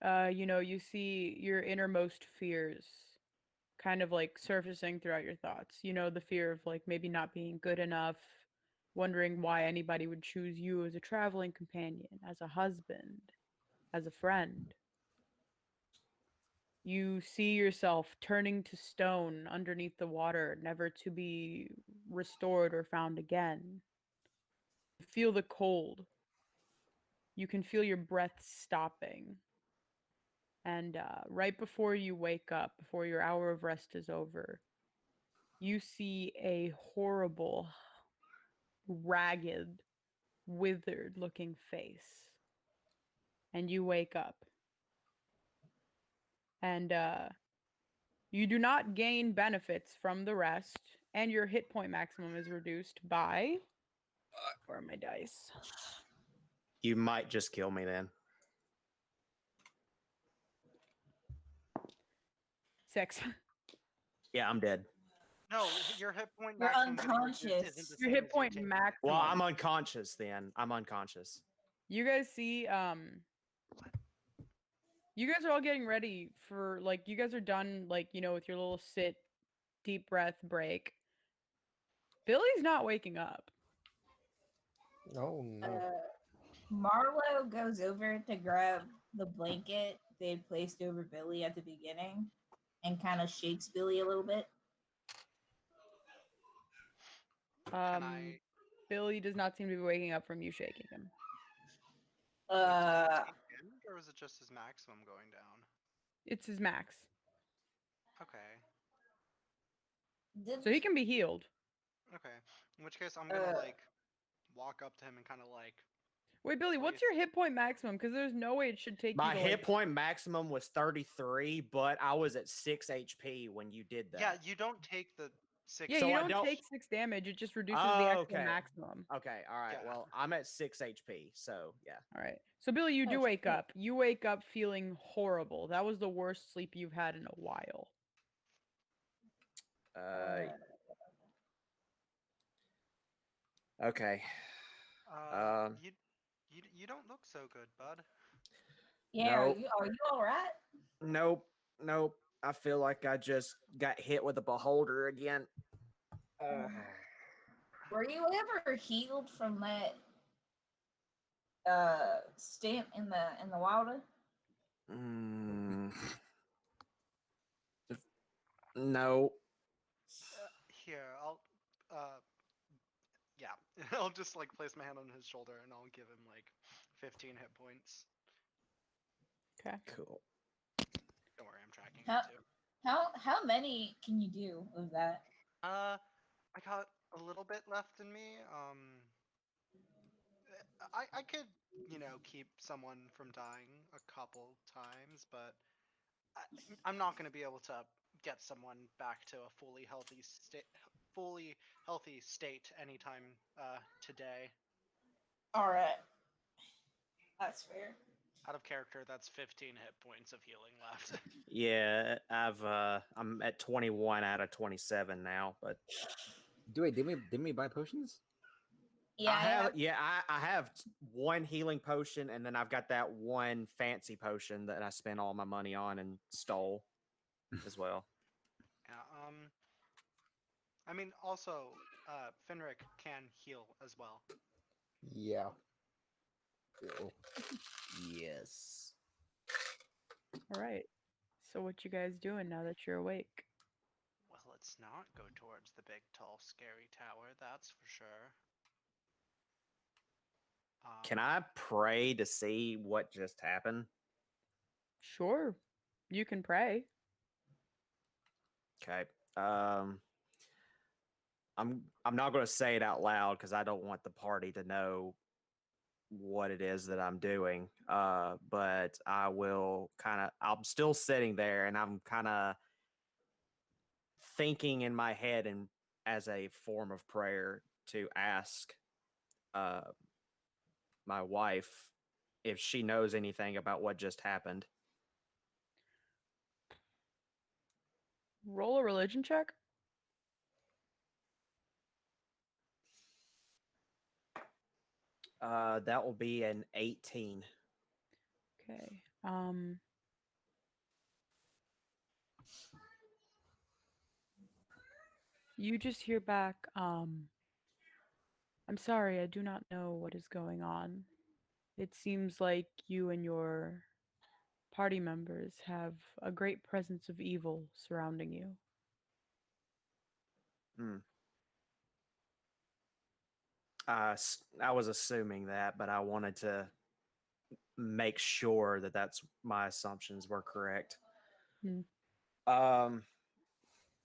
You see your innermost fears kind of like surfacing throughout your thoughts. The fear of like maybe not being good enough, wondering why anybody would choose you as a traveling companion, as a husband, as a friend. You see yourself turning to stone underneath the water, never to be restored or found again. You feel the cold. You can feel your breath stopping. And right before you wake up, before your hour of rest is over, you see a horrible, ragged, withered looking face. And you wake up. And you do not gain benefits from the rest, and your hit point maximum is reduced by. Where are my dice? You might just kill me then. 6. Yeah, I'm dead. No, your hit point You're maximum getting reduced unconscious. isn't the Your same hit as you point taking max. Well, I'm unconscious then. I'm unconscious. You guys see, you guys are all getting ready for, like, you guys are done, like, you know, with your little sit, deep breath break. Billy's not waking up. Oh no. Marlo goes over to grab the blanket they had placed over Billy at the beginning and kind of shakes Billy a little bit. Can I? Billy does not seem to be waking up from you shaking him. Wait, did he Uh, take damage, or was it just his maximum going down? It's his max. Okay. So he can be healed. Okay. In which case, I'm gonna like walk up to him and kind of like. Wait, Billy, what's your hit point maximum? Because there's no way it should take My you to, hit like... point maximum was 33, but I was at 6 HP when you did that. Yeah, you don't take the 6. Yeah, So you I don't don't- take 6 damage. It just reduces the Oh, actual okay. maximum. Okay, all right. Yeah. Well, I'm at 6 HP, so yeah. All right. So, Billy, you do Oh, wake shit. up. You wake up feeling horrible. That was the worst sleep you've had in a while. Okay. You don't look so good, bud. yeah, Nope. are you all right? Nope. Nope. I feel like I just got hit with a beholder again. Were you ever healed from that stamp in the water? Mm. No. Here, I'll. Yeah, I'll just like place my hand on his shoulder and I'll give him like 15 hit points. Okay. Cool. Don't worry, I'm tracking How- it too. How many can you do of that? I got a little bit left in me. I could, keep someone from dying a couple times, but I'm not going to be able to get someone back to a fully healthy state anytime today. All right, that's fair. Out of character, that's 15 hit points of healing left. Yeah, I'm at 21 out of 27 now, but Didn't we buy potions? Yeah, I have one healing potion, and then I've got that one fancy potion that I spent all my money on and stole as well. Yeah, I mean, also, Finric can heal as well. Yeah. Ew. Yes. All right. So, what you guys doing now that you're awake? Well, let's not go towards the big, tall, scary tower, that's for sure. Can I pray to see what just happened? Sure. You can pray. Okay. I'm not going to say it out loud because I don't want the party to know what it is that I'm doing. But I will I'm still sitting there and I'm kind of thinking in my head and as a form of prayer to ask my wife if she knows anything about what just happened. Roll a religion check. That will be an 18. Okay. You just hear back, I'm sorry, I do not know what is going on. It seems like you and your party members have a great presence of evil surrounding you. Hmm. I was assuming that, but I wanted to make sure that my assumptions were correct. Hmm. Um,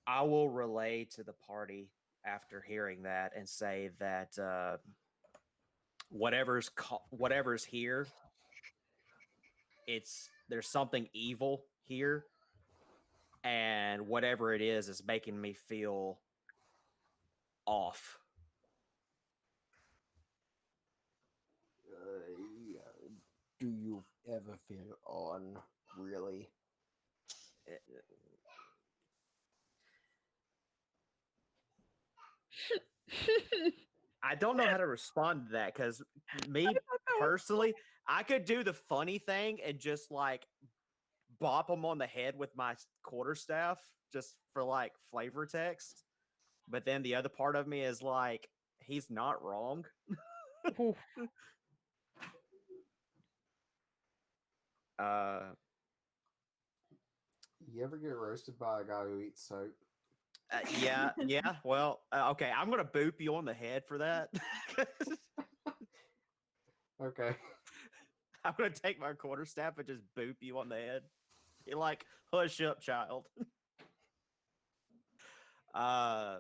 I will relay to the party after hearing that and say that whatever's here, there's something evil here, and whatever it is making me feel off. Yeah. Do you ever feel on? Really? I don't know how to respond to that because me thought that was personally, I could do the funny thing and just like bop him on the head with my quarterstaff just for like flavor text. But then the other part of me is like, he's not wrong. Oof. Uh, You ever get roasted by a guy who eats soap? yeah. Well, okay, I'm gonna boop you on the head for that. Okay. I'm gonna take my quarterstaff and just boop you on the head. You're like, hush up, child. uh,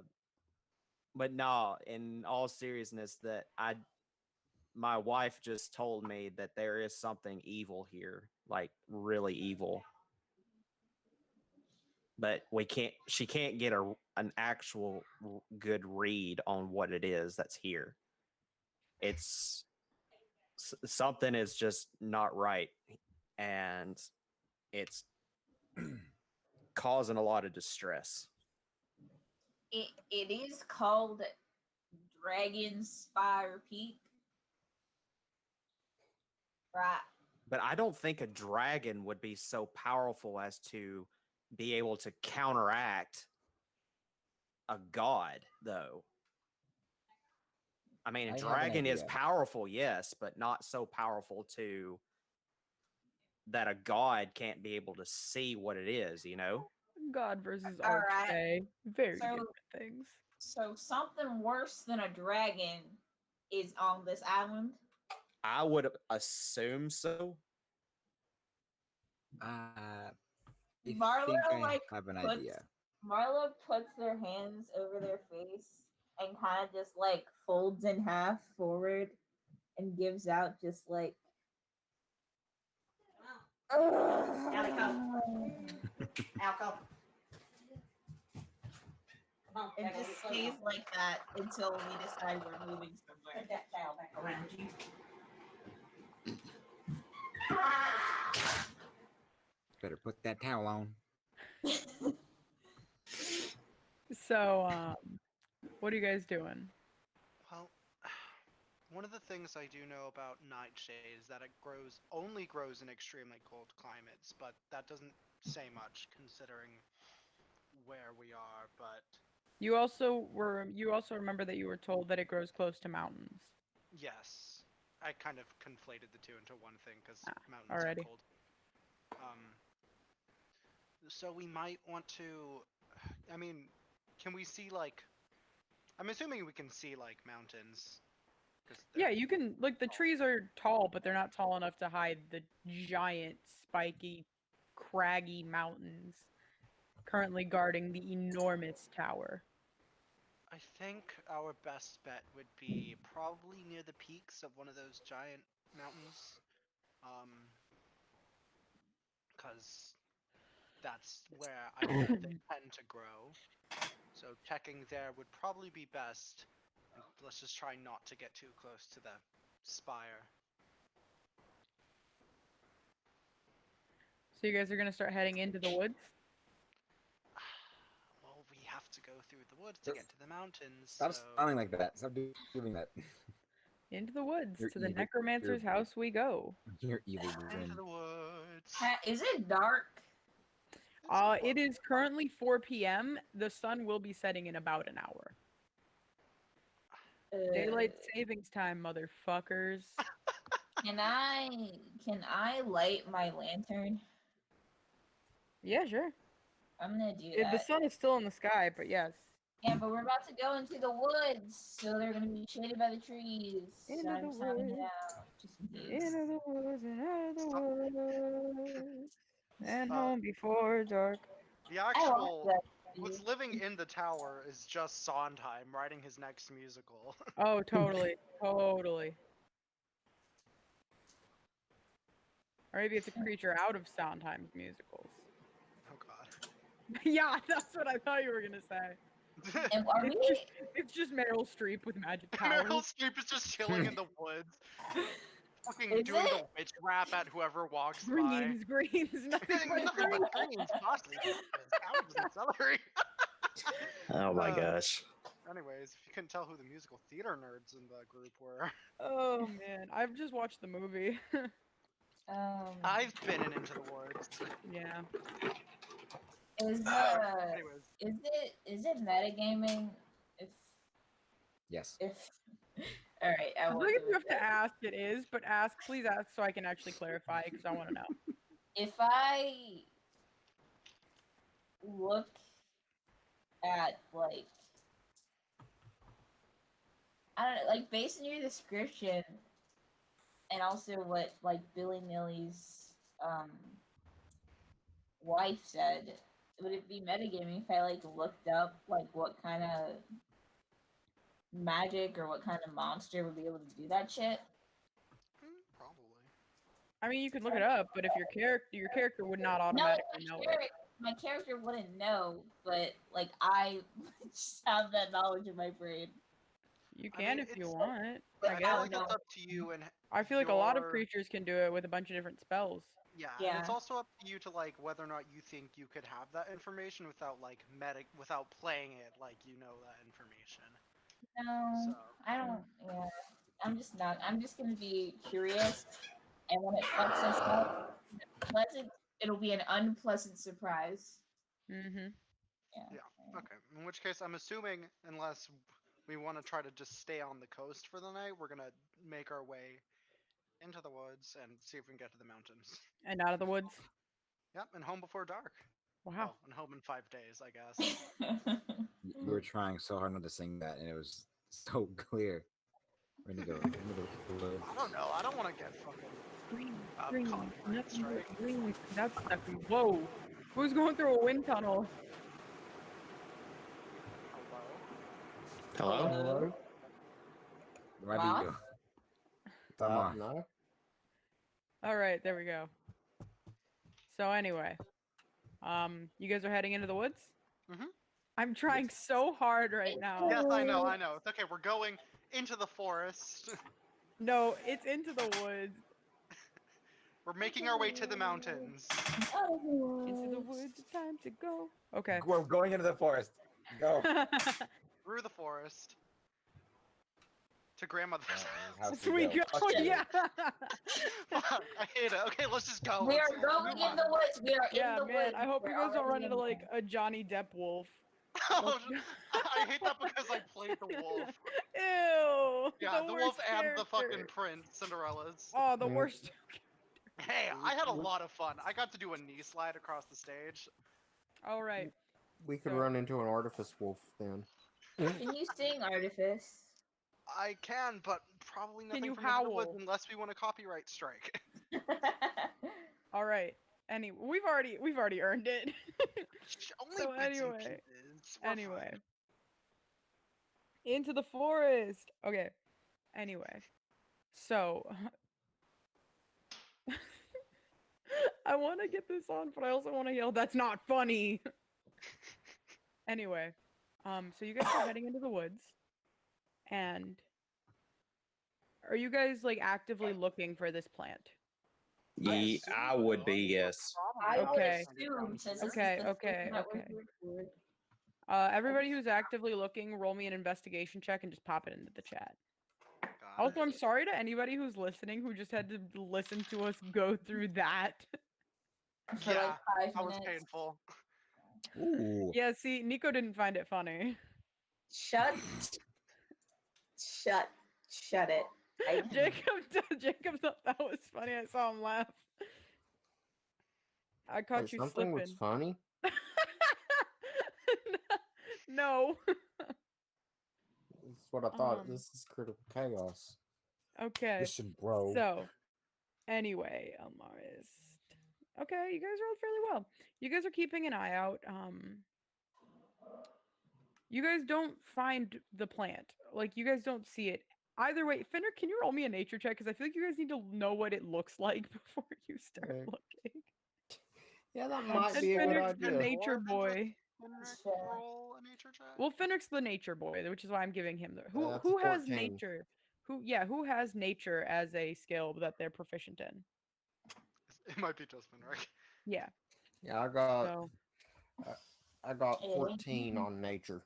but no, in all seriousness, my wife just told me that there is something evil here, like really evil. But she can't get an actual good read on what it is that's here. It's something is just not right, and it's causing a lot of distress. It is called Dragon Spire Peak. Right. But I don't think a dragon would be so powerful as to be able to counteract a god, though. I mean, a I have an dragon is idea. powerful, yes, but not so powerful that a god can't be able to see what it is, you know? God versus All right. Archfey. Very So- different things. So something worse than a dragon is on this island. I would assume so. I Marla, think I like, have an puts- idea. Marla puts their hands over their face and kind of just like folds in half forward and gives out just like. Allie, come. Al, come. Come on, It Allie, just go stays now. like that until we decide we're moving somewhere. Put that towel back around you. Better put that towel on. So, what are you guys doing? Well, one of the things I do know about nightshade is that it only grows in extremely cold climates, but that doesn't say much considering where we are. But You also remember that you were told that it grows close to mountains. yes, I kind of conflated the two into one thing because mountains alrighty. are cold. So we might want to. I mean, can we see like? I'm assuming we can see like mountains. Yeah, you can, like, the trees are tall, but they're not tall enough to hide the giant, spiky, craggy mountains currently guarding the enormous tower. I think our best bet would be probably near the peaks of one of those giant mountains. Because that's where I know they tend to grow. So checking there would probably be best. And let's just try not to get too close to the spire. So you guys are gonna start heading into the woods? Well, we have to go through the woods to get to the mountains. Stop so... sounding like that. Stop doing that. Into the woods, You're to the evil. necromancer's You're- house we go. You're evil, Into Grin. the woods. Is it dark? It is currently 4 p.m. The sun will be setting in about an hour. Daylight savings time, motherfuckers. Can I light my lantern? Yeah, sure. I'm gonna do The that. sun is still in the sky, but yes. Yeah, but we're about to go into the woods, so they're gonna be shaded by the trees. So Into I'm the just having it woods. out, just in case. Into the woods and out of the So- woods. And Uh, home before dark. The I like actual that. what's dude. living in the tower is just Sondheim writing his next musical. Oh, totally. Totally. Or maybe it's a creature out of Sondheim's musicals. Oh god. Yeah, that's what I thought you were gonna say. And are we? It's just Meryl Streep with magic Meryl powers. Streep is just chilling in the woods, fucking Is doing the it? witch rap at whoever walks by. Greens, nothing but Nothing greens. but greens, parsley, potatoes, cabbages, and celery. Oh my Uh, gosh. Anyways, if you couldn't tell who the musical theater nerds in the group were, Oh man, I've just watched the movie. I've been in Into the Woods. Yeah. Is Anyways, is it metagaming? Yes. If all right, I I won't think if do you it have to then. ask, it is, but please ask so I can actually clarify because I want to know. If I look at like I don't know, like based on your description and also what like Billy Nilly's wife said, would it be metagaming if I like looked up like what kind of magic or what kind of monster would be able to do that shit? probably. I mean, you could look it up, but if your character would not No, automatically know it. my character wouldn't know, but like I just have that knowledge in my brain. You I can mean, if you it's- want. But I I guess. feel I like don't it's know. up to you and I feel like a lot of your- creatures can do it with a bunch of different spells. Yeah, and Yeah. it's also up to you to like whether or not you think you could have that information without like without playing it like you know that information. No, So I don't. Yeah, I'm just not. I'm just gonna be curious, and when it fucks us up, it'll be an unpleasant surprise. Mm-hmm. yeah, okay. In which case, I'm assuming unless we want to try to just stay on the coast for the night, we're gonna make our way into the woods and see if we can get to the mountains. And out of the woods. Yep, and home before dark. Wow. Well, and home in 5 days, I guess. You were trying so hard not to sing that, and it was so clear. We're gonna go into the woods. I don't know. I don't want to get fucking Green, copyright nothing strike. but green. That's nothing. Whoa. Who's going through a wind tunnel? Hello. Hello? Hello? It might Wow. be you. Come on. No? All right, there we go. So anyway, you guys are heading into the woods? Mhm. I'm trying so hard right now. Yes, I know. It's okay. We're going into the forest. No, it's into the woods. We're making our way to the mountains. Into the woods, it's time to go. Okay. We're going into the forest. Go. Through the forest. To grandmother's How house. to we go. go. Fuck you. Yeah. Fuck, I hate it. Okay, let's just go. We Let's are going move in the on. woods. We are Yeah, in the man. woods. I hope you We're guys don't run already into in like a Johnny Depp wolf. Oh, I hate that because I played the wolf. Ew. Yeah, the wolf worst and the fucking character. prince, Cinderella's. Oh, the Yeah. worst. Hey, I had a lot of fun. I got to do a knee slide across the stage. All right. We could So- run into an artifice wolf then. Can you sing Artifice? I can, but probably nothing you from Into the Woods howl? unless we want a copyright strike. All right. Anyway, we've already earned it. Only So bits and anyway, pieces. We're fine. Anyway. Into the forest. Okay. Anyway. So I want to get this on, but I also want to yell, "That's not funny." Anyway, so you guys are heading into the woods, and are you guys like actively looking for this plant? I would be, yes. I Okay. would assume since Okay, this is the okay, thing that we're okay. here for. Everybody who's actively looking, roll me an investigation check and just pop it into the chat. Got Also, it. I'm sorry to anybody who's listening who just had to listen to us go through that. For Yeah, like 5 that was minutes. painful. Ooh. Yeah, see, Nico didn't find it funny. Shut it. Jacob thought that was funny. I saw him laugh. I caught Wait, you something was slipping. funny. No. That's what I thought. Um, This is critical chaos. Okay. Listen, bro. So, anyway, Elmarist. Okay, you guys rolled fairly well. You guys are keeping an eye out. You guys don't find the plant. Like, you guys don't see it. Either way, Fender, can you roll me a nature check? Because I feel like you guys need to know what it looks like before you start Okay. looking. Yeah, that And might And be a good Fenric's the idea. nature boy. Henrik, fair. roll a nature check. Well, Fenric's the nature boy, which is why I'm giving him the That's who has 14. nature? Who has nature as a skill that they're proficient in? It might be just Henrik. Yeah. Yeah, So I got Yeah. 14 on nature.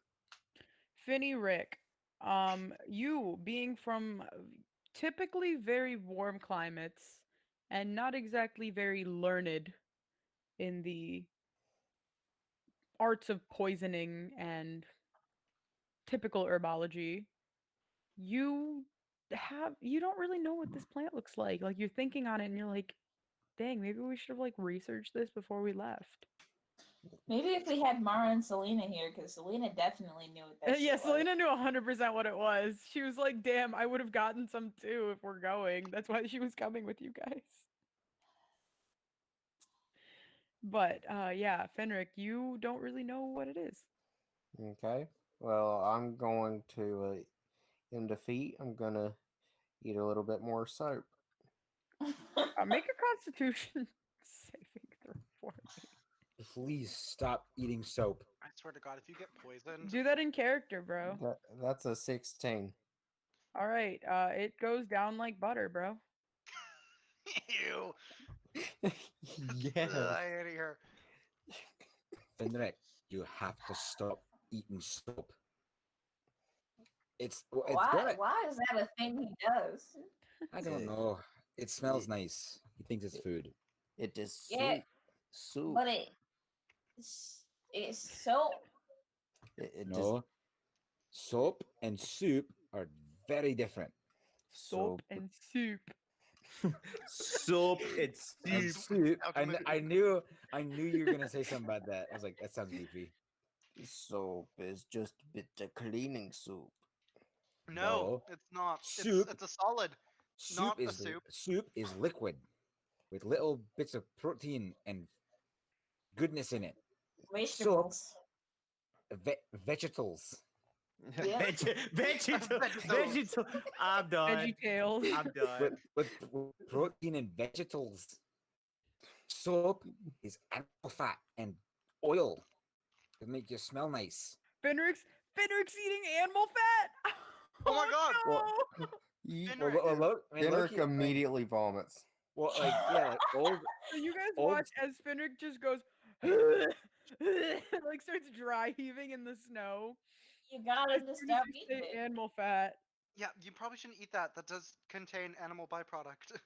Finny Rick, you being from typically very warm climates and not exactly very learned in the arts of poisoning and typical herbology, you don't really know what this plant looks like. Like you're thinking on it and you're like, dang, maybe we should have like researched this before we left. Maybe if we had Mara and Selena here, because Selena definitely knew what that Yeah, shit was. Selena knew 100% what it was. She was like, damn, I would have gotten some too if we're going. That's why she was coming with you guys. But yeah, Fenric, you don't really know what it is. Okay. Well, I'm going to, in defeat, I'm going to eat a little bit more soap. Make a constitution saving throw for me. Please stop eating soap. I swear to God, if you get poisoned, Do that in character, bro. That's a 16. All right, it goes down like butter, bro. ew. Yes. Ugh, I hate it here. Fenric, you have to stop eating soap. It's gonna. Why is that a thing he does? I don't know. It smells nice. He thinks it's food. It is soup. Yeah, Soup. But it's so It No, soap and soup are very different. Soap and soup. Soup and And soup. soup. Ultimate- I knew you were gonna say something about that. I was like, that sounds goofy. Soap is just a bit of cleaning soup. No, No. it's not. Soup. It's a solid. Soup Not a is soup. soup is liquid with little bits of protein and goodness in it. vegetables. Vegetables. Yeah. Vegetal. I'm done. Veggie tails. I'm done. With protein and vegetables. Soap is animal fat and oil to make you smell nice. Fenric's eating animal fat. Oh my God. no! Fenric. Fenric immediately vomits. Well, like yeah, like old. So you guys Old- watch as Fenric just goes like starts dry heaving in the snow. You gotta As just soon as stop you eating say it. animal fat. Yeah, you probably shouldn't eat that. That does contain animal byproduct.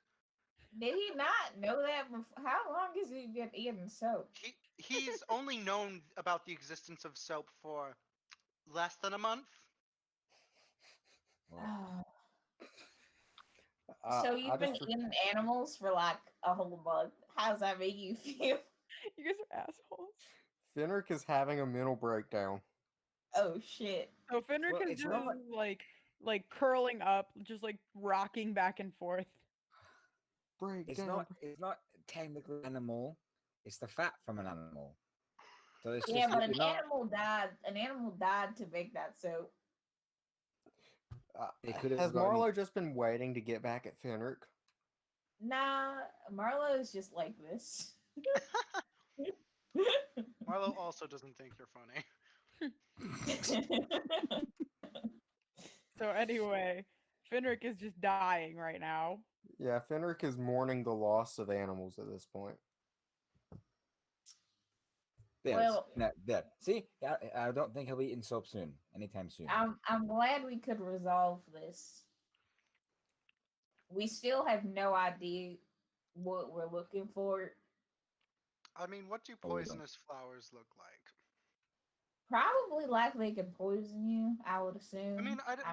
Did he not know that before? How long has he been eating soap? He's only known about the existence of soap for less than a month. Well, So I you've been just re- eating animals for like a whole month. How does that make you feel? You guys are assholes. Fenric is having a mental breakdown. Oh shit. So Fenric Well, is it's just not- like curling up, just like rocking back and forth. Breakdown. It's not technically animal. It's the fat from an animal. So it's Yeah, just but you're an not- animal died. An animal died to make that soap. They could've Has gotten- Marlo just been waiting to get back at Fenric? Nah, Marlo's just like this. Marlo also doesn't think you're funny. So anyway, Fenric is just dying right now. Yeah, Fenric is mourning the loss of animals at this point. Yes. Well- There. See, I don't think he'll be eating soap soon, anytime soon. I'm glad we could resolve this. We still have no idea what we're looking for. I mean, what do Oh, we don't. poisonous flowers look like? Probably like they can poison you, I would assume. I mean, I don't-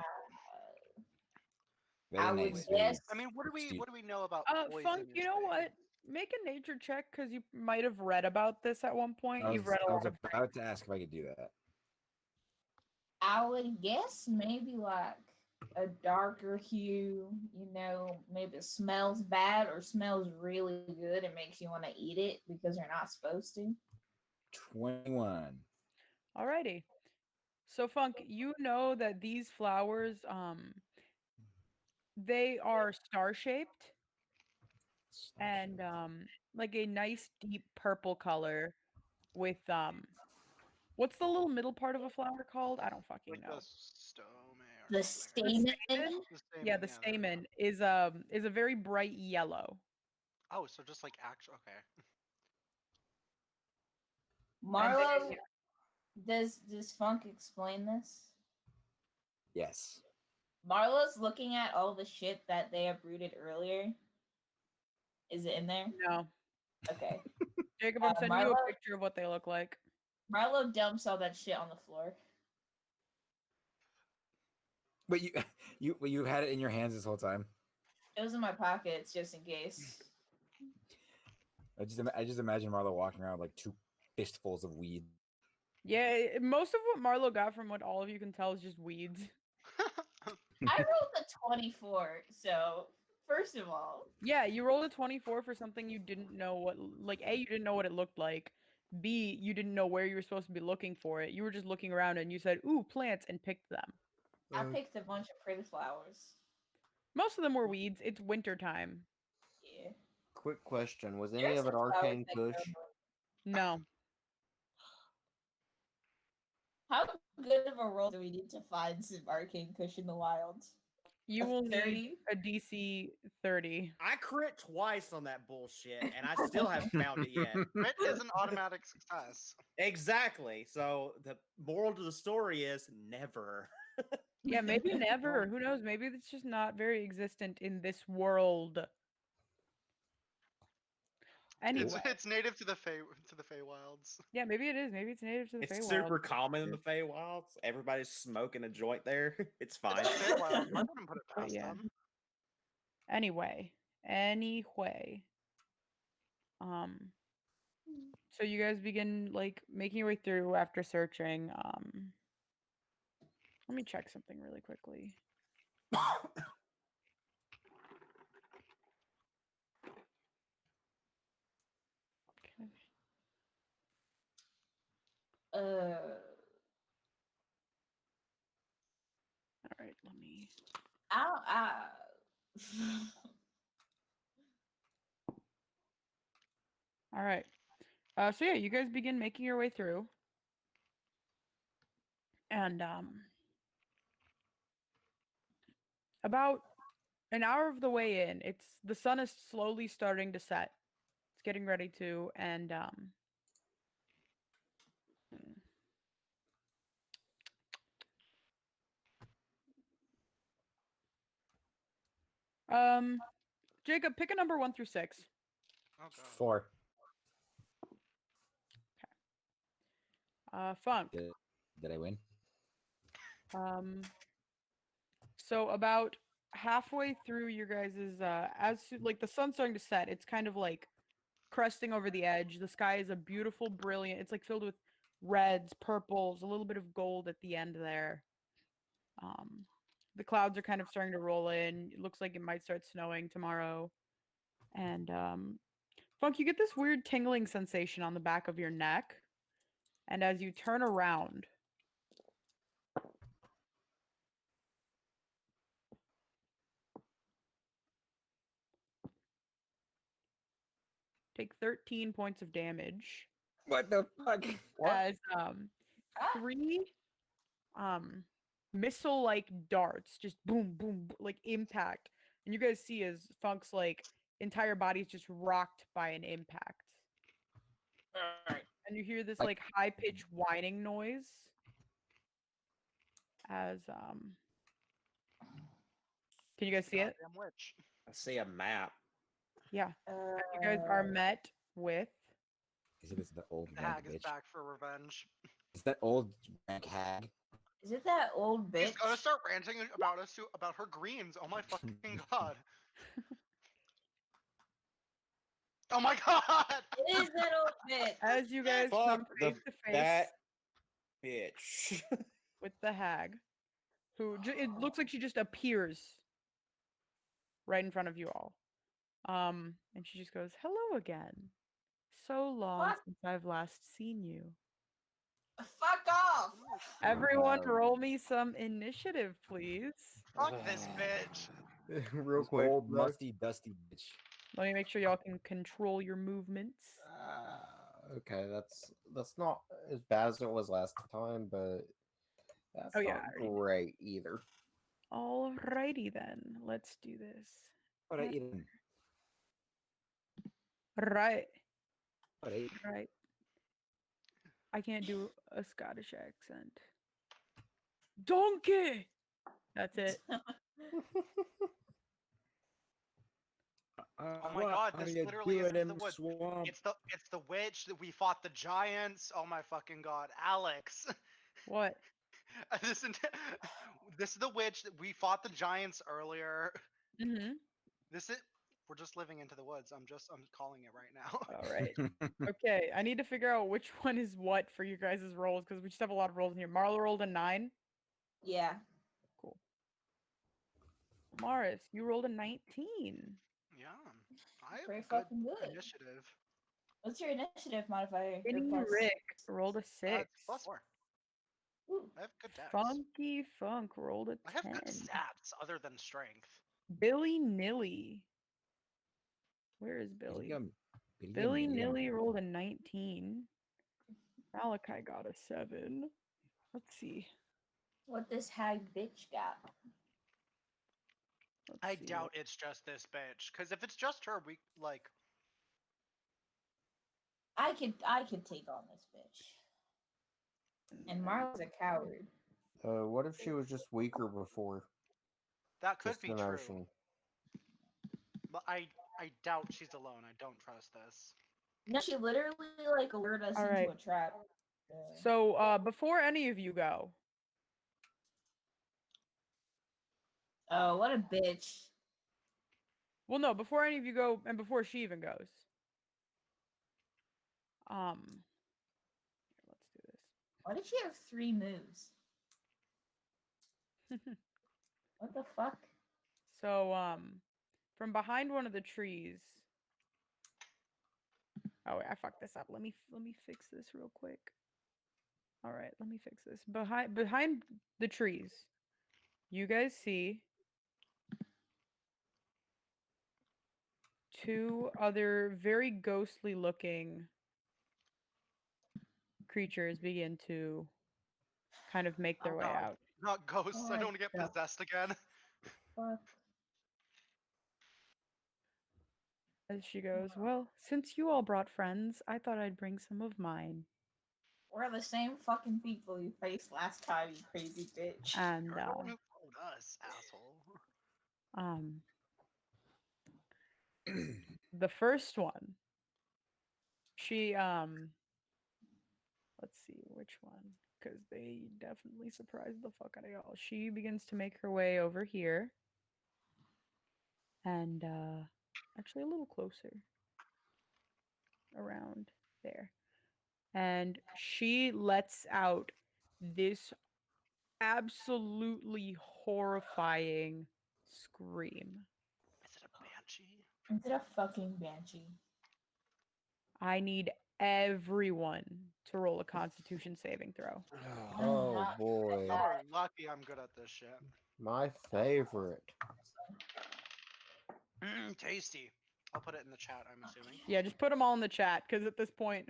Very I would nice. guess- I mean, what do we astute. know about Funk, poison? you know what? make a nature check because you might have read about this at one point. You've read a I lot was of. about to ask if I could do that. I would guess maybe like a darker hue, maybe it smells bad or smells really good and makes you want to eat it because you're not supposed to. 21. Alrighty. So Funk, you know that these flowers, they are star shaped and like a nice deep purple color with what's the little middle part of a flower called? I don't fucking Like know. the stome or The something. stamen. The Yeah, stamen, the there we stamen go. is a very bright yellow. Oh, so just like actual. Okay. And Marlo, they, does Funk explain this? Yes. Marlo's looking at all the shit that they uprooted earlier. Is it in there? no. Okay. Jacob, I'm sending you a Marlo, picture of what they look like. Marlo dumps all that shit on the floor. But you've had it in your hands this whole time. It was in my pockets just in case. I just imagine Marlo walking around with like 2 fistfuls of weed. Yeah, most of what Marlo got from what all of you can tell is just weeds. I rolled a 24, so first of all, Yeah, you rolled a 24 for something you didn't know what, like, A, you didn't know what it looked like. B, you didn't know where you were supposed to be looking for it. You were just looking around and you said, ooh, plants, and picked them. I picked a bunch of pretty flowers. Most of them were weeds. It's winter time. Yeah. Quick question: was any There's of it some flowers arcane that kush? grow. No. How good of a roll do we need to find some arcane kush in the wild? You A will need 30? a DC 30. I crit twice on that bullshit, and I still haven't found it yet. Crit is an automatic success. Exactly. So the moral to the story is never. Yeah, maybe never. Who knows? Maybe it's just not very existent in this world. Anyway. It's native to the Feywilds. Yeah, maybe it is. Maybe it's native to the It's Feywild. super common in the Feywilds. Everybody's smoking a joint there. It's fine. It's Feywilds. I wouldn't put it But past yeah. them. Anyway. So you guys begin like making your way through after searching. Let me check something really quickly. Okay. All right, let me. All right. So yeah, you guys begin making your way through. And about an hour of the way in, the sun is slowly starting to set. It's getting ready to, and Jacob, pick a number 1 through 6. Oh god. 4. Funk. Did I win? So about halfway through your guys's like the sun's starting to set, it's kind of like cresting over the edge. The sky is a beautiful, brilliant. It's like filled with reds, purples, a little bit of gold at the end there. The clouds are kind of starting to roll in. It looks like it might start snowing tomorrow. And Funk, you get this weird tingling sensation on the back of your neck. And as you turn around, take 13 points of damage. What the fuck? As 3 missile like darts just boom boom like impact, and you guys see as Funk's like entire body is just rocked by an impact. And you hear this like high pitched whining noise as can you guys see it? Goddamn witch. I see a map. Yeah. You guys are met with Is it the old The rank hag is bitch? back for revenge. Is that old rank hag? Is it that old bitch? He's gonna start ranting about about her greens. Oh my fucking god. Oh my god! It is that old bitch. As you guys come Fuck the face to face that bitch. with the hag, who it looks like she just appears right in front of you all. And she just goes, "Hello again. So long Fuck. since I've last seen you." Fuck off. Everyone, roll me some initiative, please. Fuck this bitch. Real This quick. old though, musty dusty bitch. Let me make sure y'all can control your movements. Okay, that's not as bad as it was last time, but that's Oh, yeah, not I already did. great either. Alrighty then, let's do this. What I eat? Right, What I eat? right. I can't do a Scottish accent. Donkey! That's it. Oh my what god, are this you literally doing isn't in the woods. swamp? It's the witch that we fought the giants. Oh my fucking god, Alex. What? this is this is the witch that we fought the giants earlier. Mm-hmm. This is we're just living into the woods. I'm calling it right now. All right. Okay, I need to figure out which one is what for you guys' rolls because we just have a lot of rolls in here. Marla rolled a 9. Yeah. Cool. Morris, you rolled a 19. Yeah. I have Pretty good fucking good. initiative. What's your initiative modifier? Or Vinny plus? Rick rolled a 6. It's +4. Ooh. I have good dex. Funky Funk rolled a I have 10. good stats other than strength. Billy Nilly. Where is Billy? Billy Nilly rolled a 19. Malachi got a 7. Let's see. What this hag bitch got? Let's I see doubt what- it's just this bitch. Because if it's just her, we like. I could take on this bitch. And Marla's a coward. What if she was just weaker before? That could Just be an true. emotion. But I doubt she's alone. I don't trust this. No, she literally like lured us All into right. a trap. So, before any of you go, Oh, what a bitch. well, no, before any of you go, and before she even goes, let's do Why did she have 3 moves? this. What the fuck? So, from behind one of the trees. Oh wait, I fucked this up. Let me fix this real quick. All right, let me fix this. Behind the trees, you guys see 2 other very ghostly looking creatures begin to kind of make their Oh way god. out. Not ghosts. I What don't want to get the possessed again. Fuck. As she goes, "Well, since you all brought friends, I thought I'd bring some of mine." We're the same fucking people you faced last time, you crazy bitch. And You're the one who told us, asshole. um the first one, she let's see which one, because they definitely surprised the fuck out of y'all. She begins to make her way over here and actually a little closer around there. And she lets out this absolutely horrifying scream. Is it a banshee? Is it a fucking banshee? I need everyone to roll a constitution saving throw. Oh not boy, that. You're lucky I'm good at this shit. my favorite. Tasty. I'll put it in the chat, I'm assuming. Yeah, just put them all in the chat because at this point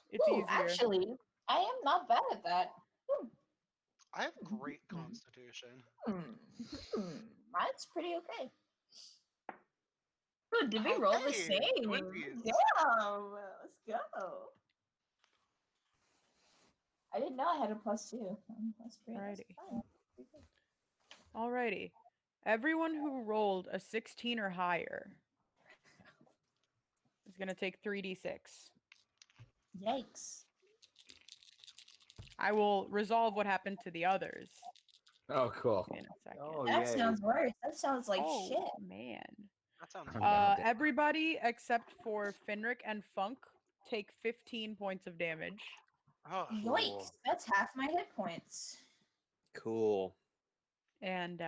it's Ooh, easier. actually, I am not bad at that. I have great constitution. Mine's pretty okay. Ooh, did we roll the Okay, same? twinsies. Damn, let's go. I didn't know I had a +2. That's pretty. That's Alrighty. fine. Pretty good. Alrighty. Everyone who rolled a 16 or higher is going to take 3d6. Yikes. I will resolve what happened to the others Oh, cool. in a second. Oh That yeah. sounds worse. That sounds like oh, shit. man. That sounds I'm good. down with that. Everybody except for Finric and Funk take 15 points of damage. Oh, Yoinks! That's half my hit points. Cool. And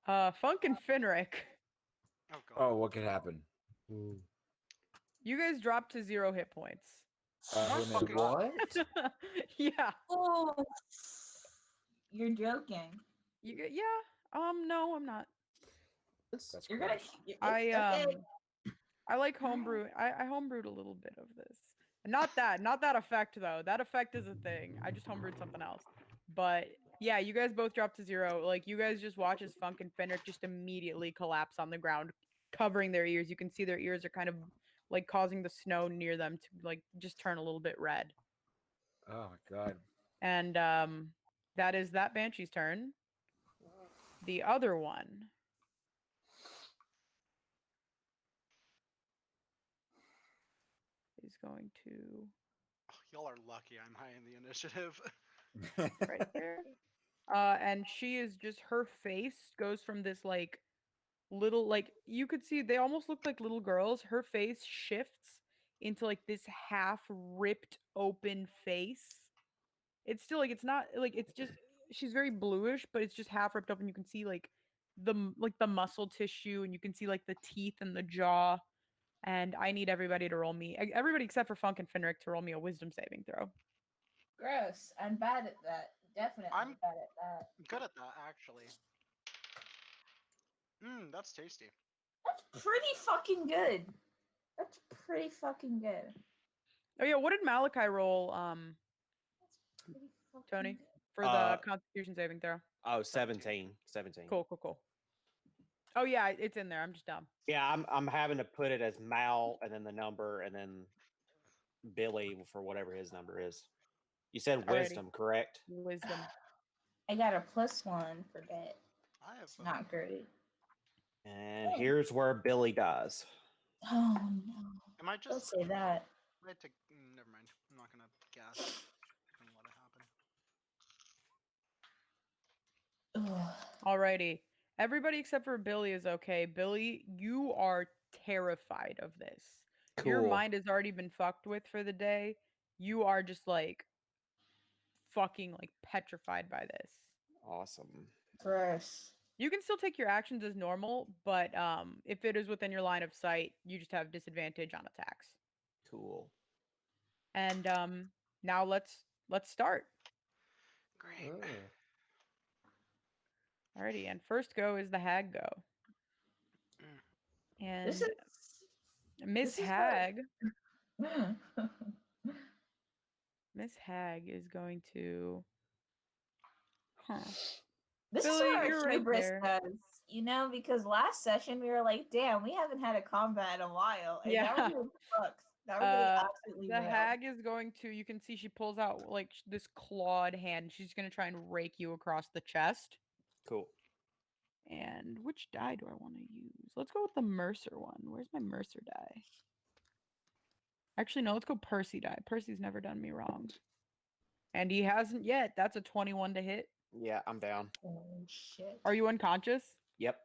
Funk and Finric, oh god. Oh, what could happen? you guys dropped to 0 hit points. Oh Who my knew? fucking god. What? Yeah. Oh, you're joking. You get yeah. No, I'm not. That's You're gonna. gross. It's I okay. I like homebrew. I homebrewed a little bit of this. Not that effect though. That effect is a thing. I just homebrewed something else. But yeah, you guys both dropped to 0. Like you guys just watch as Funk and Fenric just immediately collapse on the ground, covering their ears. You can see their ears are kind of like causing the snow near them to like just turn a little bit red. Oh my god. And that is that Banshee's turn. The other one is going to Oh, y'all are lucky I'm high in the initiative. right there. And she is just her face goes from this like little like you could see they almost look like little girls. Her face shifts into like this half ripped open face. It's still like it's not like it's just she's very bluish, but it's just half ripped open. You can see like the muscle tissue, and you can see like the teeth and the jaw. And I need everybody to roll me, everybody except for Funk and Finric, to roll me a wisdom saving throw. Gross. I'm bad at that. Definitely I'm- bad at that. Good at that, actually. That's tasty. That's pretty fucking good. That's pretty fucking good. Oh yeah, what did Malachi roll? That's pretty fucking Tony, good. for the Constitution saving throw. Oh, 17. 17. Cool. Oh yeah, it's in there. I'm just dumb. Yeah, I'm having to put it as Mal and then the number and then Billy for whatever his number is. You said Alrighty. wisdom, correct? Wisdom. I got a +1 for that. I have. It's not great. And here's where Billy dies. Oh no. Am I Don't just? say that. I had to. Never mind. I'm not gonna guess. I'm gonna let it happen. Ugh. Alrighty. Everybody except for Billy is okay. Billy, you are terrified of this. Cool. Your mind has already been fucked with for the day. You are just like fucking like petrified by this. Awesome. Gross. You can still take your actions as normal, but if it is within your line of sight, you just have disadvantage on attacks. Cool. And now let's start. Great. Alrighty, and first go is the hag go. And This is Miss this is Hag, what- Miss Hag is going to. Huh. This Billy, is what you're our right hubris there. does, you know, because last session we were like, damn, we haven't had a combat in a while. And now Yeah. we're getting fucked. Now we're getting absolutely The railed. hag is going to. You can see she pulls out like this clawed hand. She's going to try and rake you across the chest. Cool. And which die do I want to use? Let's go with the Mercer one. Where's my Mercer die? Actually, no, let's go Percy die. Percy's never done me wrong. And he hasn't yet. That's a 21 to hit. Yeah, I'm down. Oh, shit. Are you unconscious? Yep.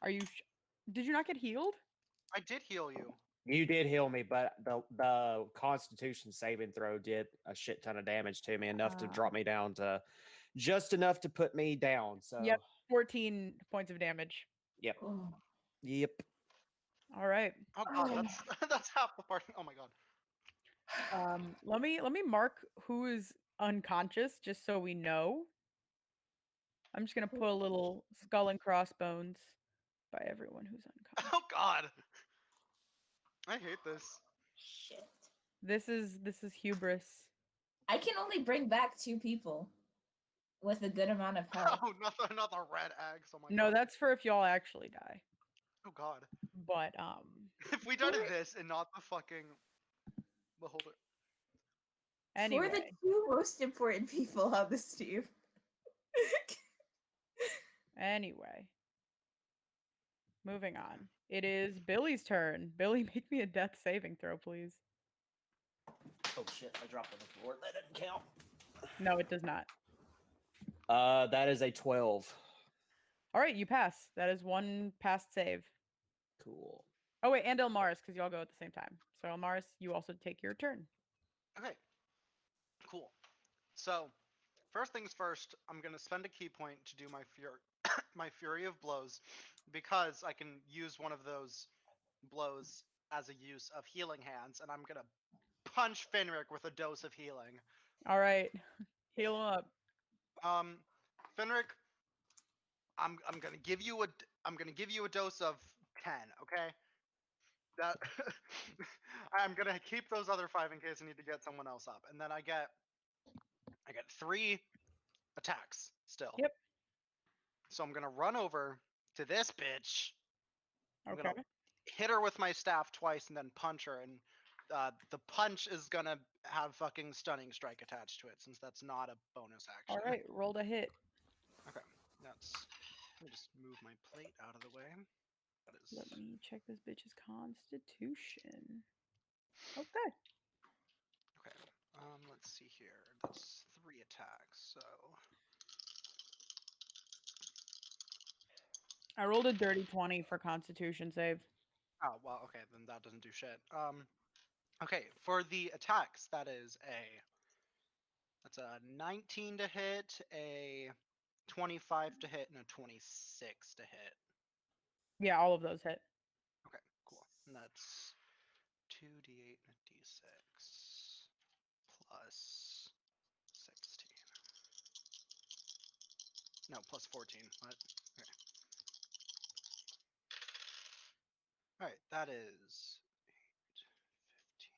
Are you? Did you not get healed? I did heal you. You did heal me, but the Constitution saving throw did a shit ton of damage to me, enough to Ah. drop me down to just enough to put me down. So Yep. 14 points of damage. Yep. Oh. Yep. All right. Oh god, Oh. that's that's half the party. Oh my god. Let me mark who is unconscious just so we know. I'm just gonna put a little skull and crossbones by everyone who's unconscious. Oh god. I hate this. Shit. This is hubris. I can only bring back 2 people with a good amount of health. Oh, not the red eggs. Oh my No, god. that's for if y'all actually die. Oh god. But If we done this and not the fucking beholder. anyway, For the 2 most important people on this team. anyway. Moving on. It is Billy's turn. Billy, make me a death saving throw, please. Oh shit! I dropped on the floor. That didn't count. No, it does not. That is a 12. All right, you pass. That is one past save. Cool. Oh wait, and Elmaris, because you all go at the same time. So Elmaris, you also take your turn. Okay. Cool. So, first things first, I'm gonna spend a key point to do my my Fury of Blows, because I can use one of those blows as a use of healing hands, and I'm gonna punch Fenric with a dose of healing. All right, heal him up. Fenric, I'm gonna give you a dose of 10. Okay. That I'm gonna keep those other 5 in case I need to get someone else up, and then I get 3 attacks still. Yep. So I'm gonna run over to this bitch. I'm Okay. gonna hit her with my staff twice and then punch her, and the punch is gonna have fucking stunning strike attached to it, since that's not a bonus action. All right, roll to hit. Okay, that's. Let me just move my plate out of the way. That is. Let me check this bitch's constitution. Okay. Okay. Let's see here. That's 3 attacks. So. I rolled a dirty 20 for constitution save. Oh well. Okay, then that doesn't do shit. Okay, for the attacks, that's a 19 to hit, a 25 to hit, and a 26 to hit. Yeah, all of those hit. Okay, cool. And that's 2d8 and a d6 plus 16. No, plus 14. What? Okay. All right, that is 8, 15.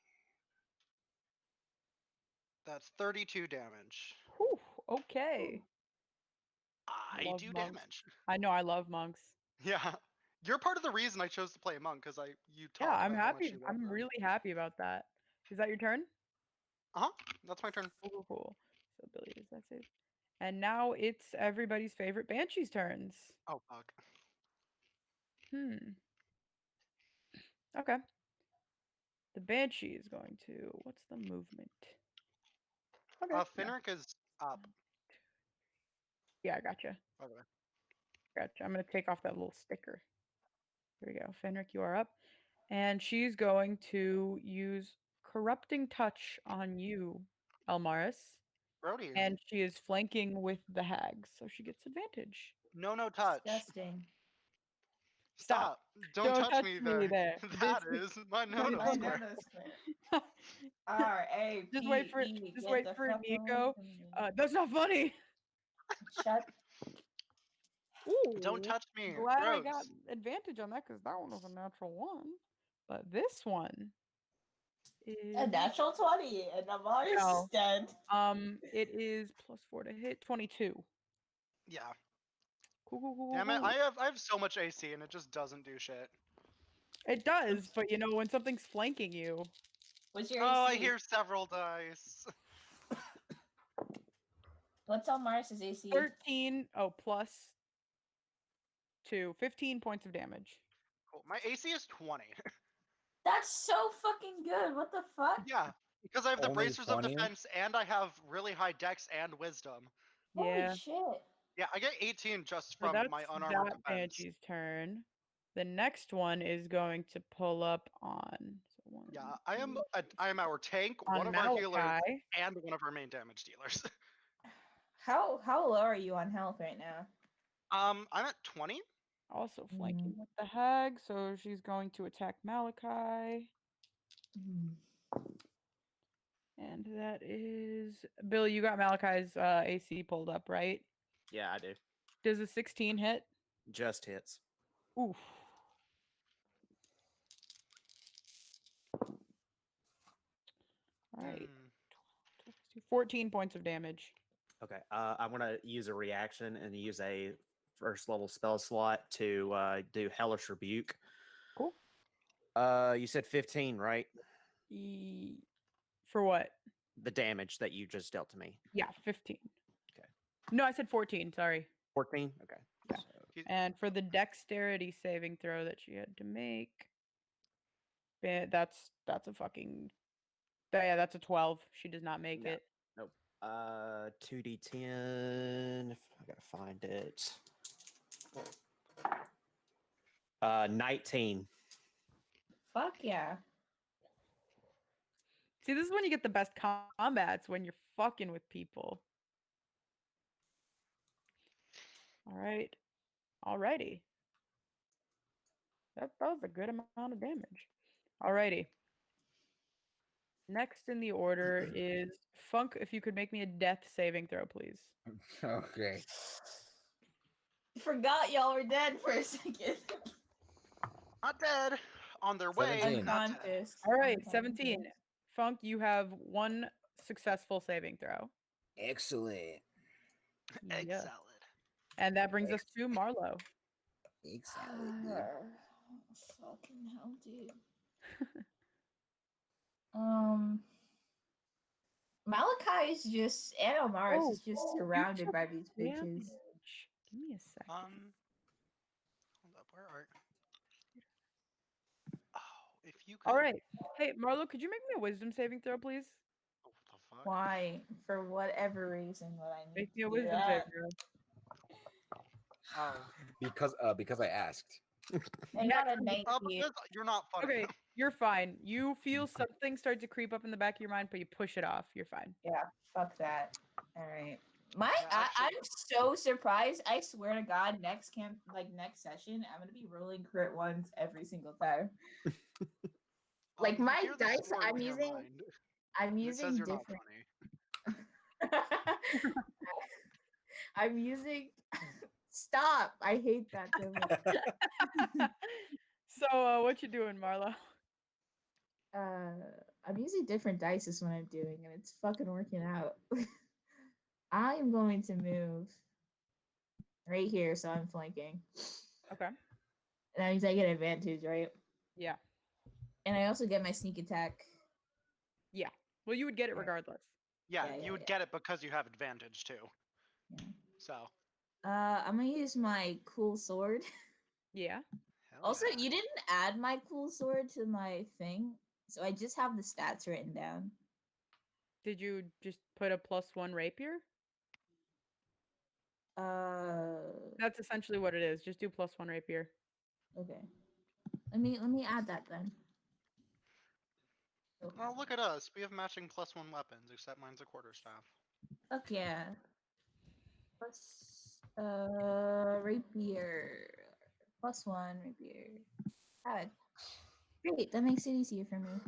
That's 32 damage. Whew, okay. I Love do monks. damage. I know I love monks. Yeah. You're part of the reason I chose to play a monk, because you Yeah, talked I'm about how much happy. you love I'm them. really happy about that. Is that your turn? That's my turn. Cool, cool, cool. So Billy, is that save? And now it's everybody's favorite Banshee's turns. Oh fuck. Okay. The Banshee is going to. What's the movement? Okay. Yeah. Fenric is up. Yeah, I gotcha. By the way. Gotcha. I'm gonna take off that little sticker. There we go. Fenric, you are up. And she's going to use Corrupting Touch on you, Elmaris. Brody. And she is flanking with the hag, so she gets advantage. No touch. Disgusting. Stop. Don't touch me there. That This is my no, no I square. noticed it. R-A-P-E. Just wait for Nico. That's not funny. Shut. Ooh, Don't touch me. glad I Gross. got advantage on that because that one was a natural 1. But this one is A natural 20, and I'm already No. dead. it is +4 to hit, 22. Yeah. Cool. Damn it. I have so much AC and it just doesn't do shit. It does, but when something's flanking you. What's your Oh, AC? I hear several dice. What's Elmaris's AC? 13, plus 2, 15 points of damage. Cool. My AC is 20. That's so fucking good. What the fuck? Yeah. Because I have the Only bracers of 20? defense and I have really high dex and wisdom. Yeah. Holy shit. Yeah, I get 18 just So from that's my unarmored that defense. Banshee's turn. The next one is going to pull up on. So one, Yeah, I am two, our tank, on one of our healers, Malachi. and one of our main damage dealers. How low are you on health right now? I'm at 20. Also flanking with the hag, so she's going to attack Malachi. And that is Bill. You got Malachi's AC pulled up, right? Yeah, I do. Does a 16 hit? Just hits. Oof. All right. 14 points of damage. Okay. I want to use a reaction and use a first level spell slot to do Hellish Rebuke. Cool. You said 15, right? For what? The damage that you just dealt to me. Yeah, 15. Okay. No, I said 14. Sorry. 14? Okay. Yeah. So, And for the dexterity saving throw that she had to make, that's a fucking. Yeah, that's a 12. She does not make No. it. Nope. 2d10. I gotta find it. 19. Fuck yeah. See, this is when you get the best combats, when you're fucking with people. All right. Alrighty. That was a good amount of damage. Alrighty. Next in the order is Funk. If you could make me a death saving throw, please. Okay. Forgot y'all were dead for a second. Not dead. On their way. 17. Not dead. Unconscious. All right, 17. Unconscious. Funk, you have one successful saving throw. Excellent. Egg Yeah. salad. And that brings us to Marlowe. Excellent. Fucking hell, dude. Malachi is just and Omaris is just you surrounded took by these bitches. damage. Give me a second. Hold up. Where are? Oh, if you could. All right. Hey, Marlo, could you make me a wisdom saving throw, please? Oh, what the fuck? Why? For whatever reason would I need Make me a to do wisdom that? saving throw. Oh. Because I asked. I got a 19. Because you're not funny. Okay, you're fine. You feel something start to creep up in the back of your mind, but you push it off. You're fine. Yeah, fuck that. All right. Yeah, I'm so surprised. I swear to God, next session, I'm gonna be rolling crit ones every single time. Like You my hear the dice, sword I'm in your using mind, and it using says you're not different. funny. I'm using. Stop! I hate that so much. So, what you doing, Marlo? I'm using different dice when I'm doing, and it's fucking working out. I am going to move right here, so I'm flanking. Okay. And that means I get advantage, right? Yeah. And I also get my sneak attack. Yeah. Well, you would get it Right. regardless. Yeah, Yeah, you would get it because you have advantage too. Yeah. So. I'm gonna use my cool sword. Yeah. Hell Also, yeah. you didn't add my cool sword to my thing, so I just have the stats written down. Did you just put a +1 rapier? That's essentially what it is. Just do +1 rapier. Okay. Let me add that then. Okay. Well, look at us. We have matching +1 weapons, except mine's a quarterstaff. Fuck yeah. Plus rapier. +1 rapier. God. Great, that makes it easier for me.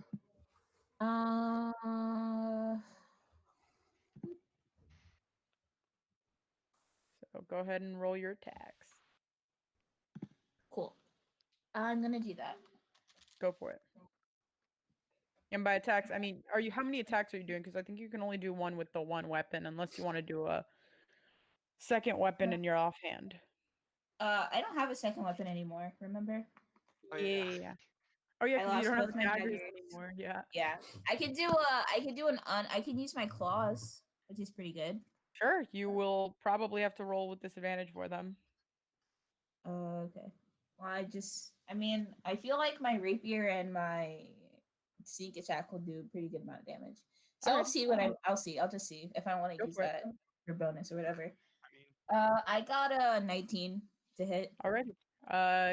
So go ahead and roll your attacks. Cool. I'm gonna do that. Go for it. And by attacks, I mean, how many attacks are you doing? Because I think you can only do one with the one weapon, unless you want to do a second weapon in your offhand. I don't have a second weapon anymore, remember? Oh, yeah. Yeah. Oh yeah, I because you lost don't have both my daggers daggers. anymore. Yeah. Yeah. I can use my claws, which is pretty good. Sure. You will probably have to roll with disadvantage for them. Okay. Well, I feel like my rapier and my sneak attack will do a pretty good amount of damage. So I'll Alright. see I'll just see if I want to Go use for it. that for bonus or whatever. I mean, I got a 19 to hit. Alrighty.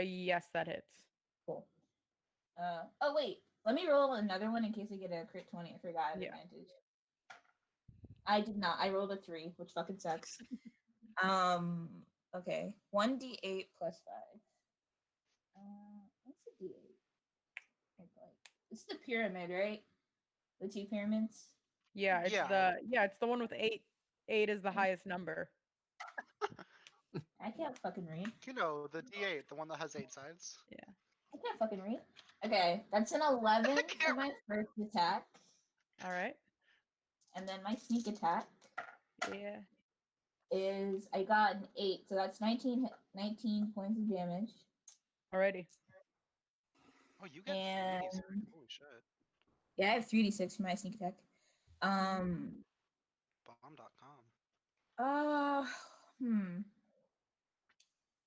Yes, that hits. Cool. Oh wait, let me roll another one in case I get a crit 20. I forgot I have Yeah. advantage. I did not. I rolled a 3, which fucking sucks. Okay. 1d8 plus 5. What's a d8? It's the pyramid, right? The 2 pyramids. Yeah, it's Yeah. the one with 8. 8 is the highest number. I can't fucking read. you know, the D8, the one that has 8 sides. I can't fucking read. Okay, that's an 11 for can't- my first attack, All right. and then my sneak attack Yeah. is I got an 8, so that's 19 points of damage. Alrighty. Oh, you get And 3d6. Holy shit. yeah, I have 3d6 for my sneak attack. Bomb.com.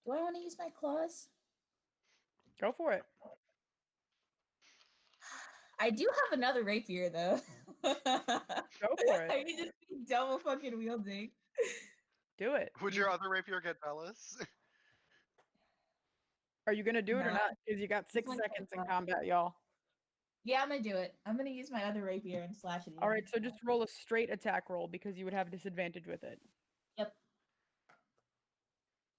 Do I want to use my claws? Go for it. I do have another rapier though. Go for it. I can just be double fucking wielding. Do it. Would your other rapier get jealous? Are you gonna do it or No. not? Because you got 6 like seconds in 25. combat, y'all. Yeah, I'm gonna do it. I'm gonna use my other rapier and slash it. All right, even. so just roll a straight attack roll because you would have disadvantage with it. Yep.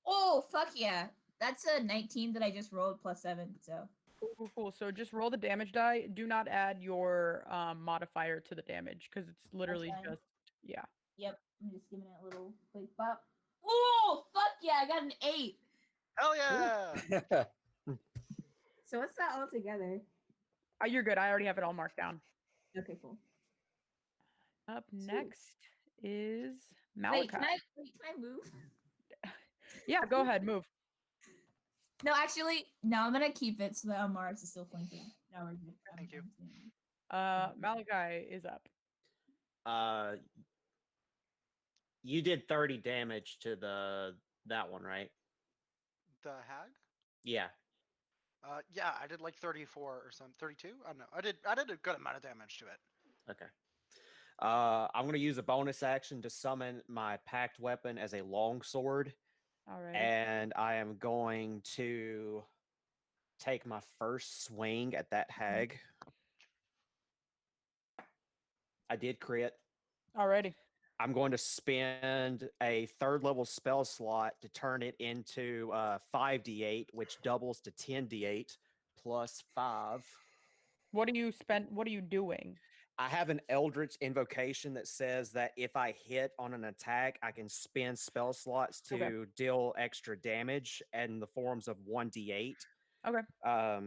Oh, fuck yeah. That's a 19 that I just rolled plus 7, so. Cool. So just roll the damage die. Do not add your modifier to the damage because it's literally fine. just yeah. Yep. I'm just giving it a little quick bop. Oh, fuck yeah. I got an 8. Hell yeah! So what's that all together? You're good. I already have it all marked down. Okay, cool. Up Sweet. next is Wait, Malachi. can I move? Yeah, go ahead, move. No, actually, no, I'm gonna keep it so that Mars is still flanking. No, we're good. Thank you. Malachi is up. You did 30 damage to that one, right? The hag? Yeah. Yeah, I did like 34 or something. 32? I don't know. I did a good amount of damage to it. Okay. I'm going to use a bonus action to summon my packed weapon as a longsword, All right. and I am going to take my first swing at that hag. I did crit. Alrighty. I'm going to spend a 3rd level spell slot to turn it into 5d8, which doubles to 10d8 plus 5. What are you doing? I have an Eldritch invocation that says that if I hit on an attack, I can spend spell slots to Okay. deal extra damage in the forms of 1d8. Okay.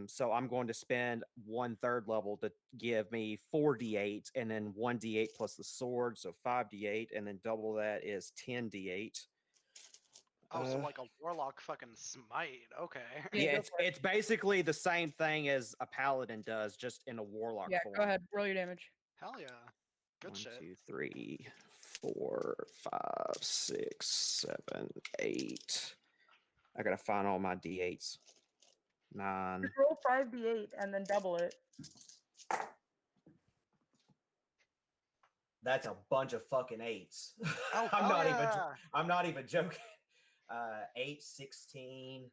So I'm going to spend 1/3 level to give me 4d8 and then 1d8 plus the sword, so 5d8, and then double that is 10d8. Oh, so like a warlock fucking smite. Okay. Yeah, go it's basically the same thing as a paladin does, just in a warlock Yeah, form. go ahead. Roll your damage. Hell yeah. Good 1, shit. 2, 3, 4, 5, 6, 7, 8. I gotta find all my d8s. 9. Just roll 5d8 and then double it. That's a bunch of fucking 8s. Oh, I'm hell not yeah. I'm not even joking. 8, 16,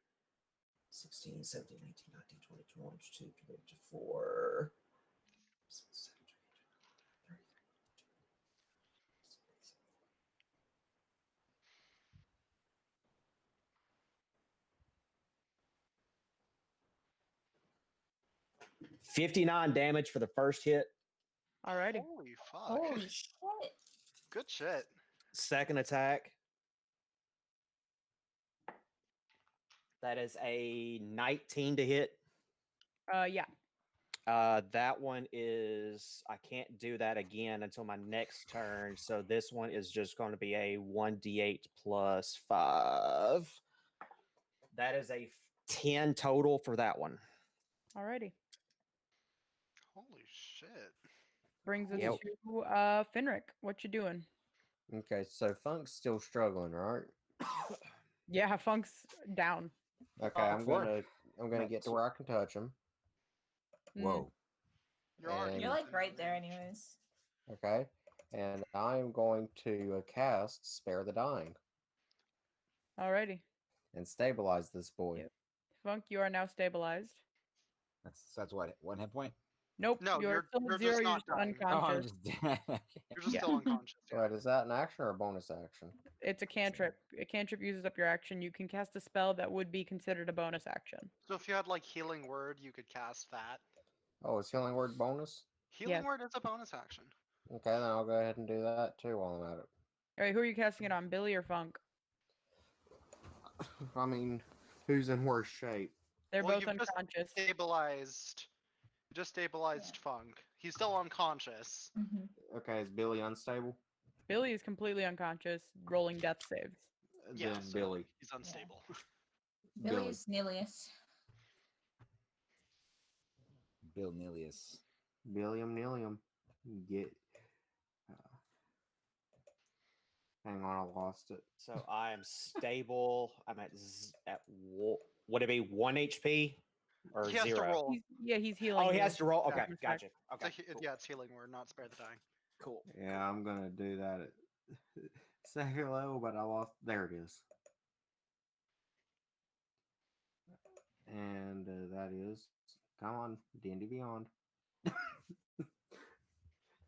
17, 18, 19, 20, 21, 22, 24. 6, 7, 8, 59 damage for the first hit. Alrighty. Holy fuck. Holy shit. Good shit. Second attack. That is a 19 to hit. Yeah. That one is, I can't do that again until my next turn. So this one is just going to be a 1d8 plus 5. That is a 10 total for that one. Alrighty. Holy shit. Brings us Yep. to Finrick. What you doing? Okay, so Funk's still struggling, right? Yeah, Funk's down. Okay, I'm gonna get to where I can touch him. Whoa. You're already You're like within right there, range. anyways. Okay, and I am going to cast Spare the Dying Alrighty. and stabilize this boy. Yep. Funk, you are now stabilized. That's what, 1 hit point? Nope. No, you're still you're at 0. just You're not just dying. Oh, I'm unconscious. just You're just Yeah. still unconscious. Yeah. Right, is that an action or a bonus action? It's a cantrip. A cantrip uses up your action. You can cast a spell that would be considered a bonus action. So if you had like healing word, you could cast that. Oh, is Healing Word bonus? Healing Yes. word is a bonus action. Okay, then I'll go ahead and do that too while I'm at it. All right, who are you casting it on, Billy or Funk? I mean, who's in worse shape? They're Well, both you've just unconscious. Stabilized. You just stabilized Funk. He's still unconscious. Mm-hmm. Okay, is Billy unstable? Billy is completely unconscious, rolling death saves. Yeah, Then so Billy. he's unstable. Billy is Snillius. Bill Nilius. Billiam Nilium. Get. Hang on, I lost it. So I am stable. I'm would it be 1 HP or He has to 0? roll. He's healing. Oh, he you. has to roll. Okay, Second attack. gotcha. Okay, cool. Yeah, it's healing word, not spare the dying. Cool. Yeah, I'm gonna do that at second level, but I lost. There it is. that is. Come on, D&D Beyond.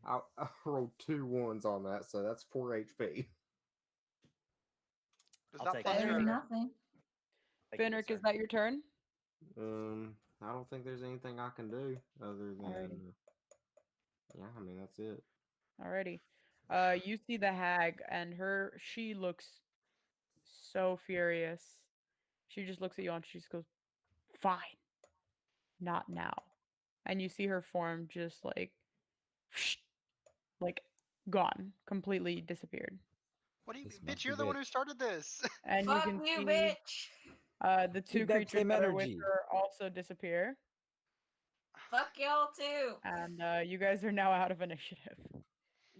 I rolled 2 1s on that, so that's 4 HP. Does I'll that take plus it. Better your than nothing. Thank you, Finrick, sir. is that your turn? I don't think there's anything I can do other Alrighty. than yeah. I mean, that's it. Alrighty. You see the hag, and she looks so furious. She just looks at you and she just goes, "Fine, not now." And you see her form just like gone, completely disappeared. what do you This bitch? must You're be the one who bitch. started this. And you Fuck can you, see bitch. the two Keep that creatures same that are with energy. her also disappear. Fuck y'all too. And you guys are now out of initiative.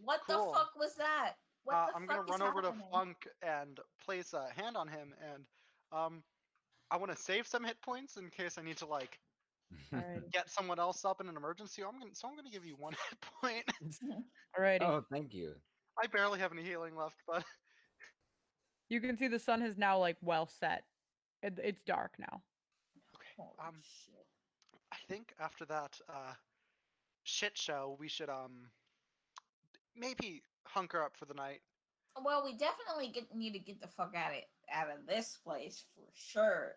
What the Cool. fuck was that? What the I'm fuck gonna is run over to happening? Funk and place a hand on him, and I want to save some hit points in case I need to like Alrighty. get someone else up in an emergency. I'm gonna give you 1 hit point. Alrighty. Oh, thank you. I barely have any healing left, but You can see the sun has now well set. It's dark now. okay. Holy shit. I think after that shit show, we should maybe hunker up for the night. Well, we definitely need to get the fuck out of this place for sure.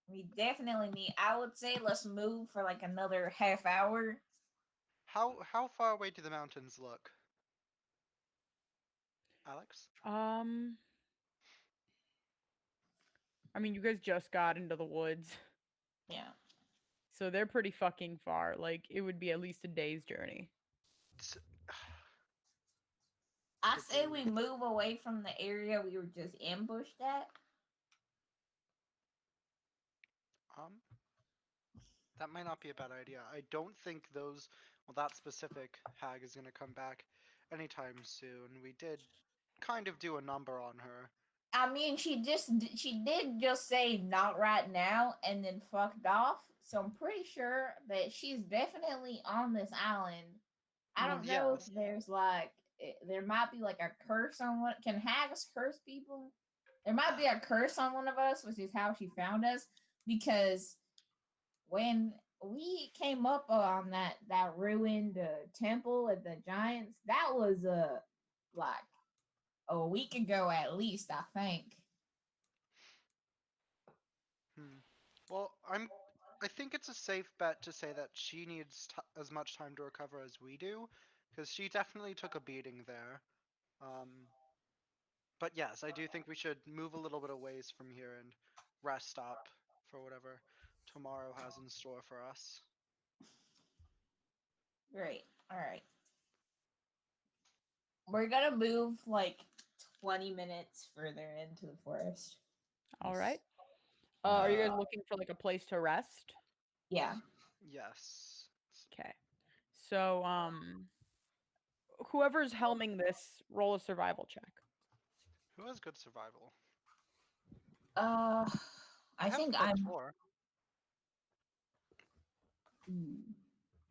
We definitely need. I would say let's move for like another half hour. How far away do the mountains look, Alex? I mean, you guys just got into the woods, Yeah. so they're pretty fucking far. Like, it would be at least a day's journey. It's- I It's say a- we move away from the area we were just ambushed at. That might not be a bad idea. I don't think that specific hag is gonna come back anytime soon. We did kind of do a number on her. I mean, she did just say not right now and then fucked off. So I'm pretty sure that she's definitely on this island. I don't know Yes. if there's there might be like a curse on what can hags curse people. There might be a curse on one of us, which is how she found us. Because when we came up on that ruined temple at the giants, that was like a week ago at least, I think. Well, I think it's a safe bet to say that she needs as much time to recover as we do, because she definitely took a beating there. But yes, I do think we should move a little bit of ways from here and rest up for whatever tomorrow has in store for us. Great. All right. We're gonna move like 20 minutes further into the forest. All Nice. right. Are you guys Uh, looking for a place to rest? Yeah. Yes. Okay. So, whoever's helming this, roll a survival check. Who has good survival? I have think plus I'm. 4.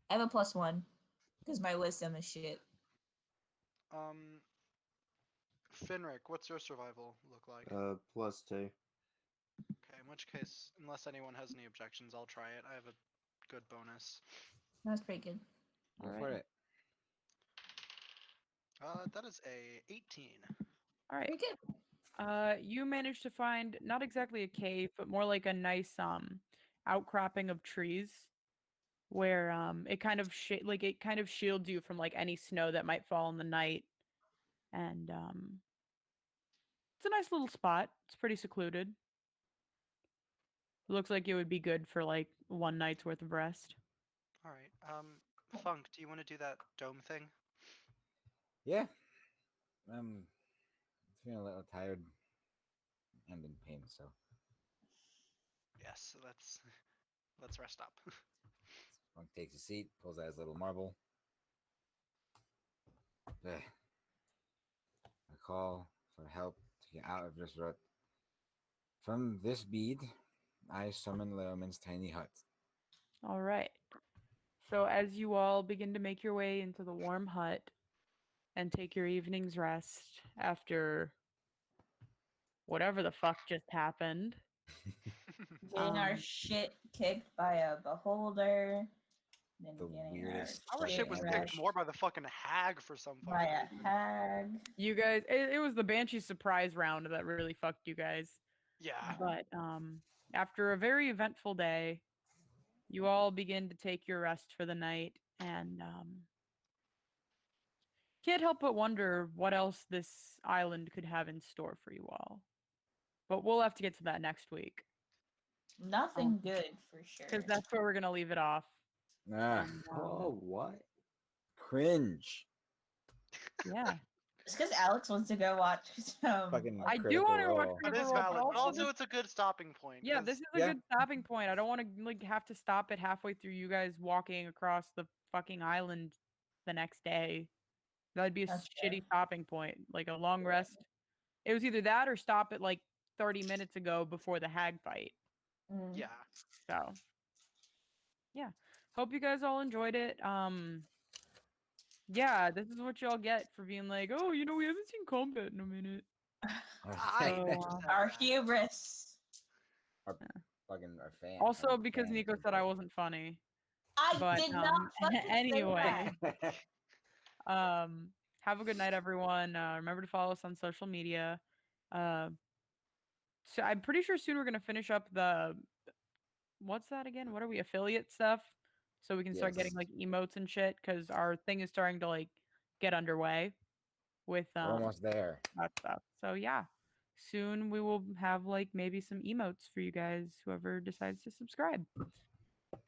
I have a +1 because my wisdom is shit. Finrick, what's your survival look like? +2. Okay, in which case, unless anyone has any objections, I'll try it. I have a good bonus. That's pretty good. Go for Alright. it. That is a 18. All right. Pretty good. You managed to find not exactly a cave, but more like a nice outcropping of trees, where it kind of it kind of shields you from any snow that might fall in the night, and it's a nice little spot. It's pretty secluded. It looks like it would be good for one night's worth of rest. All right. Funk, do you want to do that dome thing? Yeah. I'm feeling a little tired and in pain, so Yes. Let's rest up. Monk takes a seat, pulls out his little marble. I call for help to get out of this rut. From this bead, I summon Leoman's tiny hut. All right. So as you all begin to make your way into the warm hut and take your evening's rest after whatever the fuck just happened, Getting our shit kicked by a beholder. Then The getting weirdest Our shit shit was fucking kicked wrecked more by the fucking hag for some by fucking a reason. hag. You guys, it was the Banshee surprise round that really fucked you guys. Yeah. But after a very eventful day, you all begin to take your rest for the night, and can't help but wonder what else this island could have in store for you all. But we'll have to get to that next week, Nothing good for sure. because that's where we're gonna leave it off. Ah, And, Oh, what? cringe. yeah, It's because Alex wants to go watch some. Fucking I do Critical want to watch Role. That Critical is Role, valid, but but also this, it's a good stopping point. yeah, 'cause this is a Yeah. good stopping point. I don't want to like have to stop it halfway through you guys walking across the fucking island the next day. That'd be a That's shitty fair. stopping point, like a long rest. It was either that or stop it like 30 minutes ago before the hag fight. Mm. yeah. So, yeah. Hope you guys all enjoyed it. Yeah, this is what y'all get for being like, oh, you know, we haven't seen combat in a minute. I So, just said Our that. hubris. Fucking our fan. Also, our because fan Nico said I wasn't funny. I But did not fucking anyway, say that. have a good night, everyone. Remember to follow us on social media. So I'm pretty sure soon we're gonna finish up the what's that again? What are we affiliate stuff? So we can start getting Yes. like emotes and shit because our thing is starting to like get underway with We're almost there. that stuff. So yeah, soon we will have like maybe some emotes for you guys, whoever decides to subscribe.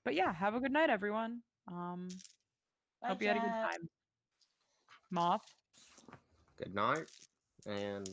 But yeah, have a good night, everyone. Bye, Hope you had a good chat. time. Moth. Good night, and